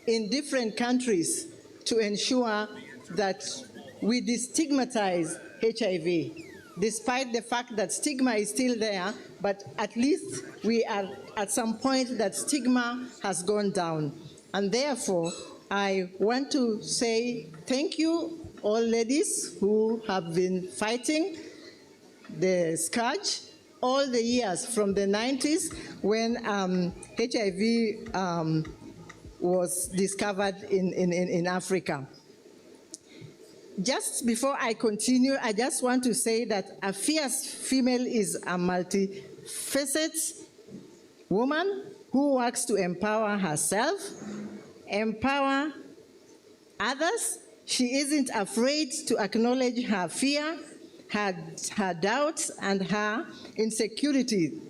in different countries to ensure that we destigmatize HIV. Despite the fact that stigma is still there, but at least we are at some point that stigma has gone down. And therefore, I want to say thank you, all ladies who have been fighting the scourge all the years from the 90s when HIV was discovered in Africa. Just before I continue, I just want to say that a fierce female is a multifaceted woman who works to empower herself, empower others. She isn't afraid to acknowledge her fear, her doubts, and her insecurity,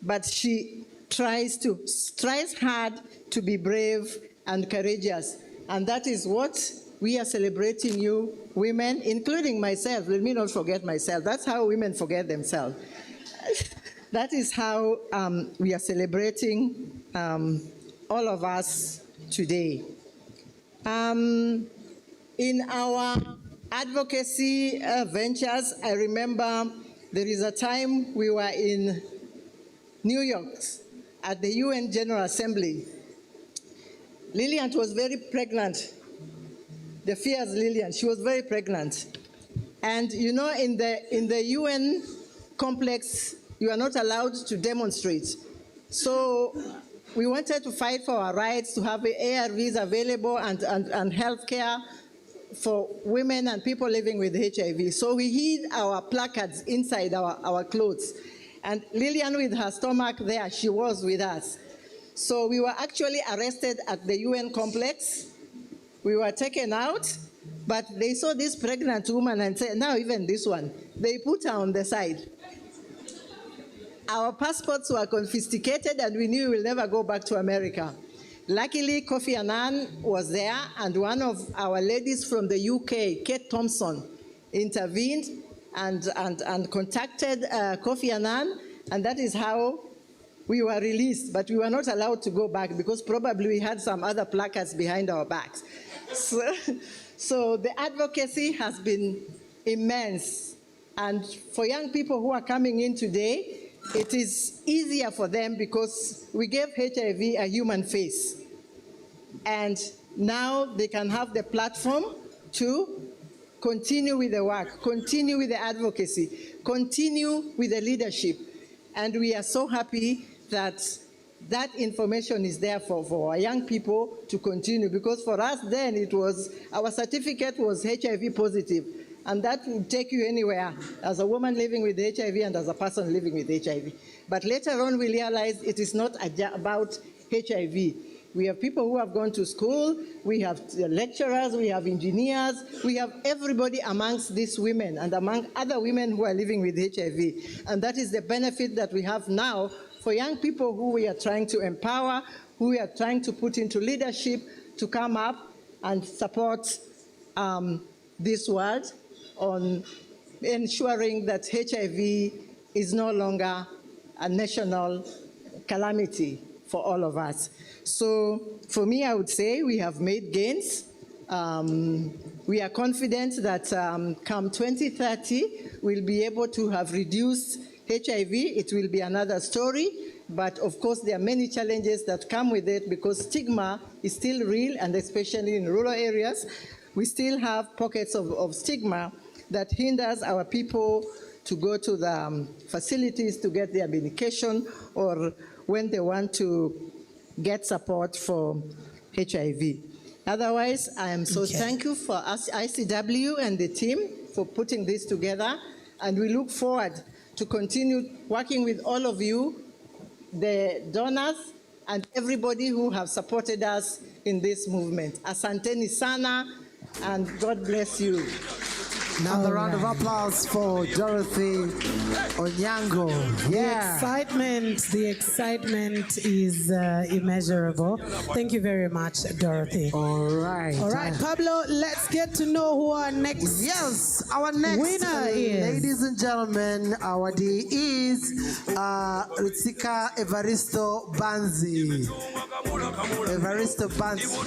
but she tries hard to be brave and courageous. And that is what we are celebrating you women, including myself. Let me not forget myself. That's how women forget themselves. That is how we are celebrating all of us today. In our advocacy ventures, I remember there is a time we were in New York at the UN General Assembly. Lillian was very pregnant. The fierce Lillian, she was very pregnant. And you know, in the UN complex, you are not allowed to demonstrate. So we wanted to fight for our rights to have ARVs available and health care for women and people living with HIV. So we hid our placards inside our clothes. And Lillian, with her stomach there, she was with us. So we were actually arrested at the UN complex. We were taken out, but they saw this pregnant woman and said, now even this one, they put her on the side. Our passports were confiscated and we knew we will never go back to America. Luckily, Kofi Annan was there, and one of our ladies from the UK, Kate Thompson, intervened and contacted Kofi Annan, and that is how we were released. But we were not allowed to go back because probably we had some other placards behind our backs. So the advocacy has been immense. And for young people who are coming in today, it is easier for them because we gave HIV a human face. And now they can have the platform to continue with the work, continue with the advocacy, continue with the leadership. And we are so happy that that information is there for our young people to continue, because for us then it was, our certificate was HIV positive, and that would take you anywhere as a woman living with HIV and as a person living with HIV. But later on we realized it is not about HIV. We have people who have gone to school, we have lecturers, we have engineers, we have everybody amongst these women and among other women who are living with HIV. And that is the benefit that we have now for young people who we are trying to empower, who we are trying to put into leadership to come up and support this world on ensuring that HIV is no longer a national calamity for all of us. So for me, I would say we have made gains. We are confident that come 2030, we'll be able to have reduced HIV. It will be another story, but of course there are many challenges that come with it because stigma is still real, and especially in rural areas, we still have pockets of stigma that hinders our people to go to the facilities to get their medication or when they want to get support for HIV. Otherwise, I am so thankful for us, ICW and the team for putting this together, and we look forward to continue working with all of you, the donors, and everybody who have supported us in this movement. Asanteni sana, and God bless you. Now the round of applause for Dorothy Onyango. Yeah. The excitement is immeasurable. Thank you very much, Dorothy. All right, Pablo, let's get to know who our next our next winner is. Ladies and gentlemen, our D is Rutsika Evaristo Banzi. Evaristo Banzi.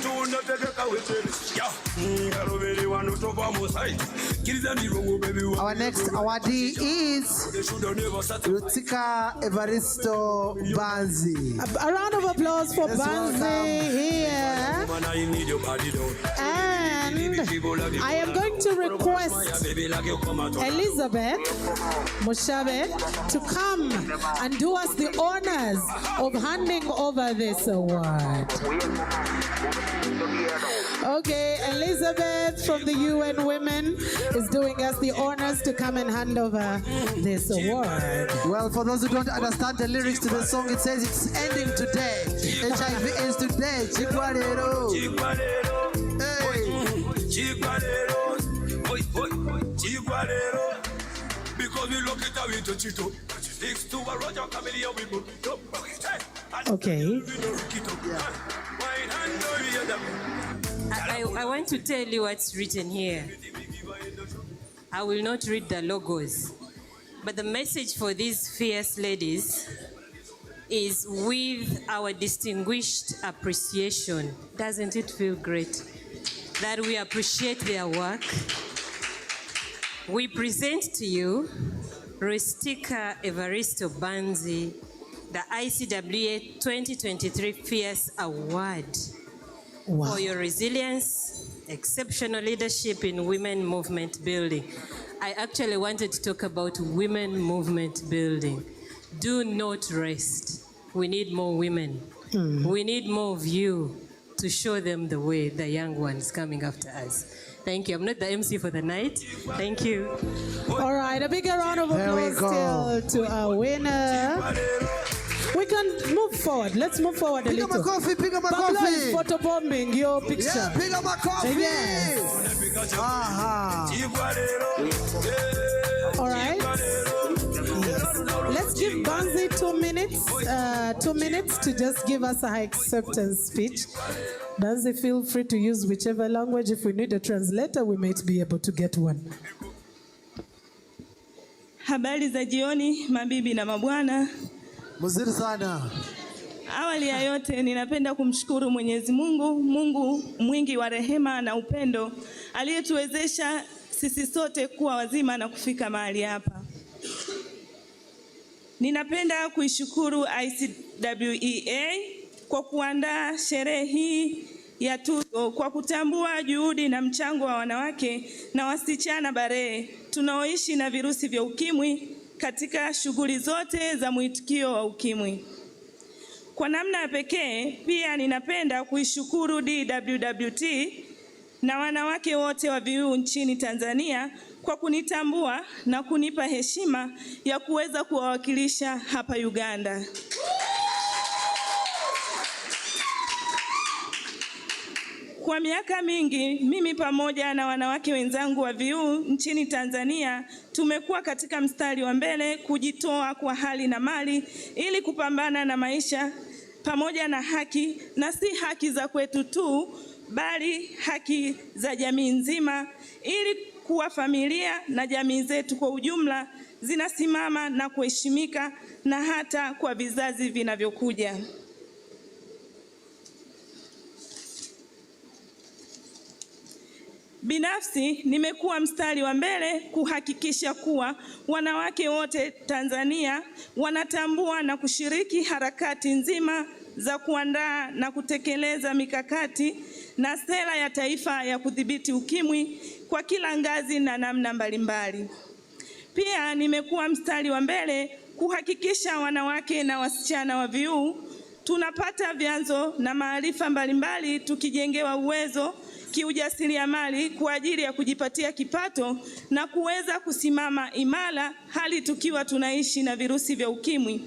Our next awardee is Rutsika Evaristo Banzi. A round of applause for Banzi here. And I am going to request Elizabeth Mushabe to come and do us the honors of handing over this award. Okay, Elizabeth from the UN Women is doing us the honors to come and hand over this award. Well, for those who don't understand the lyrics to the song, it says it's ending today. HIV ends today. Chikwarero. Because we look at it to Chito. Sticks to a Roger Camellia, we put Okay. I want to tell you what's written here. I will not read the logos, but the message for these fierce ladies is with our distinguished appreciation. Doesn't it feel great that we appreciate their work? We present to you Rustika Evaristo Banzi, the ICWA 2023 Fierce Award for your resilience, exceptional leadership in women movement building. I actually wanted to talk about women movement building. Do not rest. We need more women. We need more of you to show them the way, the young ones coming after us. Thank you. I'm not the MC for the night. Thank you. All right, a bigger round of applause still to our winner. We can move forward. Let's move forward a little. Pick up a coffee, pick up a Pablo coffee. is photobombing your picture. Yeah, pick up a coffee. Yes. All right. Let's give Banzi 2 minutes. 2 minutes to just give us a high acceptance speech. Banzi, feel free to use whichever language. If we need a translator, we might be able to get one. Habari za jioni, mabibi na mabwana. Mzuri sana. Awali ya yote ninapenda kumshukuru Mwenyezi Mungu, Mungu mwingi wa rehema na upendo, aliyetuwezesha sisi sote kuwa wazima na kufika mahali hapa. Ninapenda kuishukuru ICWEA kwa kuandaa sherehe hii ya tuzo kwa kutambua juhudi na mchango wa wanawake na wasichana Barehe tunaoishi na virusi vya ukimwi katika shughuli zote za mwitikio wa ukimwi. Kwa namna ya pekee pia ninapenda kuishukuru DWWT na wanawake wote wa VIU nchini Tanzania kwa kunitambua na kunipa heshima ya kuweza kuwawakilisha hapa Uganda. Kwa miaka mingi, mimi pamoja na wanawake wenzangu wa VIU nchini Tanzania tumekuwa katika mstari wa mbele kujitoa kwa hali na mali ili kupambana na maisha pamoja na haki, na si haki za kwetu tu, bali haki za jamii nzima, ili kuwa familia na jamii zetu kwa ujumla zinasimama na kuheshimika na hata kwa vizazi vinavyokuja. Binafsi nimekuwa mstari wa mbele kuhakikisha kuwa wanawake wote Tanzania wanatambua na kushiriki harakati nzima za kuandaa na kutekeleza mikakati na sera ya taifa ya kudhibiti ukimwi kwa kila ngazi na namna mbalimbali. Pia nimekuwa mstari wa mbele kuhakikisha wanawake na wasichana wa VIU tunapata vyanzo na maarifa mbalimbali tukijengewa uwezo kiujasiriamali kwa ajili ya kujipatia kipato na kuweza kusimama imara hali tukiwa tunaishi na virusi vya ukimwi,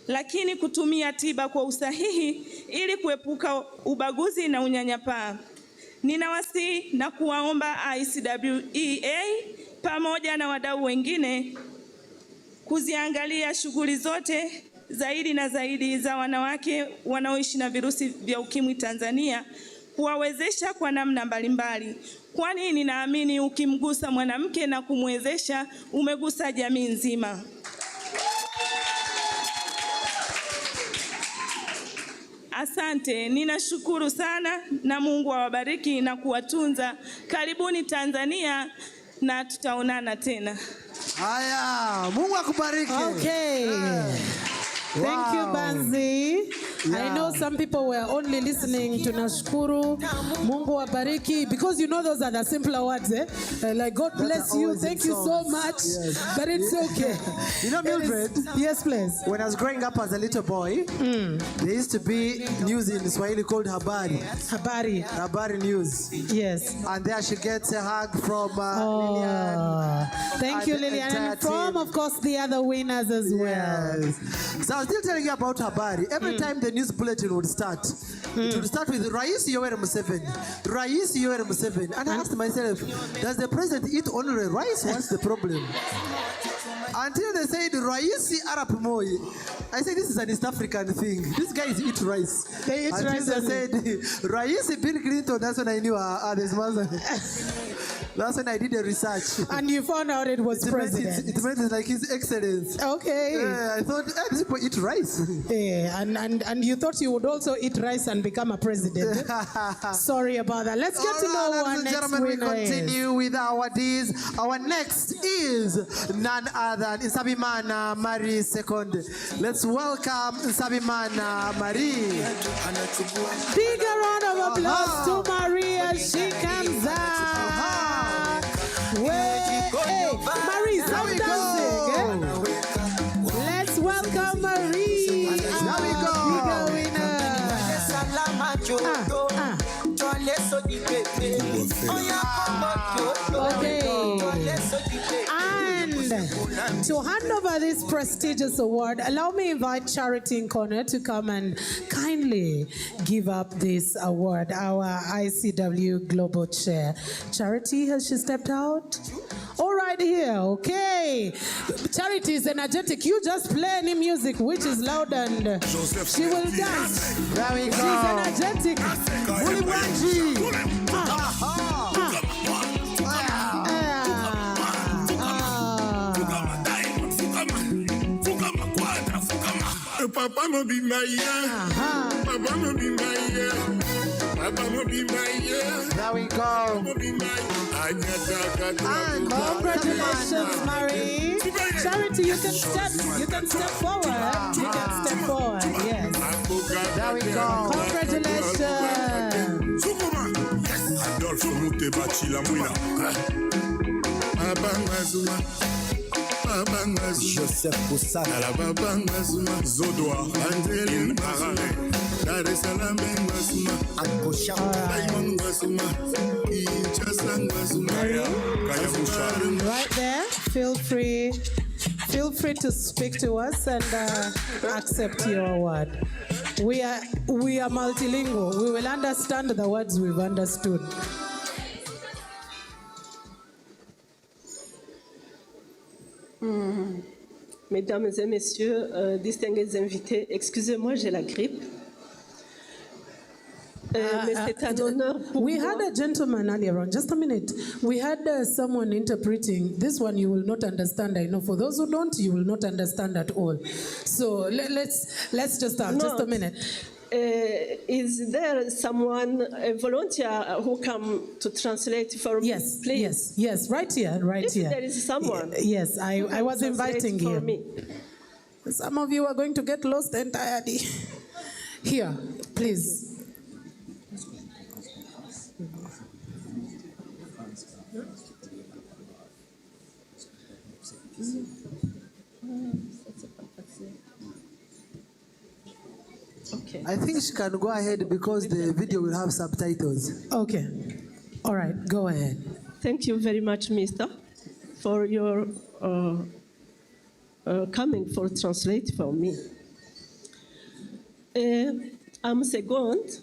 lakini kutumia tiba kwa usahihi ili kuepuka ubaguzi na unyanyapaa. Ninawasihi na kuwaomba ICWEA pamoja na wadau wengine kuziangalia shughuli zote zaidi na zaidi za wanawake wanaoishi na virusi vya ukimwi Tanzania, kuwawezesha kwa namna mbalimbali, kwani ninaamini ukimgusa mwanamke na kumwezesha umegusa jamii nzima. Asante, ninashukuru sana na Mungu awabariki na kuwatunza. Karibuni Tanzania na tutaonana tena. Haya, Mungu akubariki. Okay. Thank you, Banzi. Yeah. I know some people were only listening to Nashukuru, Mungu wabariki, because you know those are the simpler words, eh? Like God bless you, thank you so much, yes. But it's okay. You know, Mildred? Yes, please. When I was growing up as a little boy, there used to be news in Swahili called Habari. Habari. Habari news. Yes. And there she gets a hug from Lillian. Thank you, Lillian. And from, of course, the other winners as well. Yes. So I was still telling you about Habari. Every time the news bulletin would start, it would start with Rais Yoweri Museveni. Rais Yoweri Museveni. And I asked myself, does the president eat only rice? What's the problem? Until they said Rais Arap Moi. I said, this is an East African thing. These guys eat rice. They eat rice. Until they said Rais Bill Clinton. That's when I knew this man. That's when I did the research. And you found out it was president. It meant like His Excellency. Okay. Yeah, I thought, these people eat rice. Yeah, and you thought you would also eat rice and become a president. Sorry about that. Let's get to know who our next winner is. We continue with our Ds. Our next is none other than Nsabimana Marie Second. Let's welcome Nsabimana Marie. Bigger round of applause to Maria. She comes out. Hey, Marie, stop dancing. Let's welcome Marie. Here we go. Bigger winner. And to hand over this prestigious award, allow me to invite Charity Nkone to come and kindly give up this award, our ICW Global Chair. Charity, has she stepped out? All right, here, okay. Charity is energetic. You just play any music which is loud and she will dance. There we go. She's energetic. Papa no be my year. Papa no be my year. Papa no be my year. There we go. And congratulations, Marie. Charity, you can step forward. You can step forward. Yes. There we go. Congratulations. Adolphe Mutebachi la Mouina. Abangazuma. Joseph Boussana. Alabangazuma. Zodoa. Angeline Marare. Dar es Salaam Ngazuma. Akosha. Diamond Ngazuma. Kinshasa Ngazuma. Kayamusha. Right there. Feel free to speak to us and accept your award. We are multilingual. We will understand the words we've understood. Mesdames et messieurs, distingués invités, excusez-moi, j'ai la grippe. Mais c'est un honneur pour we moi. had a gentleman earlier on. Just a minute. We had someone interpreting. This one you will not understand. I know. For those who don't, you will not understand at all. So let's just have just a minute. Is there someone, a volunteer, who come to translate for me? Yes, please. yes, right here, right if here. There is someone. Yes, I was inviting for him. me. Some of you are going to get lost entirely. Here, please. Okay. I think she can go ahead because the video will have subtitles. Okay. All right, go ahead. Thank you very much, Mister, for your coming for translate for me. I'm second.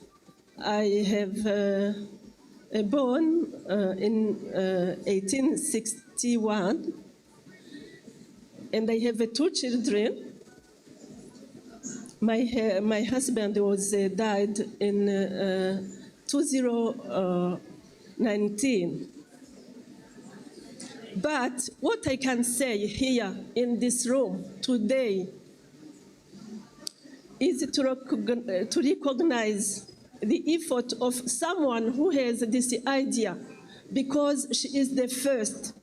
I have born in 1861. and I have 2 children. My husband was died in 2019. But what I can say here in this room today is to recognize the effort of someone who has this idea, because she is the first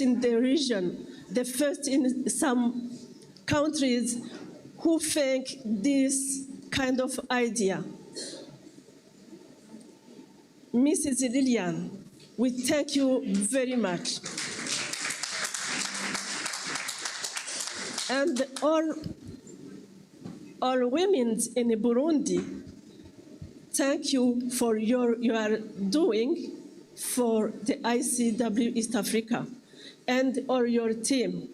in the region, the first in some countries who think this kind of idea. Mrs. Lilian, we thank you very much. And all women in Burundi, thank you for you are doing for the ICW East Africa and all your team.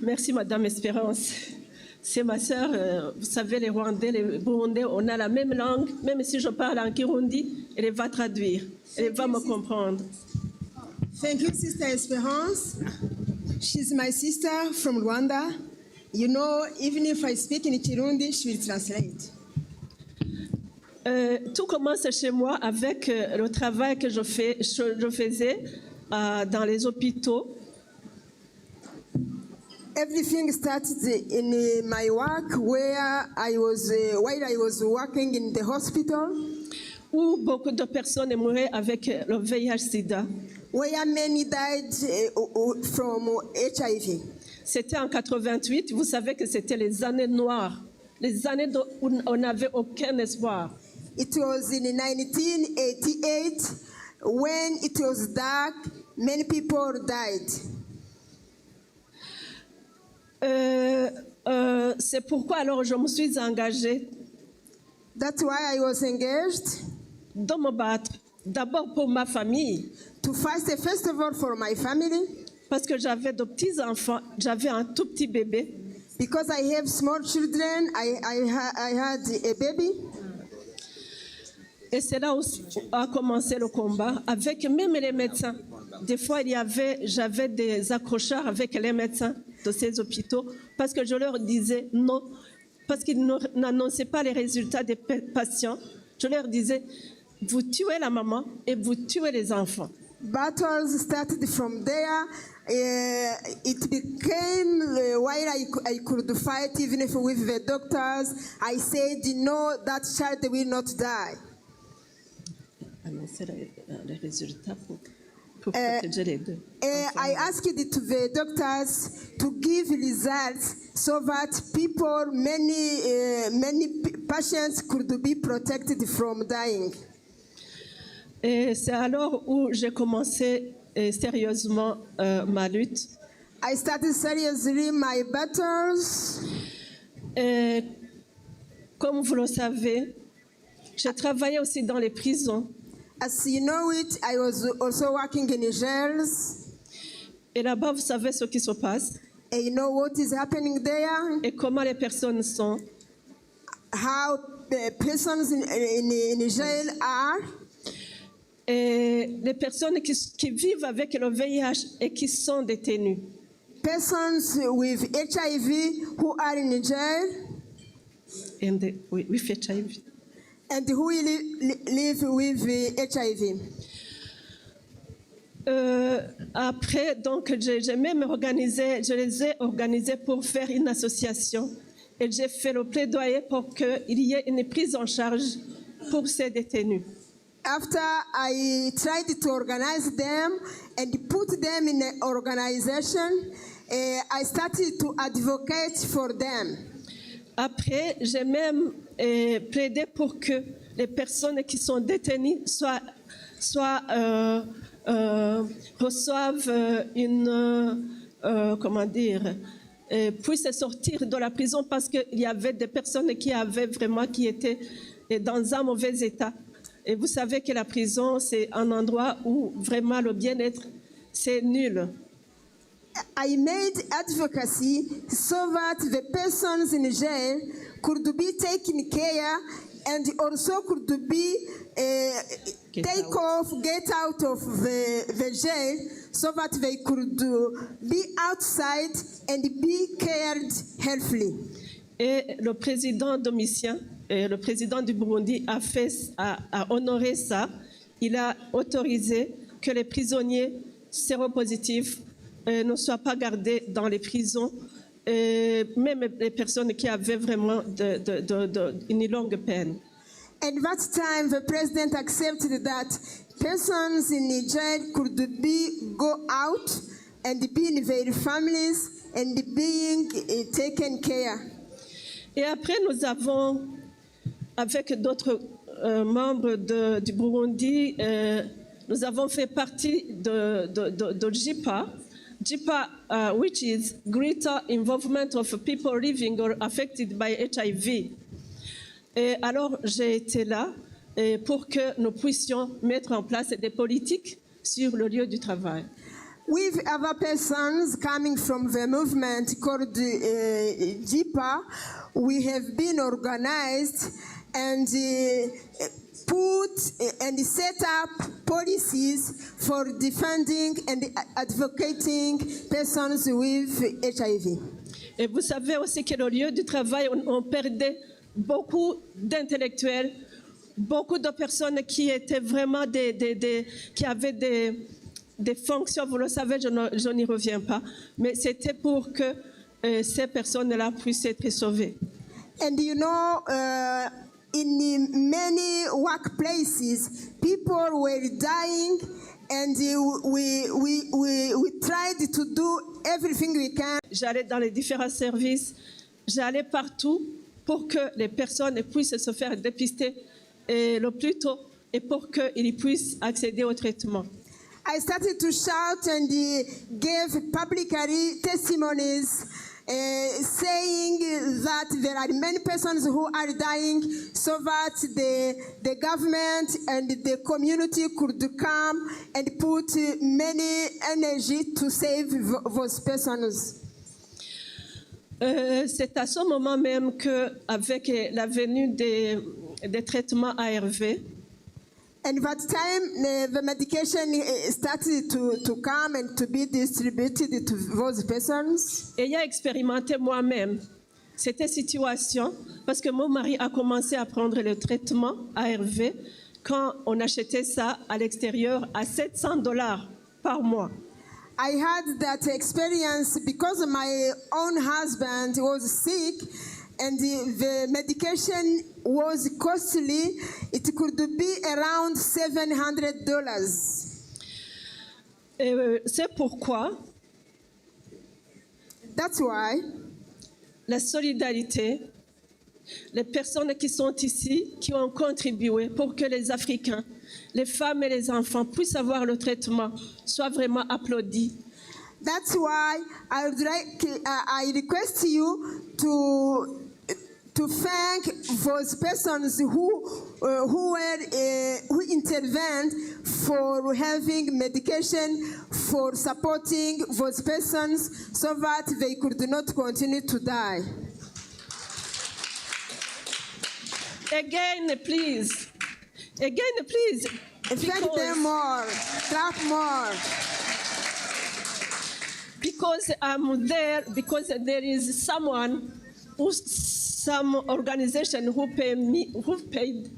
Merci Madame Espérance. C'est ma sœur, vous savez, les Rwandais, les Burundais, on a la même langue, même si je parle en Kirundi, elle va traduire, elle va me comprendre. Thank you, Sister Esperance. She's my sister from Rwanda. You know, even if I speak in Kirundi, she will translate. Tout commence chez moi avec le travail que je faisais dans les hôpitaux. Everything started in my work while I was working in the hospital. Où beaucoup de personnes mouraient avec le VIH/SIDA. Where many died from HIV. C'était en 88, vous savez que c'était les années noires, les années où on n'avait aucun espoir. It was in 1988 when it was dark, many people died. C'est pourquoi alors je me suis engagée. That's why I was engaged. De me battre, d'abord pour ma famille. To fight first of all for my family. Parce que j'avais de petits enfants, j'avais un tout petit bébé. Because I have small children, I had a baby. Et c'est là où a commencé le combat avec même les médecins. Des fois, j'avais des accrochages avec les médecins de ces hôpitaux parce que je leur disais non, parce qu'ils n'annonçaient pas les résultats des patients. Je leur disais, vous tuez la maman et vous tuez les enfants. Battles started from there. It became while I could fight even if with the doctors. I said, no, that child will not die. I asked the doctors to give results so that people, many patients could be protected from dying. Et c'est alors où j'ai commencé sérieusement ma lutte. I started seriously my battles. Et comme vous le savez, j'ai travaillé aussi dans les prisons. As you know it, I was also working in jails. Et là-bas, vous savez ce qui se passe. And you know what is happening there? Et comment les personnes sont. How the persons in jail are. Et les personnes qui vivent avec le VIH et qui sont détenues. Persons with HIV who are in jail. And with HIV. And who live with HIV. Après, donc, j'ai même organisé, je les ai organisés pour faire une association. Et j'ai fait le plaidoyer pour qu'il y ait une prise en charge pour ces détenus. After I tried to organize them and put them in an organization, I started to advocate for them. Après, j'ai même plaidé pour que les personnes qui sont détenues reçoivent puissent sortir de la prison parce qu'il y avait des personnes qui étaient dans un mauvais état. Et vous savez que la prison, c'est un endroit où vraiment le bien-être, c'est nul. I made advocacy so that the persons in jail could be taken care and also could be get out of the jail so that they could be outside and be cared healthily. Et le président Domitien, le président du Burundi a honoré ça. Il a autorisé que les prisonniers séropositifs ne soient pas gardés dans les prisons, même les personnes qui avaient vraiment une longue peine. At that time, the president accepted that persons in jail could go out and be in their families and being taken care. Et après, nous avons, avec d'autres membres du Burundi, nous avons fait partie de JIPA. JIPA, which is Greater Involvement of People Living or Affected by HIV. Et alors, j'ai été là pour que nous puissions mettre en place des politiques sur le lieu du travail. With other persons coming from the movement called JIPA, we have been organized and set up policies for defending and advocating persons with HIV. Et vous savez aussi que le lieu du travail, on perdait beaucoup d'intellectuels, beaucoup de personnes qui étaient vraiment qui avaient des fonctions, vous le savez, je n'y reviens pas, mais c'était pour que ces personnes-là puissent être sauvées. And you know, in many workplaces, people were dying, and we tried to do everything we can. J'allais dans les différents services, j'allais partout pour que les personnes puissent se faire dépister le plus tôt et pour qu'ils puissent accéder au traitement. I started to shout and gave publicly testimonies saying that there are many persons who are dying so that the government and the community could come and put many energy to save those persons. C'est à ce moment même qu'avec la venue des traitements ARV, and that time the medication started to come and to be distributed to those persons. Et j'ai expérimenté moi-même cette situation parce que mon mari a commencé à prendre le traitement ARV quand on achetait ça à l'extérieur à $700 par mois. I had that experience because my own husband was sick and the medication was costly. It could be around $700. C'est pourquoi That's why la solidarité, les personnes qui sont ici, qui ont contribué pour que les Africains, les femmes et les enfants puissent avoir le traitement, soient vraiment applaudis. That's why I would I request you to thank those persons who intervened for having medication, for supporting those persons so that they could not continue to die. Again, please. Again, please. Thank them more. Clap more. Because I'm there, because there is someone, some organization who paid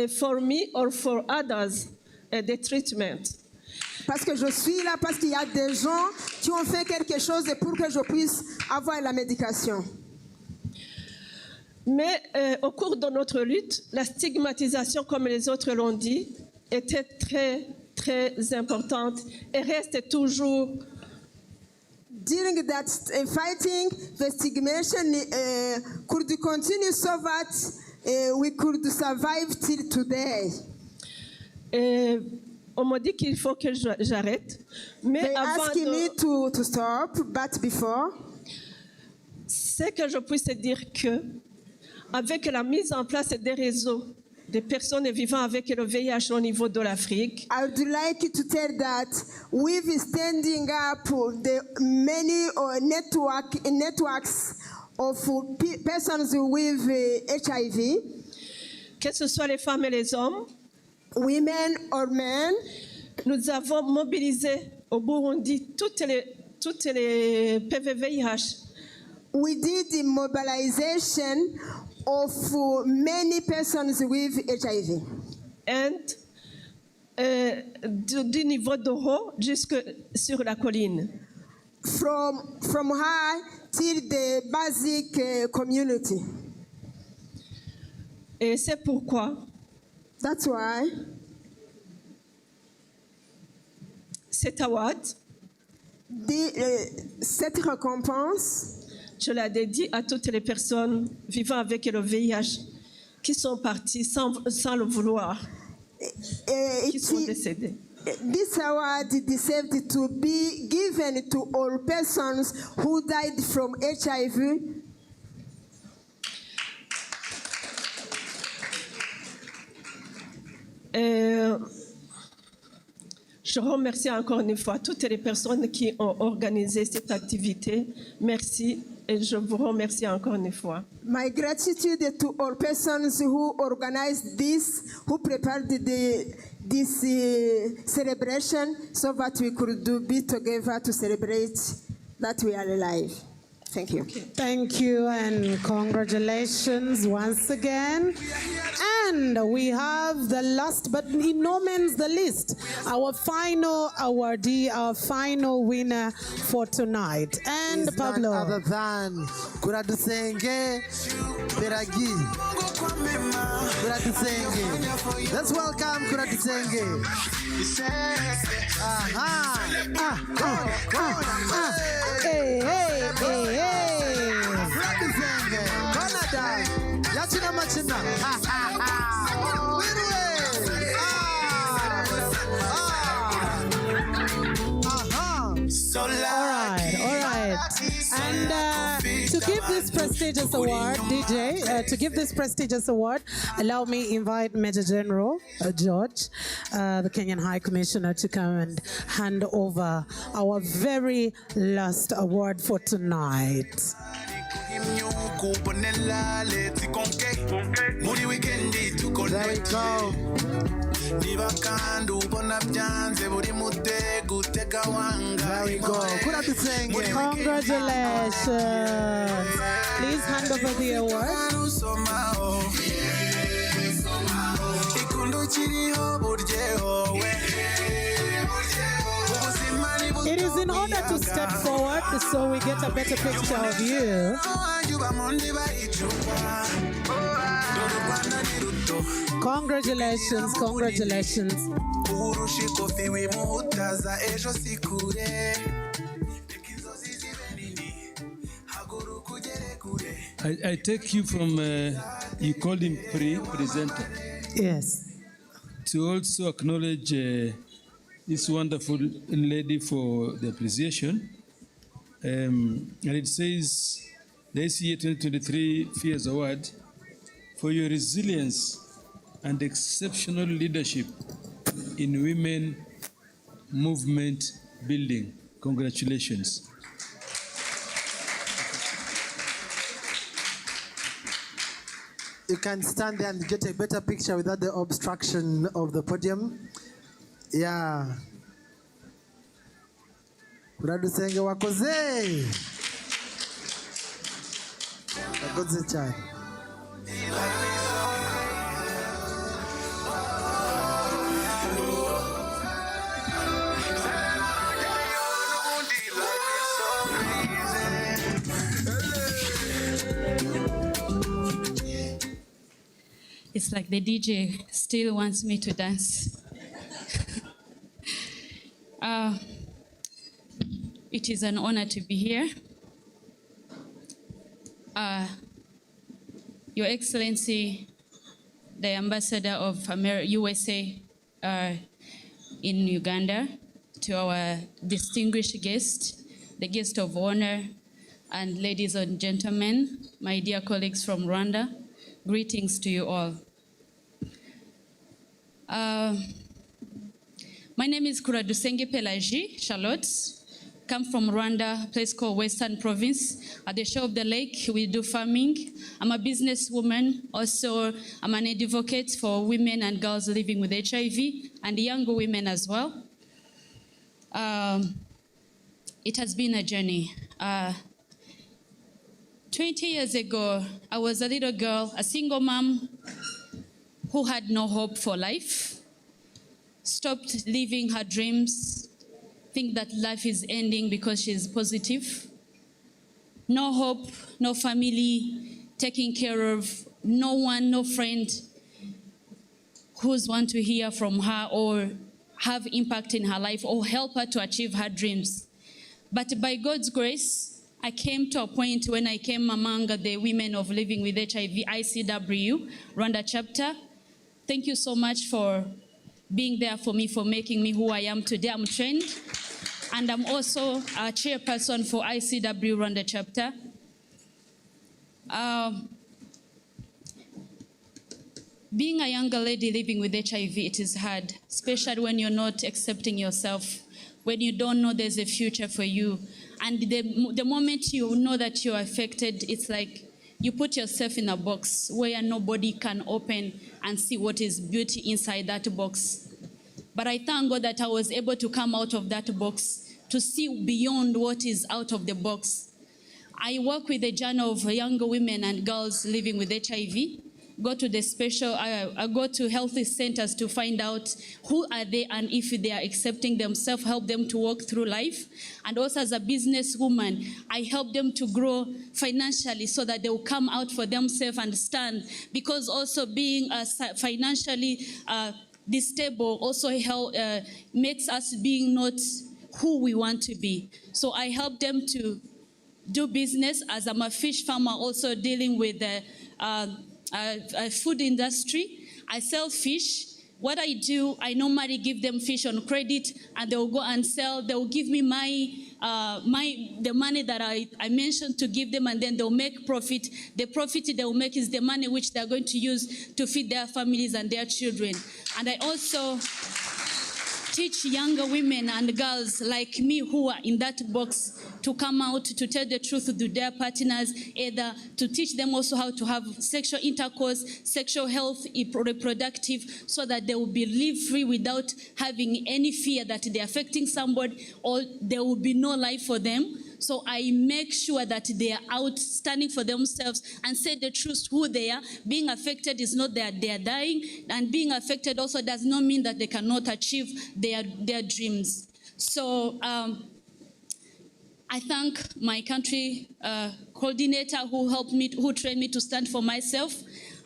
for me or for others the treatment. Parce que je suis là, parce qu'il y a des gens qui ont fait quelque chose pour que je puisse avoir la médication. Mais au cours de notre lutte, la stigmatisation, comme les autres l'ont dit, était très, très importante et reste toujours. During that fighting, the stigmatization could continue so that we could survive till today. On m'a dit qu'il faut que j'arrête. Mais They avant asked me to stop, but before, c'est que je puisse dire que, avec la mise en place des réseaux des personnes vivant avec le VIH au niveau de l'Afrique, I would like to tell that with standing up the many networks of persons with HIV, que ce soit les femmes et les hommes, women or men, nous avons mobilisé au Burundi toutes les PVVIH. We did the mobilization of many persons with HIV. And du niveau de haut jusque sur la colline. From high till the basic community. Et c'est pourquoi. That's why. Cet award. Cette récompense. Je la dédie à toutes les personnes vivant avec le VIH qui sont parties sans le vouloir, qui sont décédées. This award deserved to be given to all persons who died from HIV. Je remercie encore une fois toutes les personnes qui ont organisé cette activité. Merci et je vous remercie encore une fois. My gratitude to all persons who organized this, who prepared this celebration so that we could be together to celebrate that we are alive. Thank you. Thank you and congratulations once again. And we have the last, but in no means the least, our final awardee, our final winner for tonight. And Is Pablo. none other than Kuradusenge Peragi. Kuradusenge. Let's welcome Kuradusenge. Hey, hey, hey, hey. Kuradusenge. Canada. Yachina Machina. All right. And to give this prestigious award, DJ, to give this prestigious award, allow me invite Major General George, the Kenyan High Commissioner, to come and hand over our very last award for tonight. There you go. There we go. Congratulations. Please hand over the award. It is in order to step forward so we get a better picture of you. Congratulations, congratulations. I take you from, you called him presenter. Yes. To also acknowledge this wonderful lady for the appreciation. And it says, the ACA 2023 FIAS Award for your resilience and exceptional leadership in women movement building. Congratulations. You can stand there and get a better picture without the obstruction of the podium. Yeah. Kuradusenge wakoze. Wakoze cyane. It's like the DJ still wants me to dance. It is an honor to be here. Your Excellency, the Ambassador of USA in Uganda, to our distinguished guest, the guest of honor, and ladies and gentlemen, my dear colleagues from Rwanda, greetings to you all. My name is Kuradusenge Pelagie Charlotte. come from Rwanda, a place called Western Province. At the shore of the lake, we do farming. I'm a businesswoman. Also, I'm an advocate for women and girls living with HIV and young women as well. It has been a journey. 20 years ago, I was a little girl, a single mom who had no hope for life, stopped living her dreams, think that life is ending because she's positive. No hope, no family taking care of, no one, no friend who's want to hear from her or have impact in her life or help her to achieve her dreams. But by God's grace, I came to a point when I came among the women of Living with HIV, ICW, Rwanda chapter. Thank you so much for being there for me, for making me who I am today. I'm trained, and I'm also a chairperson for ICW Rwanda chapter. Being a younger lady living with HIV, it is hard, especially when you're not accepting yourself, when you don't know there's a future for you. And the moment you know that you're affected, it's like you put yourself in a box where nobody can open and see what is beauty inside that box. But I thank God that I was able to come out of that box to see beyond what is out of the box. I work with a journey of younger women and girls living with HIV. Go to the special, I go to healthy centers to find out who are they and if they are accepting themselves, help them to walk through life. And also as a businesswoman, I help them to grow financially so that they will come out for themselves and stand. Because also being financially stable also makes us being not who we want to be. So I help them to do business as I'm a fish farmer, also dealing with food industry. I sell fish. What I do, I normally give them fish on credit, and they will go and sell. They will give me the money that I mentioned to give them, and then they'll make profit. The profit they will make is the money which they're going to use to feed their families and their children. And I also teach younger women and girls like me who are in that box to come out to tell the truth to their partners, either to teach them also how to have sexual intercourse, sexual health, reproductive, so that they will be live free without having any fear that they're affecting somebody or there will be no life for them. So I make sure that they are out standing for themselves and say the truth who they are. Being affected is not that they are dying, and being affected also does not mean that they cannot achieve their dreams. So I thank my country coordinator who helped me, who trained me to stand for myself.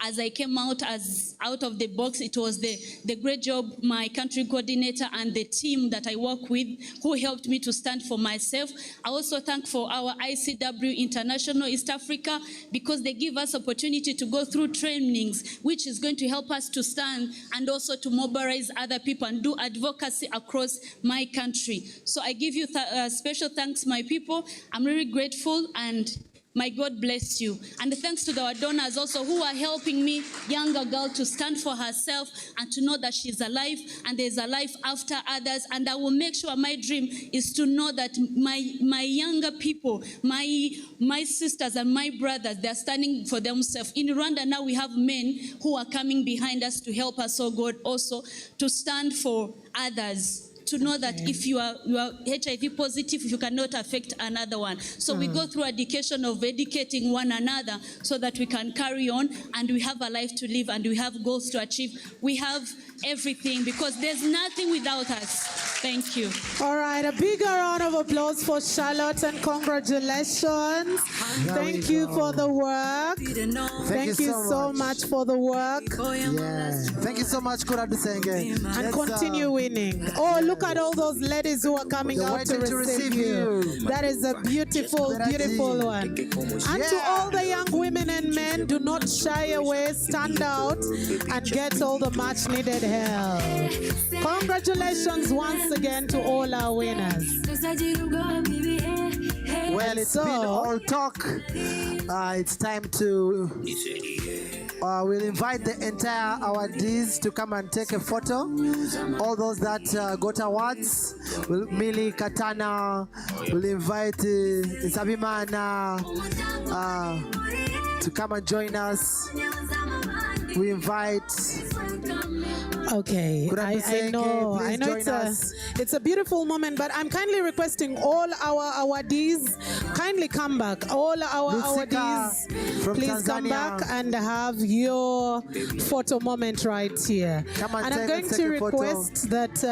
As I came out of the box, it was the great job my country coordinator and the team that I work with who helped me to stand for myself. I also thank for our ICW International East Africa, because they give us opportunity to go through trainings, which is going to help us to stand and also to mobilize other people and do advocacy across my country. So I give you special thanks, my people. I'm really grateful, and my God bless you. And thanks to our donors also who are helping me, younger girl, to stand for herself and to know that she's alive and there's a life after others. And I will make sure my dream is to know that my younger people, my sisters and my brothers, they're standing for themselves. In Rwanda now we have men who are coming behind us to help us, oh God, also to stand for others. To know that if you are HIV positive, you cannot affect another one. So we go through education of educating one another so that we can carry on and we have a life to live and we have goals to achieve. We have everything because there's nothing without us. Thank you. All right, a bigger round of applause for Charlotte and congratulations. Thank you for the work. Thank you so much for the work. Yeah. Thank you so much, Kura Dusenge. And continue winning. Oh, look at all those ladies who are coming out to receive you. That is a beautiful, beautiful one. And to all the young women and men, do not shy away, stand out and get all the much needed help. Congratulations once again to all our winners. Well, it's been all talk. It's time to We'll invite the entire awardees to come and take a photo. All those that got awards, Millie, Katana, we'll invite Sabimana to come and join us. We invite. Okay, I know it's a beautiful moment, but I'm kindly requesting all our awardees, kindly come back. All our awardees, please come back and have your photo moment right here. And I'm going to request that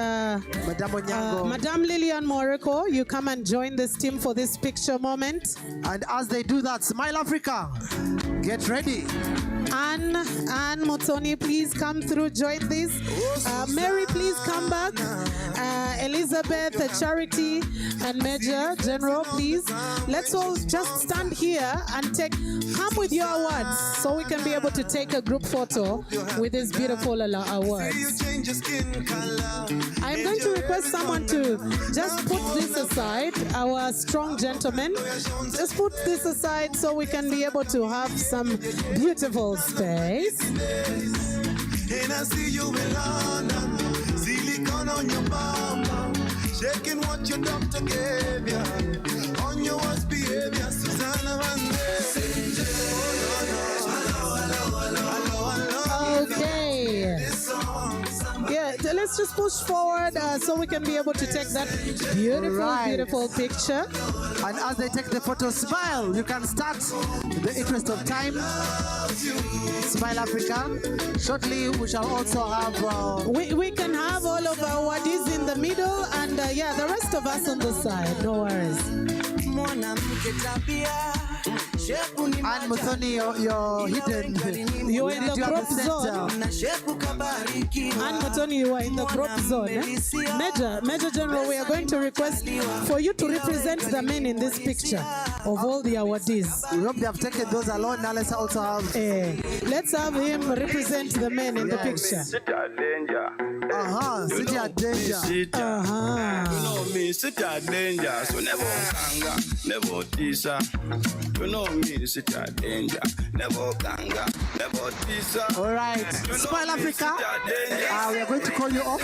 Madame Lillian Morocco, you come and join this team for this picture moment. And as they do that, Smile Africa, get ready. Anne Motoni, please come through, join this. Mary, please come back. Elizabeth, Charity, and Major General, please. Let's all just stand here and come with your awards so we can be able to take a group photo with these beautiful awards. I'm going to request someone to just put this aside, our strong gentlemen. Just put this aside so we can be able to have some beautiful space. And I see you in London, silicone on your bum, shaking what your doctor gave ya, on your worst behavior, Susanna Vande. Okay. Yeah, let's just push forward so we can be able to take that beautiful picture. And as they take the photo, smile. You can start in the interest of time. Smile Africa. Shortly, we shall also have... We can have all of our awardees in the middle and the rest of us on the side. No worries. And Muthoni, you're hidden. You're in the crop zone. And Muthoni, you are in the crop zone. Major General, we are going to request for you to represent the men in this picture of all the awardees. We hope they have taken those alone. Now let's also have... let's have him represent the men in the picture. City at danger. City at danger. You know me, city at danger. So never kanga, never tisa. You know me, city at danger. Never kanga, never tisa. All right, Smile Africa. We are going to call you off.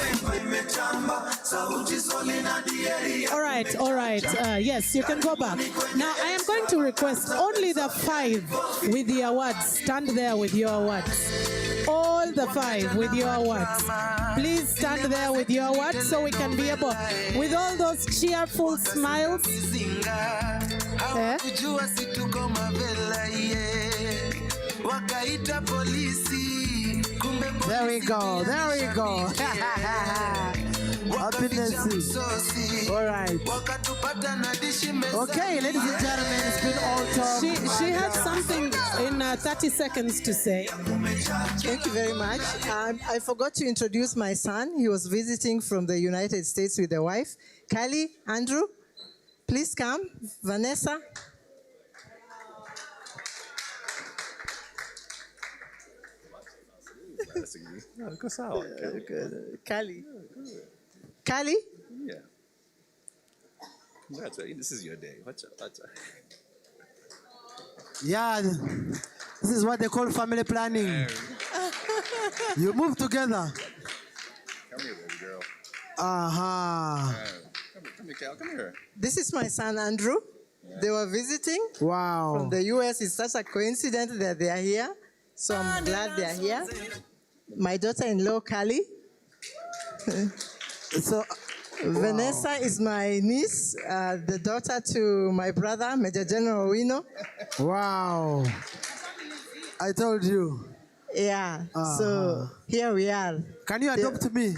All right. Yes, you can go back. Now, I am going to request only the 5 with the awards. Stand there with your awards. All the 5 with your awards. Please stand there with your awards so we can be able, with all those cheerful smiles. There we go. Happiness. All right. Okay, ladies and gentlemen, it's been all talk. She had something in 30 seconds to say. Thank you very much. I forgot to introduce my son. He was visiting from the United States with a wife. Kylie, Andrew, please come. Vanessa. Good. Kylie. Kylie? Yeah. That's right. This is your day. What's up? Yeah, this is what they call family planning. You move together. Come here, baby girl. Come here, Cal. Come here. This is my son, Andrew. Yeah. They were visiting. Wow. From the U.S. It's such a coincidence that they are here. So I'm glad they are here. My daughter-in-law, Kali. So Vanessa is my niece, the daughter to my brother, Major General Wino. Wow. I told you. Yeah. So here we are. Can you adopt me?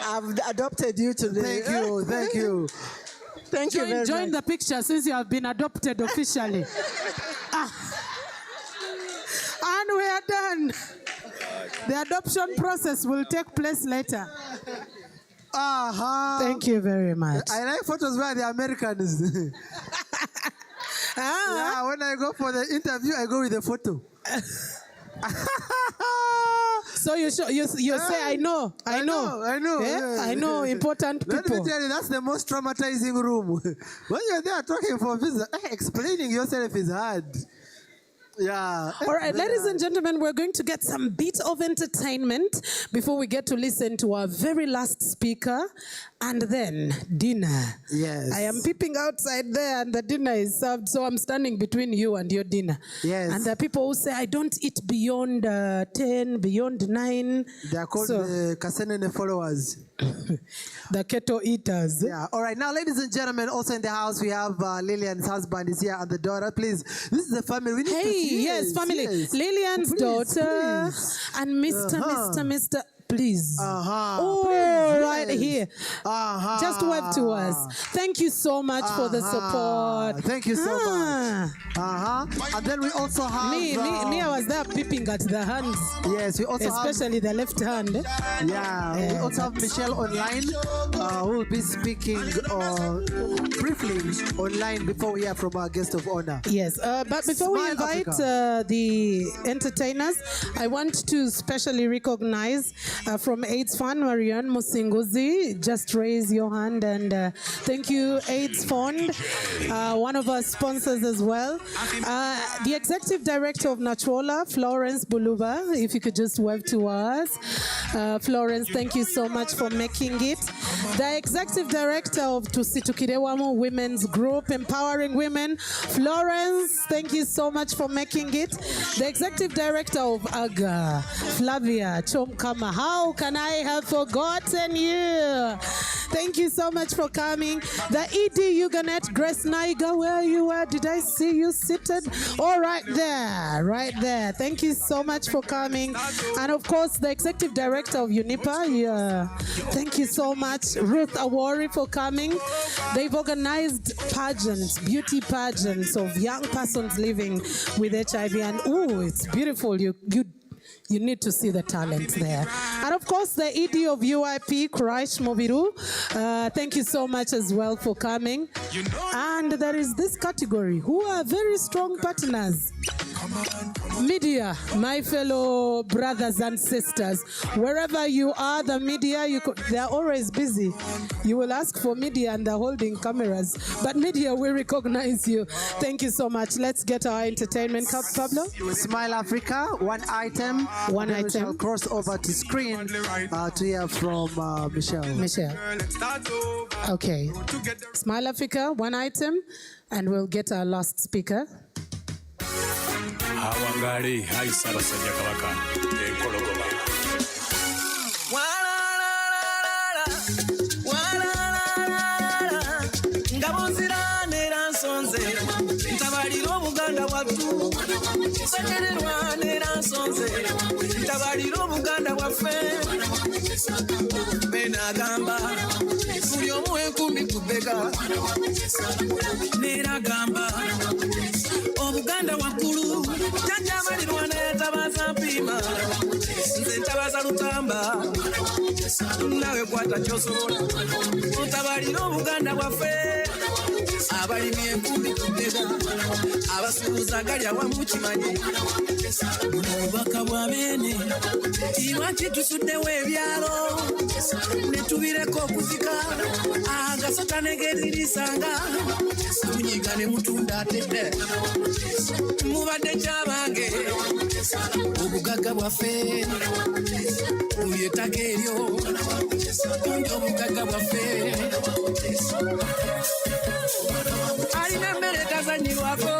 I've adopted you today. Thank you. Thank you very much. Join the picture since you have been adopted officially. And we are done. The adoption process will take place later. Thank you very much. I like photos where the Americans. Yeah, when I go for the interview, I go with the photo. So you say, I know. Yeah. I know important people. Let me tell you, that's the most traumatizing room. When you're there talking for visa, explaining yourself is hard. Yeah. All right, ladies and gentlemen, we're going to get some bit of entertainment before we get to listen to our very last speaker, and then dinner. Yes. I am peeping outside there, and the dinner is served, so I'm standing between you and your dinner. Yes. And there are people who say, I don't eat beyond 10, beyond 9. They are called the Kasenene followers. The keto eaters. Yeah. All right. Now, ladies and gentlemen, also in the house, we have Lillian's husband is here and the daughter. Please, this is the family. We need to see. Yes, family. Yes. Lillian's daughter and Mr. Please. Right here. Just wave to us. Thank you so much for the support. Thank you so much. And then we also have... Me, I was there peeping at the hands. Yes, we also especially the left hand. Yeah, we also have Michelle online who will be speaking briefly online before we hear from our guest of honor. Yes, but before we invite the entertainers, I want to specially recognize from AIDS Fund, Marianne Musinguzi. Just raise your hand and thank you, AIDS Fund, one of our sponsors as well. The Executive Director of Natrola, Florence Buluba, if you could just wave to us. Florence, thank you so much for making it. The Executive Director of Tusitukirewamu Women's Group, Empowering Women, Florence, thank you so much for making it. The Executive Director of AGA, Flavia Chomkama, how can I have forgotten you? Thank you so much for coming. The ED Uganet, Grace Naiga, where you are? Did I see you seated? Oh, right there. Thank you so much for coming. And of course, the Executive Director of UNIPA, thank you so much, Ruth Awori, for coming. They've organized pageants, beauty pageants of young persons living with HIV, and it's beautiful. You need to see the talent there. And of course, the ED of UIP, Kuraish Mobiru, thank you so much as well for coming. And there is this category who are very strong partners. Media, my fellow brothers and sisters, wherever you are, the media, they're always busy. You will ask for media and they're holding cameras, but media will recognize you. Thank you so much. Let's get our entertainment, Pablo. Smile Africa, one item. We shall cross over to screen to hear from Michelle. Okay. Smile Africa, one item, and we'll get our last speaker. Awangari haisara sajja kabaka enkologoma ngabonzira nera nsonze ntabalira obuganda bwattu sekererwa nera nsonze ntabalira obuganda bwaffe benagamba buli omu enkumi ku bbega nera gamba obuganda waggulu jjajja amalirwa netabaza mpima nze ntabaza lutamba nawe kwata kyosobola otabalira obuganda bwaffe abalimi enkumi kubbega abasuubuza gali awamu kimanyi obubaka bwa beene iwaki tusuddewo ebyalo ne tubireko okuzika agasota negeririsanga munyiga ne mutunda atedde mubadde kyabange obugagga bwaffe buli ettaka eryo obugagga bwaffe alina emmere tazanyirwako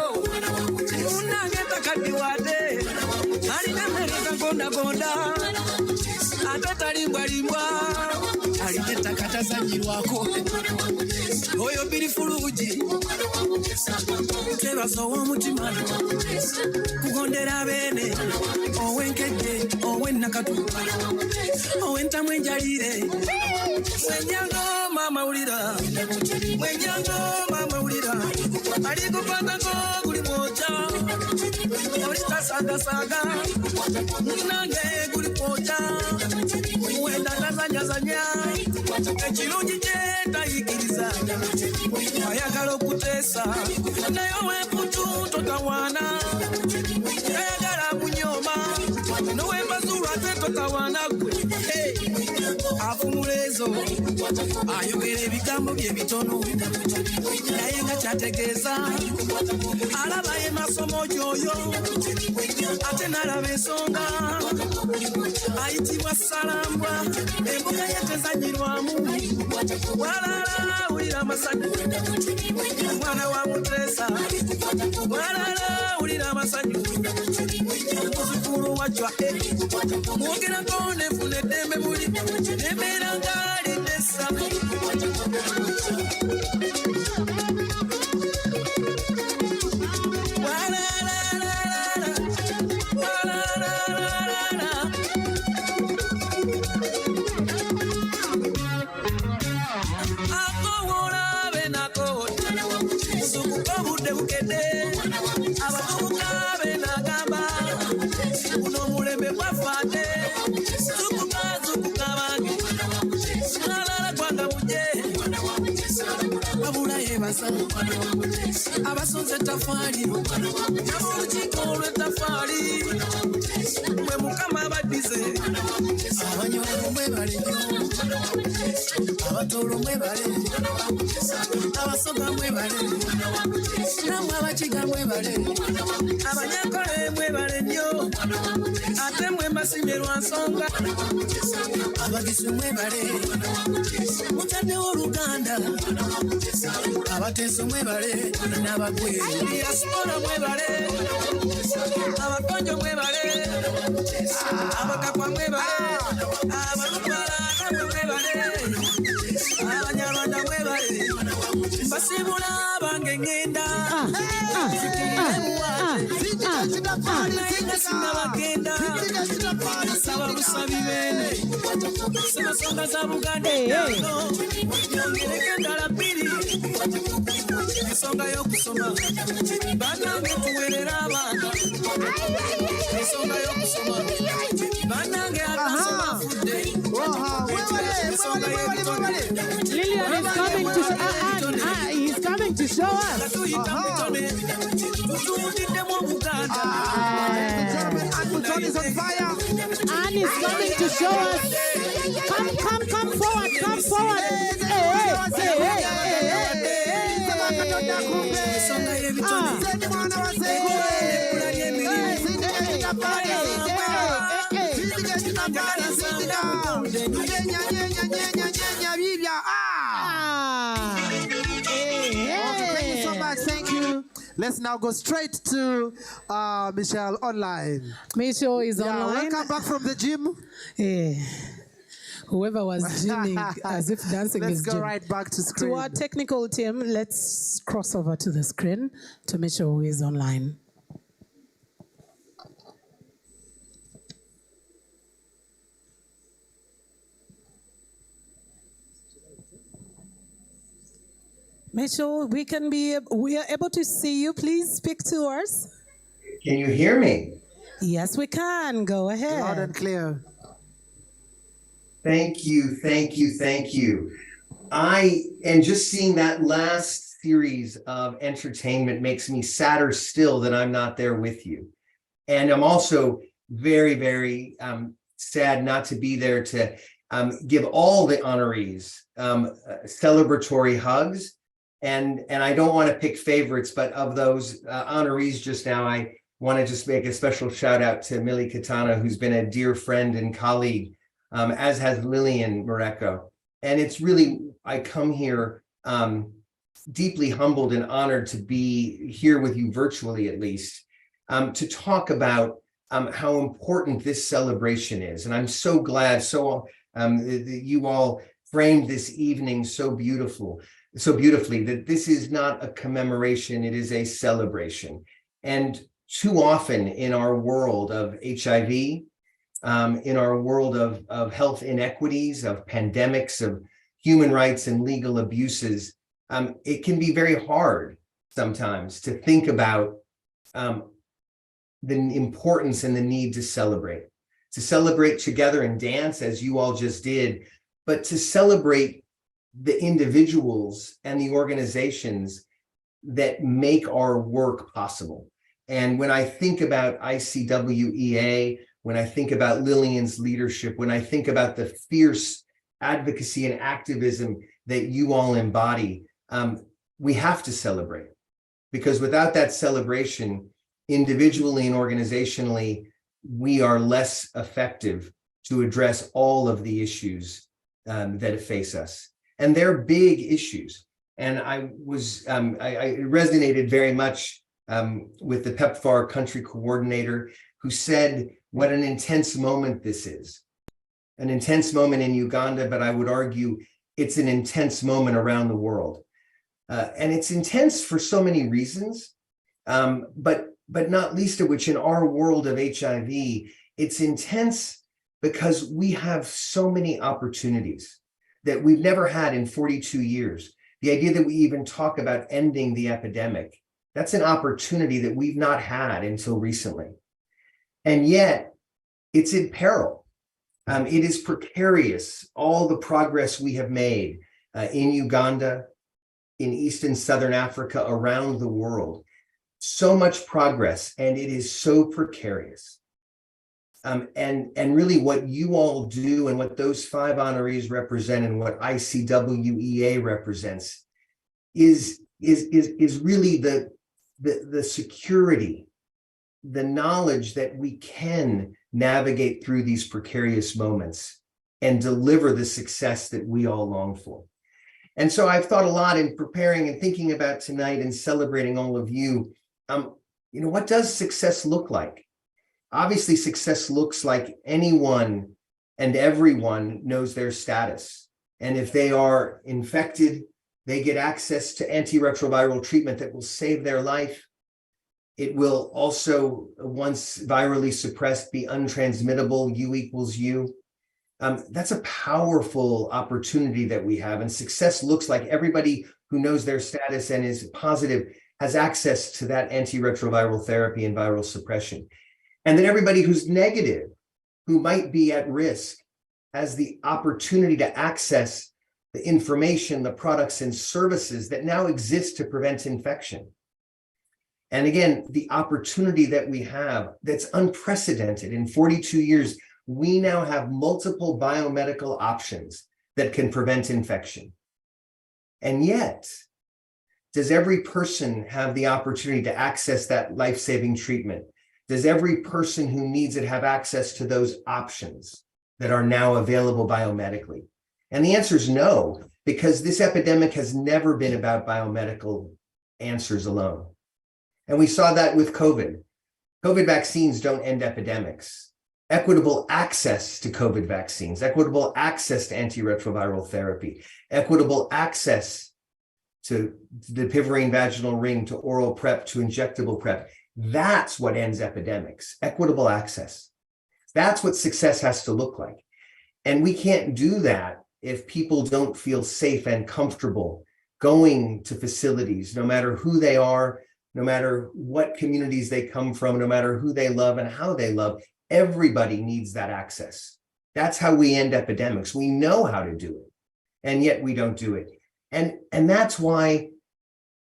munnange takaddiwadde alina emmere tagondagonda ate talimbwalimbwa alina ettaka tazanyirwako oyo birifuluugi twebaza ow'omutima kugondera beene ow'enkedde ow'ennakatu ow'entamu enjaliire mwenyango mama wulira mwenyango mama wulira alikukwatako guli mwoca olitasagasaga munange guli kwoca wenda tazanyazanya ekirungi kye tayigiriza ayagala okuteesa naye ow'emputu totawaana ayagala kunyooma nowembazulwa ate totawaana gwe afumula ezo ayogera ebigambo bye bitono naye nga kyategeeza alaba ye masomo gyoyo ate n'alaba ensonga ayitibwa salambwa embuga ye tezanyirwamu walala wulira amasanyu omwana wa muteesa walala wulira amasanyu omuzukulu wajwa mwogerako nefuna eddembe muli nembeera ngaalidde essamu abasonze tafaali n'olukiiko olw'ettafaali mwe mukama abaddize abanywangu mwebale nnyo abatoolo mwebale abasoga mwebale namwe abakiga mwebale abanyankole mwebale nnyo ate mwe mbasimye lwa nsonga abagisu mwebale mutaddewo oluganda abateeso mwebale n'abagwe diaspora mwebale abakonjo mwebale abakakwa mwebale abalugala namwe mwebale abanyarwanda mwebale mbasibula bange ngenda sinabagenda saba busabi bene sebasonga za buganda eno nyongereko endala bbiri ensonga y'okusoma bannange tuwerera abaana ensonga y'okusoma bannange atasoma afudde ensonga y'ebitone Lillian is coming to he's coming to show us. Anne is on fire. Anne is coming to show us. Come forward, come forward. Thank you so much. Thank you. Let's now go straight to Michelle online. Michelle is online. Welcome back from the gym. Yeah. Whoever was gymming as if dancing Let's is go gym. right back to screen. To our technical team, let's cross over to the screen to Michelle who is online. Mitchell, we are able to see you. Please speak to us. Can you hear me? Yes, we can. Go ahead. Loud and clear. Thank you, thank you, thank you. And just seeing that last series of entertainment makes me sadder still that I'm not there with you. And I'm also very, very sad not to be there to give all the honorees celebratory hugs. And I don't want to pick favorites, but of those honorees just now, I want to just make a special shout out to Millie Katana, who's been a dear friend and colleague, as has Lillian Moreko. And it's really, I come here deeply humbled and honored to be here with you virtually, at least, to talk about how important this celebration is. And I'm so glad that you all framed this evening so beautifully that this is not a commemoration, it is a celebration. And too often in our world of HIV, in our world of health inequities, of pandemics, of human rights and legal abuses, it can be very hard sometimes to think about the importance and the need to celebrate together and dance as you all just did, but to celebrate the individuals and the organizations that make our work possible. And when I think about ICWEA, when I think about Lillian's leadership, when I think about the fierce advocacy and activism that you all embody, we have to celebrate. Because without that celebration, individually and organizationally, we are less effective to address all of the issues that face us. And they're big issues. And I resonated very much with the PEPFAR country coordinator, who said what an intense moment this is. An intense moment in Uganda, but I would argue it's an intense moment around the world. And it's intense for so many reasons, but not least of which in our world of HIV, it's intense because we have so many opportunities that we've never had in 42 years. The idea that we even talk about ending the epidemic, that's an opportunity that we've not had until recently. And yet it's in peril. It is precarious, all the progress we have made in Uganda, in East and Southern Africa, around the world. So much progress, and it is so precarious. And really what you all do and what those 5 honorees represent and what ICWEA represents is really the security, the knowledge that we can navigate through these precarious moments and deliver the success that we all long for. And so I've thought a lot in preparing and thinking about tonight and celebrating all of you. What does success look like? Obviously, success looks like anyone and everyone knows their status. And if they are infected, they get access to antiretroviral treatment that will save their life. It will also, once virally suppressed, be untransmittable, U equals U. That's a powerful opportunity that we have. And success looks like everybody who knows their status and is positive has access to that antiretroviral therapy and viral suppression. And then everybody who's negative, who might be at risk, has the opportunity to access the information, the products and services that now exist to prevent infection. And again, the opportunity that we have that's unprecedented. In 42 years, we now have multiple biomedical options that can prevent infection. And yet, does every person have the opportunity to access that life-saving treatment? Does every person who needs it have access to those options that are now available biomedically? And the answer is no, because this epidemic has never been about biomedical answers alone. And we saw that with COVID. COVID vaccines don't end epidemics. Equitable access to COVID vaccines, equitable access to antiretroviral therapy, equitable access to the pivirine vaginal ring, to oral PrEP, to injectable PrEP. That's what ends epidemics, equitable access. That's what success has to look like. And we can't do that if people don't feel safe and comfortable going to facilities, no matter who they are, no matter what communities they come from, no matter who they love and how they love. Everybody needs that access. That's how we end epidemics. We know how to do it, and yet we don't do it. And that's why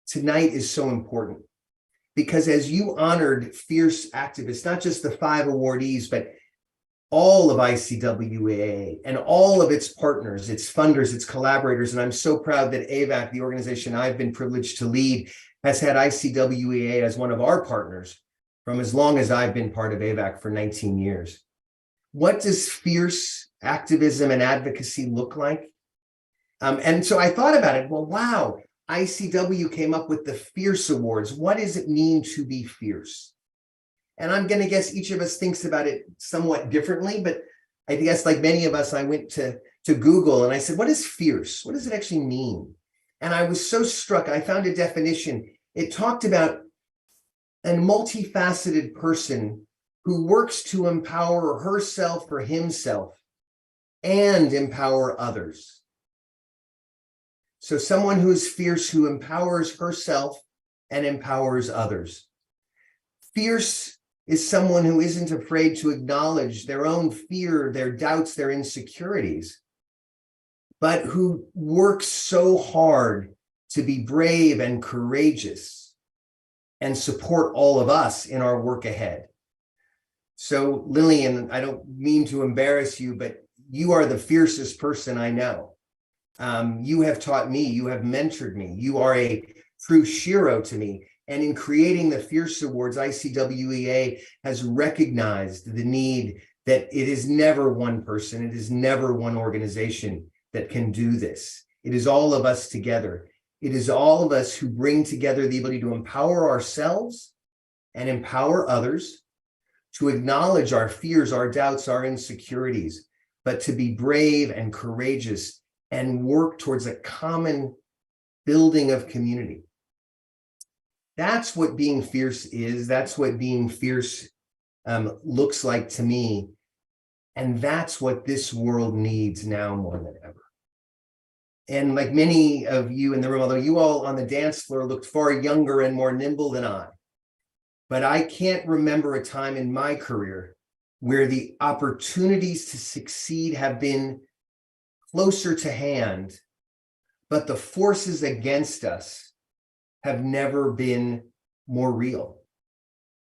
tonight is so important. Because as you honored fierce activists, not just the 5 awardees, but all of ICWEA and all of its partners, its funders, its collaborators, and I'm so proud that AVAC, the organization I've been privileged to lead, has had ICWEA as one of our partners from as long as I've been part of AVAC for 19 years. What does fierce activism and advocacy look like? And so I thought about it. Well, wow, ICW came up with the Fierce Awards. What does it mean to be fierce? And I'm going to guess each of us thinks about it somewhat differently, but I guess like many of us, I went to Google and I said, what is fierce? What does it actually mean? And I was so struck. I found a definition. It talked about a multifaceted person who works to empower herself or himself and empower others. So someone who is fierce, who empowers herself and empowers others. Fierce is someone who isn't afraid to acknowledge their own fear, their doubts, their insecurities, but who works so hard to be brave and courageous and support all of us in our work ahead. So Lillian, I don't mean to embarrass you, but you are the fiercest person I know. You have taught me, you have mentored me. You are a true Shiro to me. And in creating the Fierce Awards, ICWEA has recognized the need that it is never one person, it is never one organization that can do this. It is all of us together. It is all of us who bring together the ability to empower ourselves and empower others, to acknowledge our fears, our doubts, our insecurities, but to be brave and courageous and work towards a common building of community. That's what being fierce is. That's what being fierce looks like to me. And that's what this world needs now more than ever. And like many of you in the room, although you all on the dance floor looked far younger and more nimble than I, but I can't remember a time in my career where the opportunities to succeed have been closer to hand, but the forces against us have never been more real.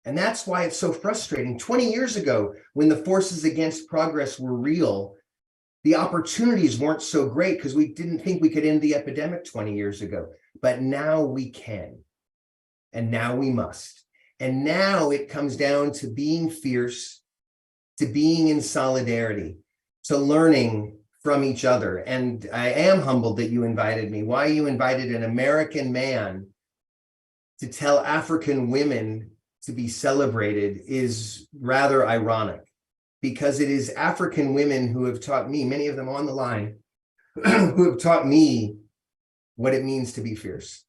And that's why it's so frustrating. 20 years ago, when the forces against progress were real, the opportunities weren't so great because we didn't think we could end the epidemic 20 years ago. But now we can, and now we must. And now it comes down to being fierce, to being in solidarity, to learning from each other. And I am humbled that you invited me. Why you invited an American man to tell African women to be celebrated is rather ironic, because it is African women who have taught me, many of them on the line, who have taught me what it means to be fierce,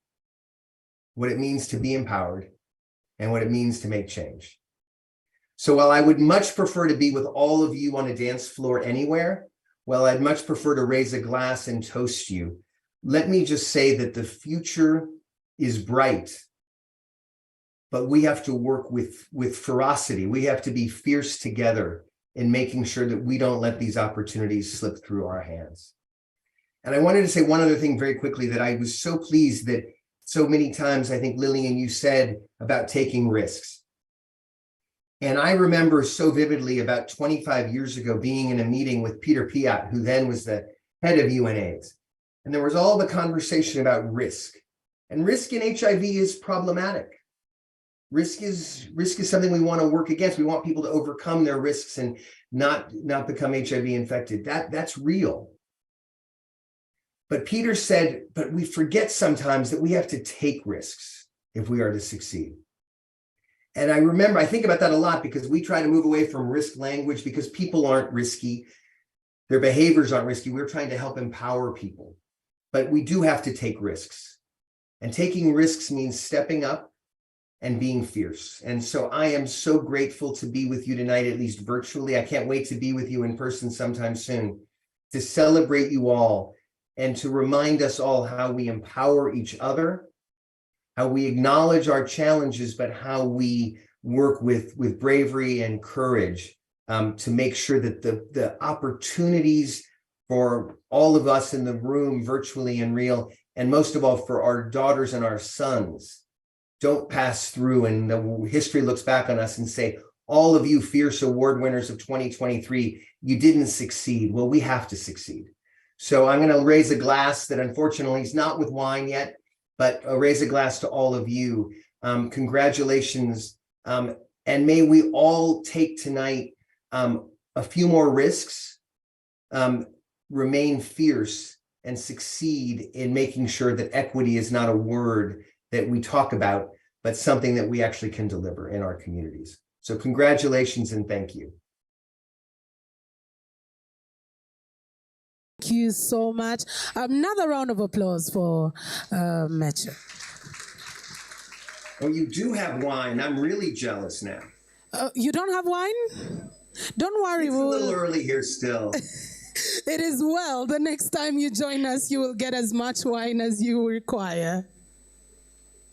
what it means to be empowered, and what it means to make change. So while I would much prefer to be with all of you on a dance floor anywhere, well, I'd much prefer to raise a glass and toast you. Let me just say that the future is bright, but we have to work with ferocity. We have to be fierce together in making sure that we don't let these opportunities slip through our hands. And I wanted to say one other thing very quickly, that I was so pleased that so many times, I think, Lillian, you said about taking risks. And I remember so vividly about 25 years ago being in a meeting with Peter Piat, who then was the head of UNAIDS. And there was all the conversation about risk. And risk in HIV is problematic. Risk is something we want to work against. We want people to overcome their risks and not become HIV infected. That's real. But Peter said, but we forget sometimes that we have to take risks if we are to succeed. And I think about that a lot, because we try to move away from risk language because people aren't risky. Their behaviors aren't risky. We're trying to help empower people. But we do have to take risks. And taking risks means stepping up and being fierce. And so I am so grateful to be with you tonight, at least virtually. I can't wait to be with you in person sometime soon, to celebrate you all and to remind us all how we empower each other, how we acknowledge our challenges, but how we work with bravery and courage to make sure that the opportunities for all of us in the room, virtually and real, and most of all for our daughters and our sons, don't pass through and the history looks back on us and say, all of you Fierce Award winners of 2023, you didn't succeed. Well, we have to succeed. So I'm going to raise a glass that unfortunately is not with wine yet, but raise a glass to all of you. Congratulations. And may we all take tonight a few more risks, remain fierce, and succeed in making sure that equity is not a word that we talk about, but something that we actually can deliver in our communities. So congratulations and thank you. Thank you so much. Another round of applause for Metro. Oh, you do have wine. I'm really jealous now. You don't have wine? Don't worry. It's a little early here still. It is well. The next time you join us, you will get as much wine as you require.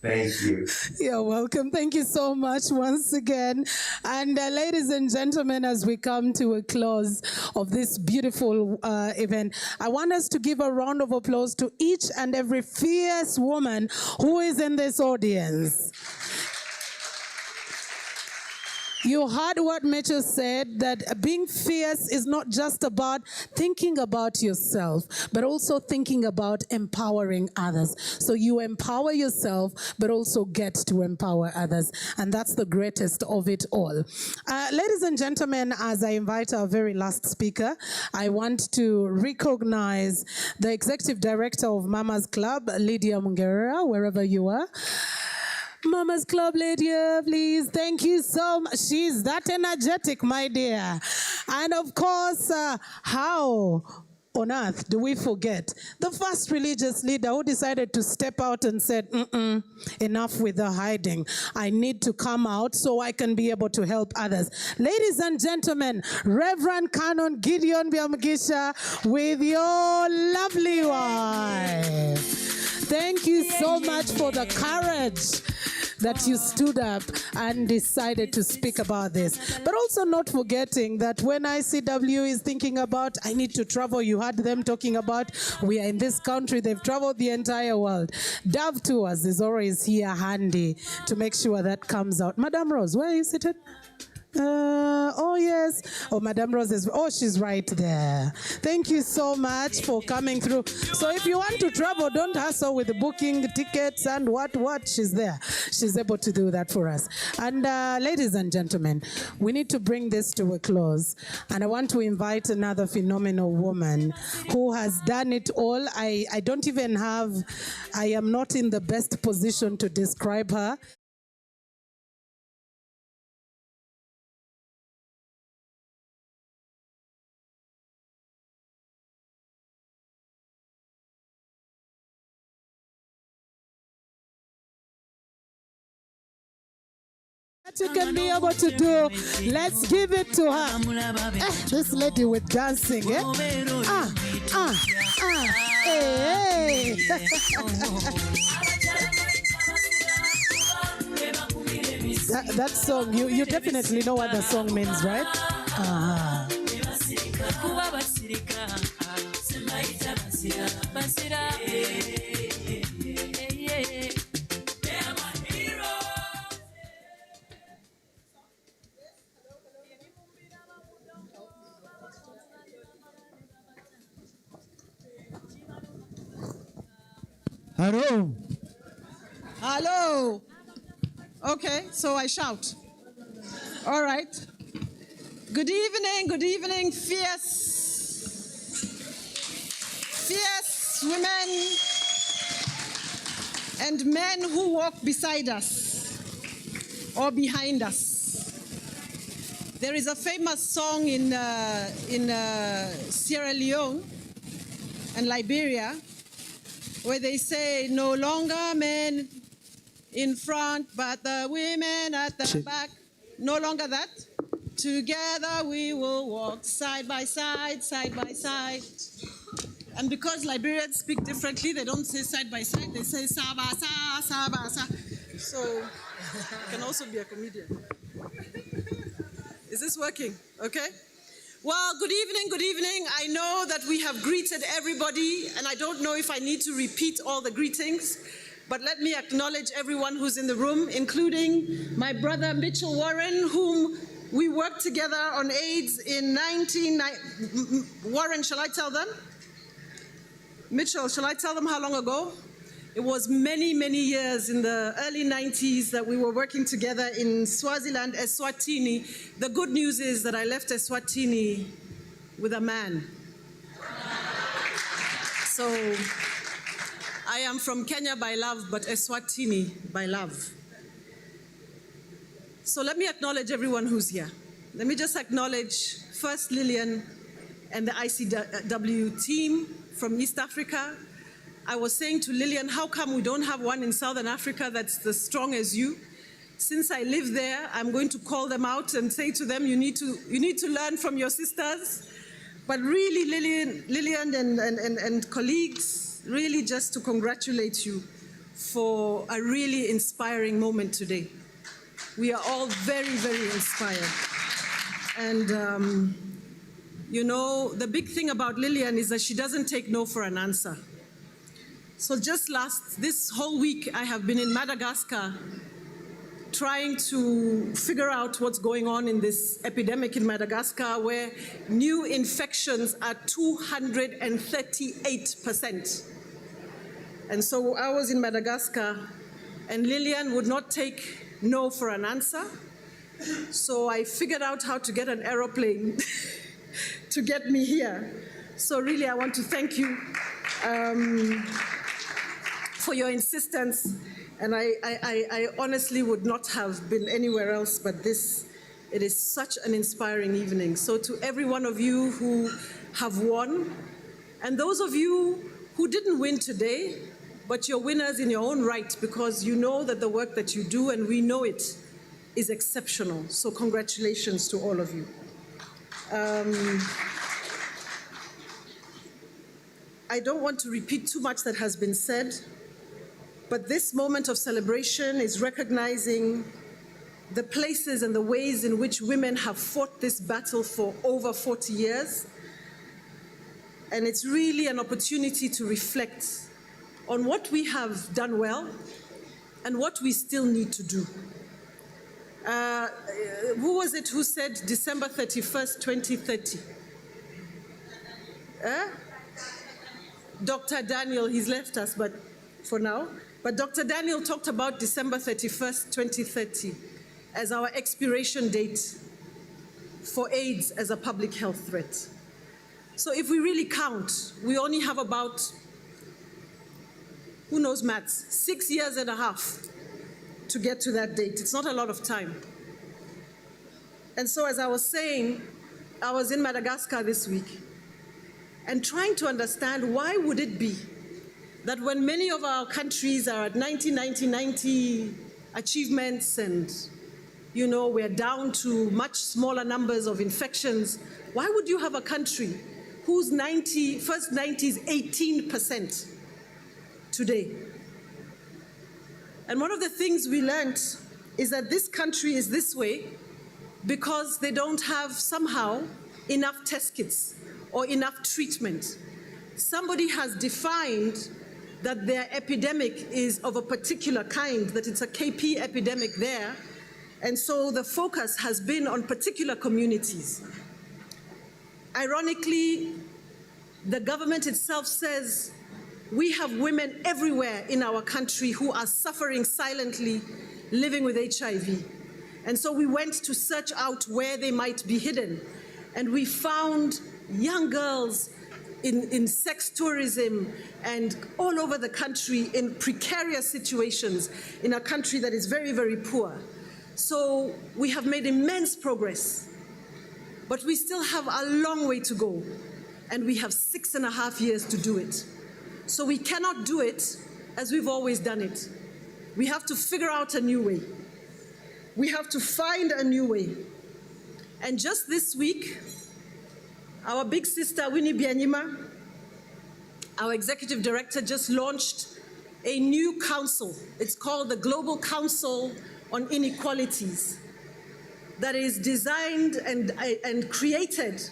Thank you. You're welcome. Thank you so much once again. And ladies and gentlemen, as we come to a close of this beautiful event, I want us to give a round of applause to each and every fierce woman who is in this audience. You heard what Mitchell said, that being fierce is not just about thinking about yourself, but also thinking about empowering others. So you empower yourself, but also get to empower others. And that's the greatest of it all. Ladies and gentlemen, as I invite our very last speaker, I want to recognize the Executive Director of Mama's Club, Lydia Mungerera, wherever you are. Mama's Club, Lydia, please. Thank you so much. She's that energetic, my dear. And of course, how on earth do we forget the first religious leader who decided to step out and said, enough with the hiding. I need to come out so I can be able to help others. Ladies and gentlemen, Reverend Canon Gideon Biamugisha with your lovely wife. Thank you so much for the courage that you stood up and decided to speak about this. But also not forgetting that when ICW is thinking about, I need to travel, you heard them talking about, we are in this country, they've traveled the entire world. Dove Tours is always here handy to make sure that comes out. Madam Rose, where are you seated? Oh yes. Oh, Madam Rose is, oh, she's right there. Thank you so much for coming through. So if you want to travel, don't hassle with the booking tickets and what, she's there. She's able to do that for us. And ladies and gentlemen, we need to bring this to a close. And I want to invite another phenomenal woman who has done it all. I am not in the best position to describe her. That you can be able to do. Let's give it to her. This lady with dancing, eh? Hey. that song, you definitely know what the song means, right? Hello. Hello. Okay, so I shout. All right. Good evening, fierce women and men who walk beside us or behind us. There is a famous song in Sierra Leone and Liberia where they say, no longer men in front, but the women at the back. No longer that. Together we will walk side by side, side by side. And because Liberians speak differently, they don't say side by side, they say sabasa, sabasa. So you can also be a comedian. Is this working? Okay. Well, good evening. I know that we have greeted everybody, and I don't know if I need to repeat all the greetings, but let me acknowledge everyone who's in the room, including my brother Mitchell Warren, whom we worked together on AIDS in 1990. Warren, shall I tell them? Mitchell, shall I tell them how long ago? It was many, many years in the early 90s that we were working together in Swaziland, Eswatini. The good news is that I left Eswatini with a man. So I am from Kenya by love, but Eswatini by love. So let me acknowledge everyone who's here. Let me just acknowledge first Lillian and the ICW team from East Africa. I was saying to Lillian, how come we don't have one in Southern Africa that's as strong as you? Since I live there, I'm going to call them out and say to them, you need to learn from your sisters. But really, Lillian and colleagues, really just to congratulate you for a really inspiring moment today. We are all very, very inspired. And you know, the big thing about Lillian is that she doesn't take no for an answer. So just this whole week, I have been in Madagascar trying to figure out what's going on in this epidemic in Madagascar, where new infections are 238%. And so I was in Madagascar, and Lillian would not take no for an answer. So I figured out how to get an aeroplane to get me here. So really, I want to thank you for your insistence. And I honestly would not have been anywhere else but this. It is such an inspiring evening. So to every one of you who have won, and those of you who didn't win today, but you're winners in your own right, because you know that the work that you do, and we know it, is exceptional. So congratulations to all of you. I don't want to repeat too much that has been said, but this moment of celebration is recognizing the places and the ways in which women have fought this battle for over 40 years. And it's really an opportunity to reflect on what we have done well and what we still need to do. Who was it who said December 31st, 2030? Dr. Daniel, he's left us, but for now. But Dr. Daniel talked about December 31st, 2030 as our expiration date for AIDS as a public health threat. So if we really count, we only have about, who knows maths, 6.5 years to get to that date. It's not a lot of time. And so as I was saying, I was in Madagascar this week and trying to understand why would it be that when many of our countries are at 90 achievements and, you know, we're down to much smaller numbers of infections, why would you have a country whose first 90 is 18% today? And one of the things we learned is that this country is this way because they don't have somehow enough test kits or enough treatment. Somebody has defined that their epidemic is of a particular kind, that it's a KP epidemic there, and so the focus has been on particular communities. Ironically, the government itself says we have women everywhere in our country who are suffering silently, living with HIV. And so we went to search out where they might be hidden, and we found young girls in sex tourism and all over the country in precarious situations in a country that is very, very poor. So we have made immense progress, but we still have a long way to go, and we have 6.5 years to do it. So we cannot do it as we've always done it. We have to figure out a new way. We have to find a new way. And just this week, our big sister, Winnie Byanyima, our executive director, just launched a new council. It's called the Global Council on Inequalities, that is designed and created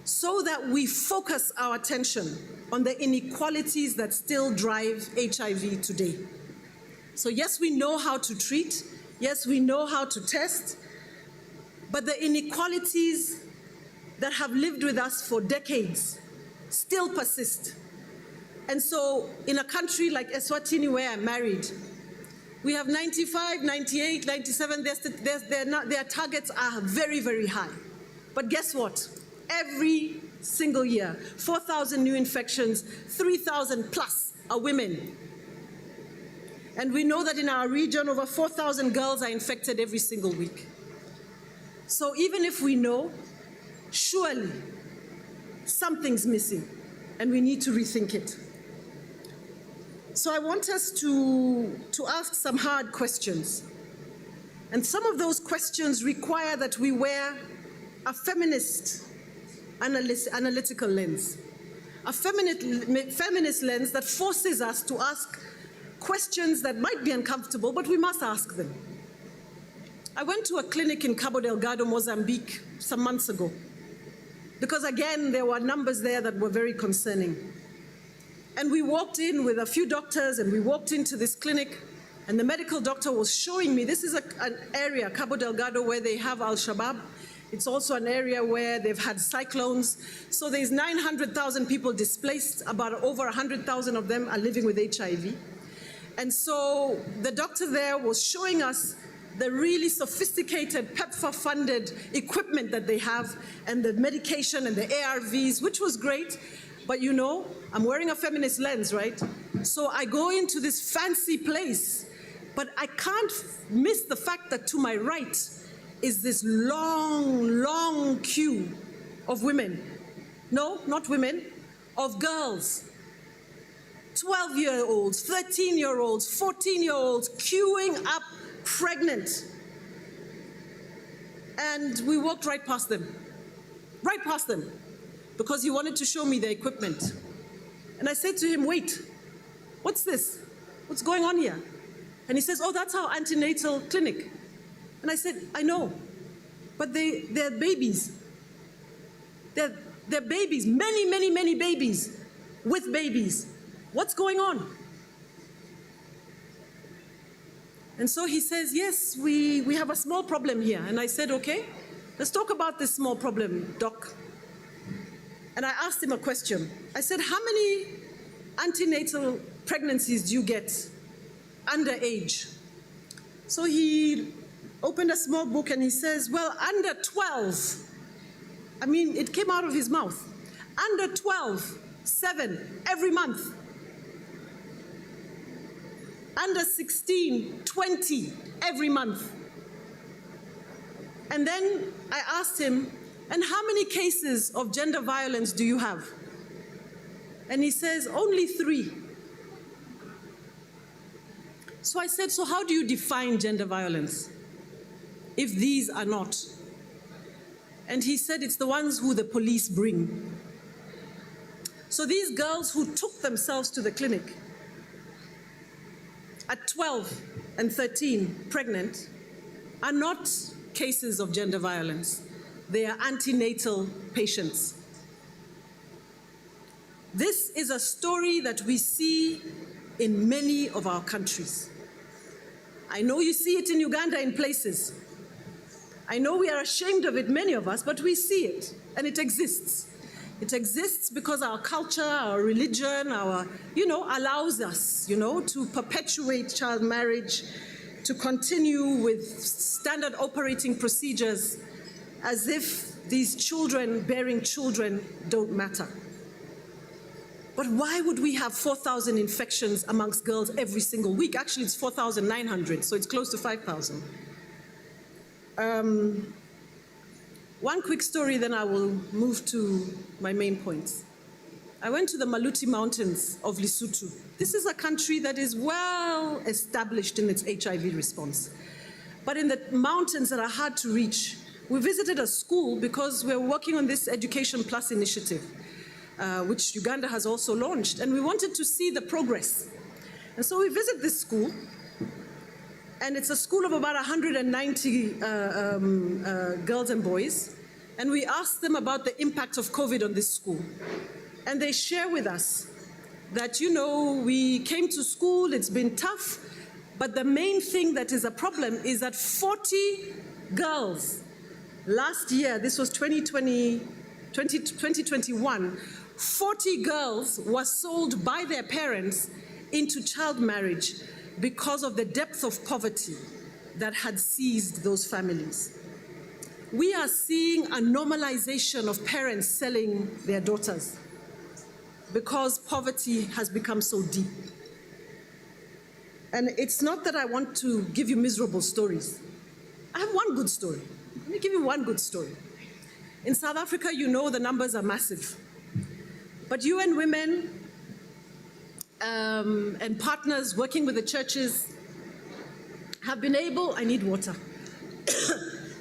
so that we focus our attention on the inequalities that still drive HIV today. So yes, we know how to treat. Yes, we know how to test. But the inequalities that have lived with us for decades still persist. And so in a country like Eswatini, where I'm married, we have 95, 98, 97, their targets are very, very high. But guess what? Every single year, 4,000 new infections, 3,000 plus are women. And we know that in our region, over 4,000 girls are infected every single week. So even if we know, surely something's missing, and we need to rethink it. So I want us to ask some hard questions. And some of those questions require that we wear a feminist analytical lens, a feminist lens that forces us to ask questions that might be uncomfortable, but we must ask them. I went to a clinic in Cabo Delgado, Mozambique, some months ago, because again, there were numbers there that were very concerning. And we walked in with a few doctors, and we walked into this clinic, And the medical doctor was showing me, this is an area, Cabo Delgado, where they have Al-Shabaab. It's also an area where they've had cyclones. So there's 900,000 people displaced. About over 100,000 of them are living with HIV. And so the doctor there was showing us the really sophisticated PEPFAR-funded equipment that they have and the medication and the ARVs, which was great. But you know, I'm wearing a feminist lens, right? So I go into this fancy place, but I can't miss the fact that to my right is this long, long queue of women. No, not women, of girls. 12-year-olds, 13-year-olds, 14-year-olds queuing up pregnant. And we walked right past them, because he wanted to show me the equipment. And I said to him, wait, what's this? What's going on here? And he says, oh, that's our antenatal clinic. And I said, I know, but they're babies. They're babies, many, many, many babies with babies. What's going on? And so he says, yes, we have a small problem here. And I said, okay, let's talk about this small problem, doc. And I asked him a question. I said, how many antenatal pregnancies do you get underage? So he opened a small book and he says, well, under 12, I mean, it came out of his mouth. Under 12, 7 every month. Under 16, 20 every month. And then I asked him, and how many cases of gender violence do you have? And he says, only 3. So I said, so how do you define gender violence if these are not? And he said, it's the ones who the police bring. So these girls who took themselves to the clinic at 12 and 13 pregnant are not cases of gender violence. They are antenatal patients. This is a story that we see in many of our countries. I know you see it in Uganda in places. I know we are ashamed of it, many of us, but we see it, and it exists. It exists because our culture, our religion, allows us, to perpetuate child marriage, to continue with standard operating procedures as if these children bearing children don't matter. But why would we have 4,000 infections amongst girls every single week? Actually, it's 4,900, so it's close to 5,000. One quick story, then I will move to my main points. I went to the Maluti Mountains of Lesotho. This is a country that is well established in its HIV response. But in the mountains that are hard to reach, we visited a school because we're working on this Education Plus initiative, which Uganda has also launched, and we wanted to see the progress. And so we visit this school, and it's a school of about 190 girls and boys, and we asked them about the impact of COVID on this school. And they share with us that, we came to school, it's been tough, but the main thing that is a problem is that 40 girls, last year, this was 2021, 40 girls were sold by their parents into child marriage because of the depth of poverty that had seized those families. We are seeing a normalization of parents selling their daughters because poverty has become so deep. And it's not that I want to give you miserable stories. I have one good story. Let me give you one good story. In South Africa, the numbers are massive. But UN Women and partners working with the churches have been able, I need water,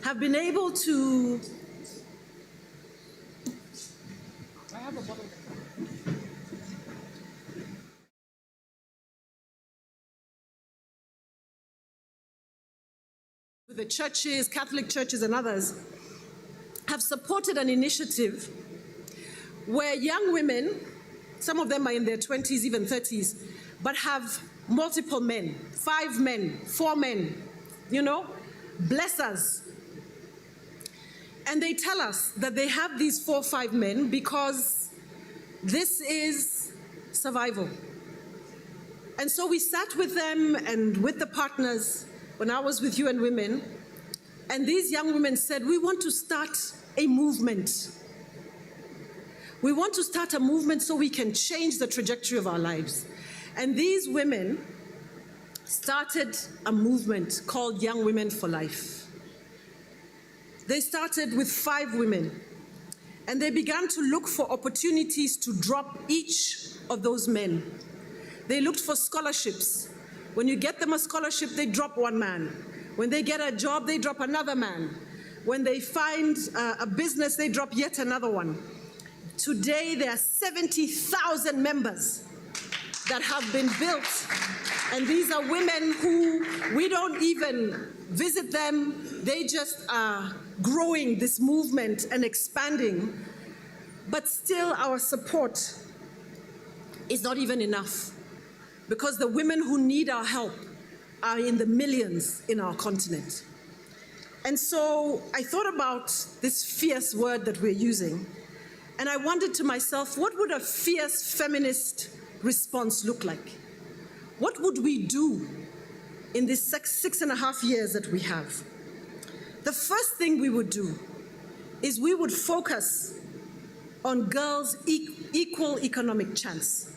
have been able to, I have a bottle. The churches, Catholic churches and others, have supported an initiative where young women, some of them are in their 20s, even 30s, but have multiple men, 5 men, 4 men, bless us. And they tell us that they have these 4 or 5 men because this is survival. And so we sat with them and with the partners when I was with UN Women, and these young women said, we want to start a movement. We want to start a movement so we can change the trajectory of our lives. And these women started a movement called Young Women for Life. They started with 5 women, and they began to look for opportunities to drop each of those men. They looked for scholarships. When you get them a scholarship, they drop 1 man. When they get a job, they drop another man. When they find a business, they drop yet another one. Today, there are 70,000 members that have been built. And these are women who we don't even visit them. They just are growing this movement and expanding. But still, our support is not even enough, because the women who need our help are in the millions in our continent. And so I thought about this fierce word that we're using, and I wondered to myself, what would a fierce feminist response look like? What would we do in these 6.5 years that we have? The first thing we would do is we would focus on girls' equal economic chance.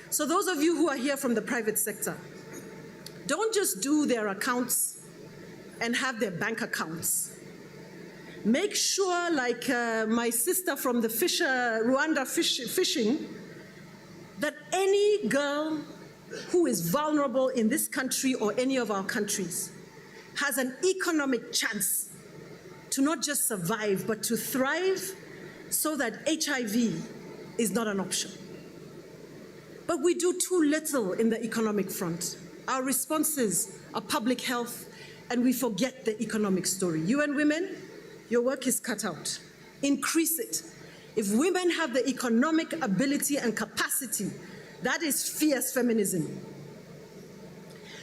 So those of you who are here from the private sector, don't just do their accounts and have their bank accounts. Make sure, like my sister from the Rwanda fishing, that any girl who is vulnerable in this country or any of our countries has an economic chance to not just survive, but to thrive, so that HIV is not an option. But we do too little in the economic front. Our responses are public health, and we forget the economic story. UN Women, your work is cut out. Increase it. If women have the economic ability and capacity, that is fierce feminism.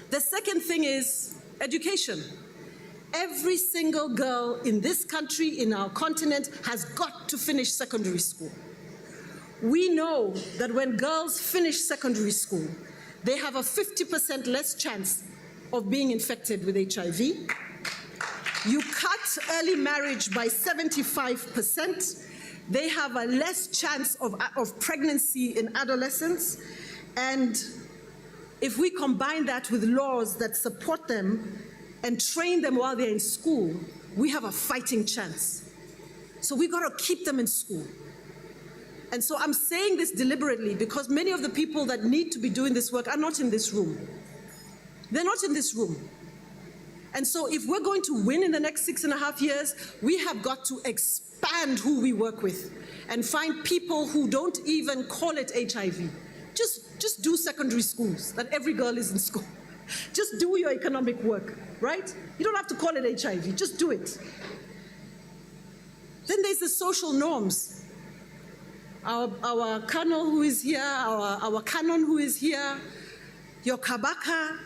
The second thing is education. Every single girl in this country, in our continent, has got to finish secondary school. We know that when girls finish secondary school, they have a 50% less chance of being infected with HIV. You cut early marriage by 75%. They have a less chance of pregnancy in adolescence. And if we combine that with laws that support them and train them while they're in school, we have a fighting chance. So we've got to keep them in school. And so I'm saying this deliberately because many of the people that need to be doing this work are not in this room. They're not in this room. And so if we're going to win in the next 6.5 years, we have got to expand who we work with and find people who don't even call it HIV. Just do secondary schools, that every girl is in school. Just do your economic work, right? You don't have to call it HIV, just do it. Then there's the social norms. Our Colonel who is here, our Canon who is here, your Kabaka,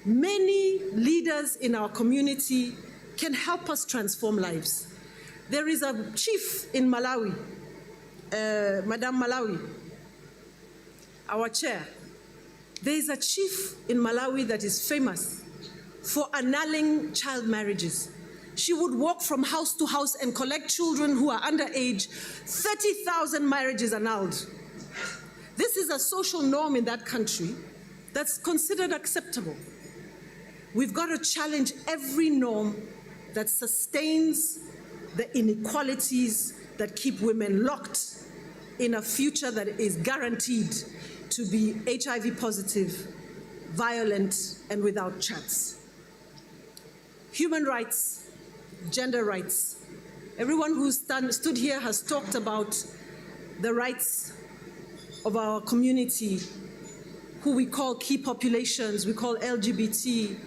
many leaders in our community can help us transform lives. There is a chief in Malawi, Madame Malawi, our chair. There is a chief in Malawi that is famous for annulling child marriages. She would walk from house to house and collect children who are underage. 30,000 marriages annulled. This is a social norm in that country that's considered acceptable. We've got to challenge every norm that sustains the inequalities that keep women locked in a future that is guaranteed to be HIV positive, violent, and without chance. Human rights, gender rights. Everyone who stood here has talked about the rights of our community, who we call key populations, we call LGBT,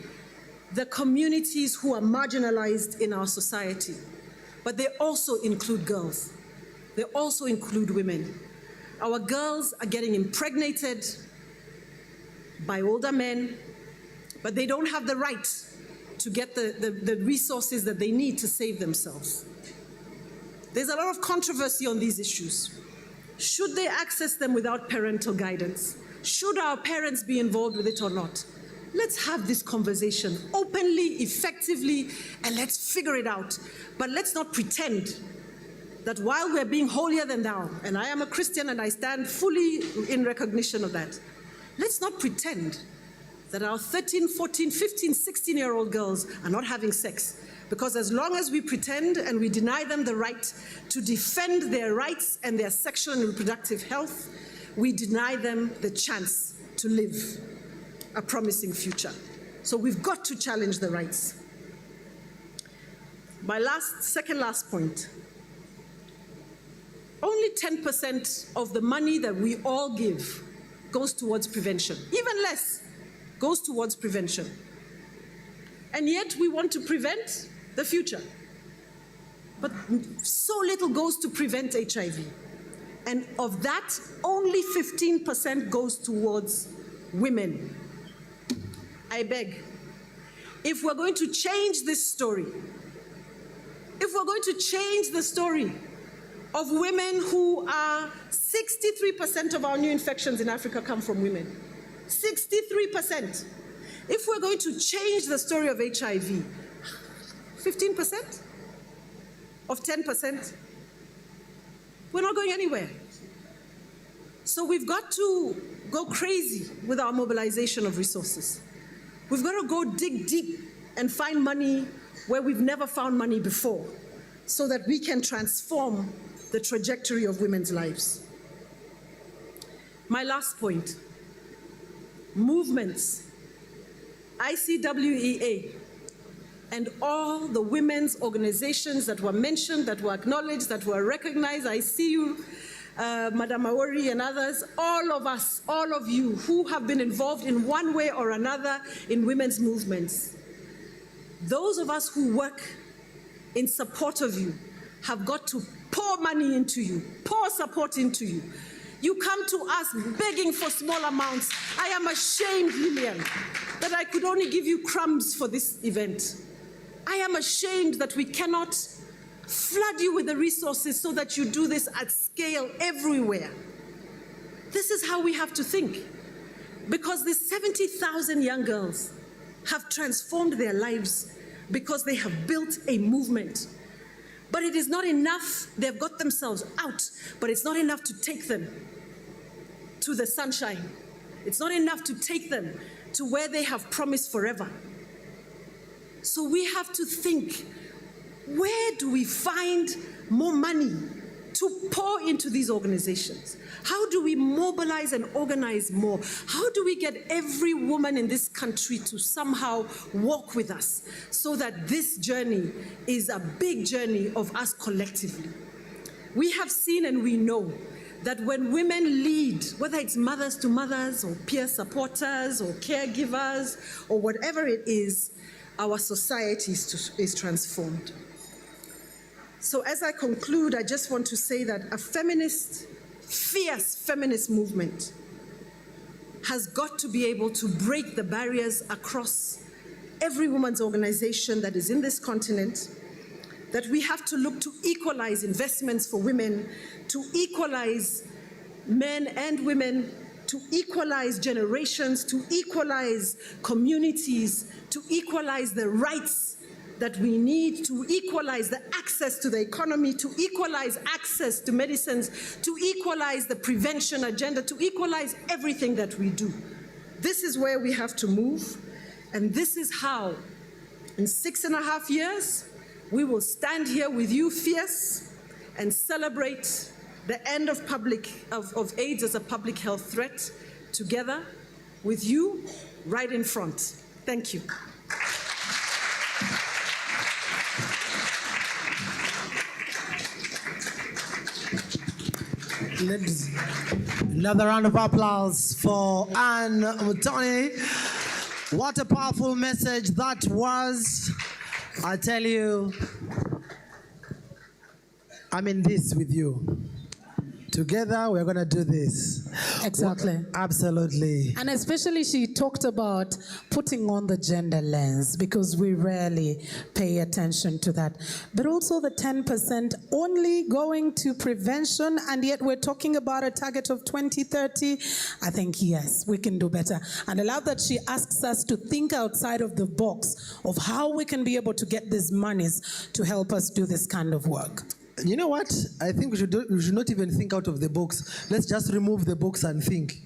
the communities who are marginalized in our society. But they also include girls. They also include women. Our girls are getting impregnated by older men, but they don't have the right to get the resources that they need to save themselves. There's a lot of controversy on these issues. Should they access them without parental guidance? Should our parents be involved with it or not? Let's have this conversation openly, effectively, and let's figure it out. But let's not pretend that while we're being holier than thou, and I am a Christian and I stand fully in recognition of that, let's not pretend that our 13, 14, 15, 16-year-old girls are not having sex. Because as long as we pretend and we deny them the right to defend their rights and their sexual and reproductive health, we deny them the chance to live a promising future. So we've got to challenge the rights. My second last point. Only 10% of the money that we all give goes towards prevention. Even less goes towards prevention. And yet we want to prevent the future. But so little goes to prevent HIV. And of that, only 15% goes towards women. I beg, if we're going to change this story, if we're going to change the story of women who are 63% of our new infections in Africa come from women. 63%. If we're going to change the story of HIV, 15% of 10%, we're not going anywhere. So we've got to go crazy with our mobilization of resources. We've got to go dig deep and find money where we've never found money before, so that we can transform the trajectory of women's lives. My last point, movements, ICWEA, and all the women's organizations that were mentioned, that were acknowledged, that were recognized. I see you, Madam Awori and others, all of us, all of you who have been involved in one way or another in women's movements. Those of us who work in support of you have got to pour money into you, pour support into you. You come to us begging for small amounts. I am ashamed, Lillian, that I could only give you crumbs for this event. I am ashamed that we cannot flood you with the resources so that you do this at scale everywhere. This is how we have to think. Because these 70,000 young girls have transformed their lives because they have built a movement. But it is not enough. They've got themselves out, but it's not enough to take them to the sunshine. It's not enough to take them to where they have promised forever. So we have to think, where do we find more money to pour into these organizations? How do we mobilize and organize more? How do we get every woman in this country to somehow walk with us so that this journey is a big journey of us collectively? We have seen and we know that when women lead, whether it's mothers to mothers or peer supporters or caregivers or whatever it is, our society is transformed. So as I conclude, I just want to say that a feminist, fierce feminist movement has got to be able to break the barriers across every woman's organization that is in this continent, that we have to look to equalize investments for women, to equalize men and women, to equalize generations, to equalize communities, to equalize the rights that we need, to equalize the access to the economy, to equalize access to medicines, to equalize the prevention agenda, to equalize everything that we do. This is where we have to move, and this is how, in 6.5 years, we will stand here with you fierce and celebrate the end of AIDS as a public health threat together with you right in front. Thank you. Another round of applause for Anne Mutoni. What a powerful message that was. I tell you, I'm in this with you. Together, we're going to do this. Exactly. Absolutely. And especially she talked about putting on the gender lens because we rarely pay attention to that. But also the 10% only going to prevention, and yet we're talking about a target of 2030. I think, yes, we can do better. And I love that she asks us to think outside of the box of how we can be able to get these monies to help us do this kind of work. You know what? I think we should not even think out of the box. Let's just remove the box and think.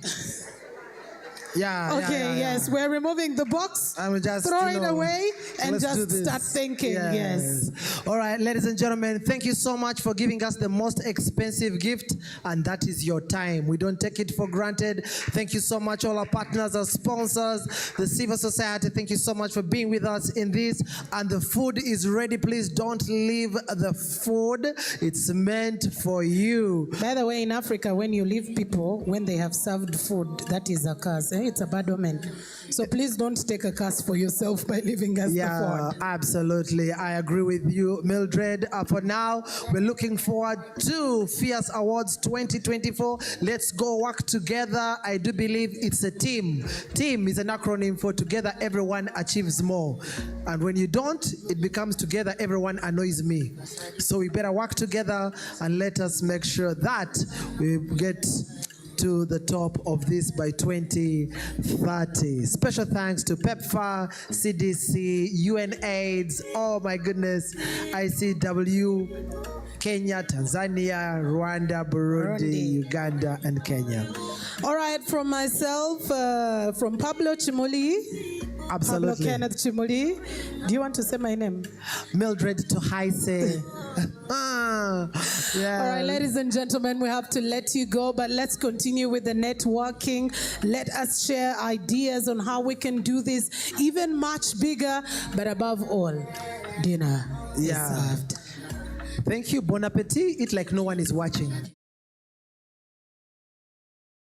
Yeah. Okay, yes, we're removing the box, just throw it away, and let's do just this. start thinking. Yes. All right, ladies and gentlemen, thank you so much for giving us the most expensive gift, and that is your time. We don't take it for granted. Thank you so much, all our partners, our sponsors, the civil society. Thank you so much for being with us in this. And the food is ready. Please don't leave the food. It's meant for you. By the way, in Africa, when you leave people, when they have served food, that is a curse. It's a bad omen. So please don't take a curse for yourself by leaving us the food. Absolutely. I agree with you, Mildred. For now, we're looking forward to Fierce Awards 2024. Let's go work together. I do believe it's a team. Team is an acronym for Together Everyone Achieves More. And when you don't, it becomes Together Everyone Annoys Me. So we better work together and let us make sure that we get to the top of this by 2030. Special thanks to PEPFAR, CDC, UNAIDS, oh my goodness, ICW, Kenya, Tanzania, Rwanda, Burundi, Uganda, and Kenya. All right, from myself, from Pablo Chimuli. Absolutely. Pablo Kenneth Chimuli. Do you want to say my name? Mildred Tohaise. All right, ladies and gentlemen, we have to let you go, but let's continue with the networking. Let us share ideas on how we can do this even much bigger, but above all, dinner is served. Thank you. Bon appetit. Eat like no one is watching.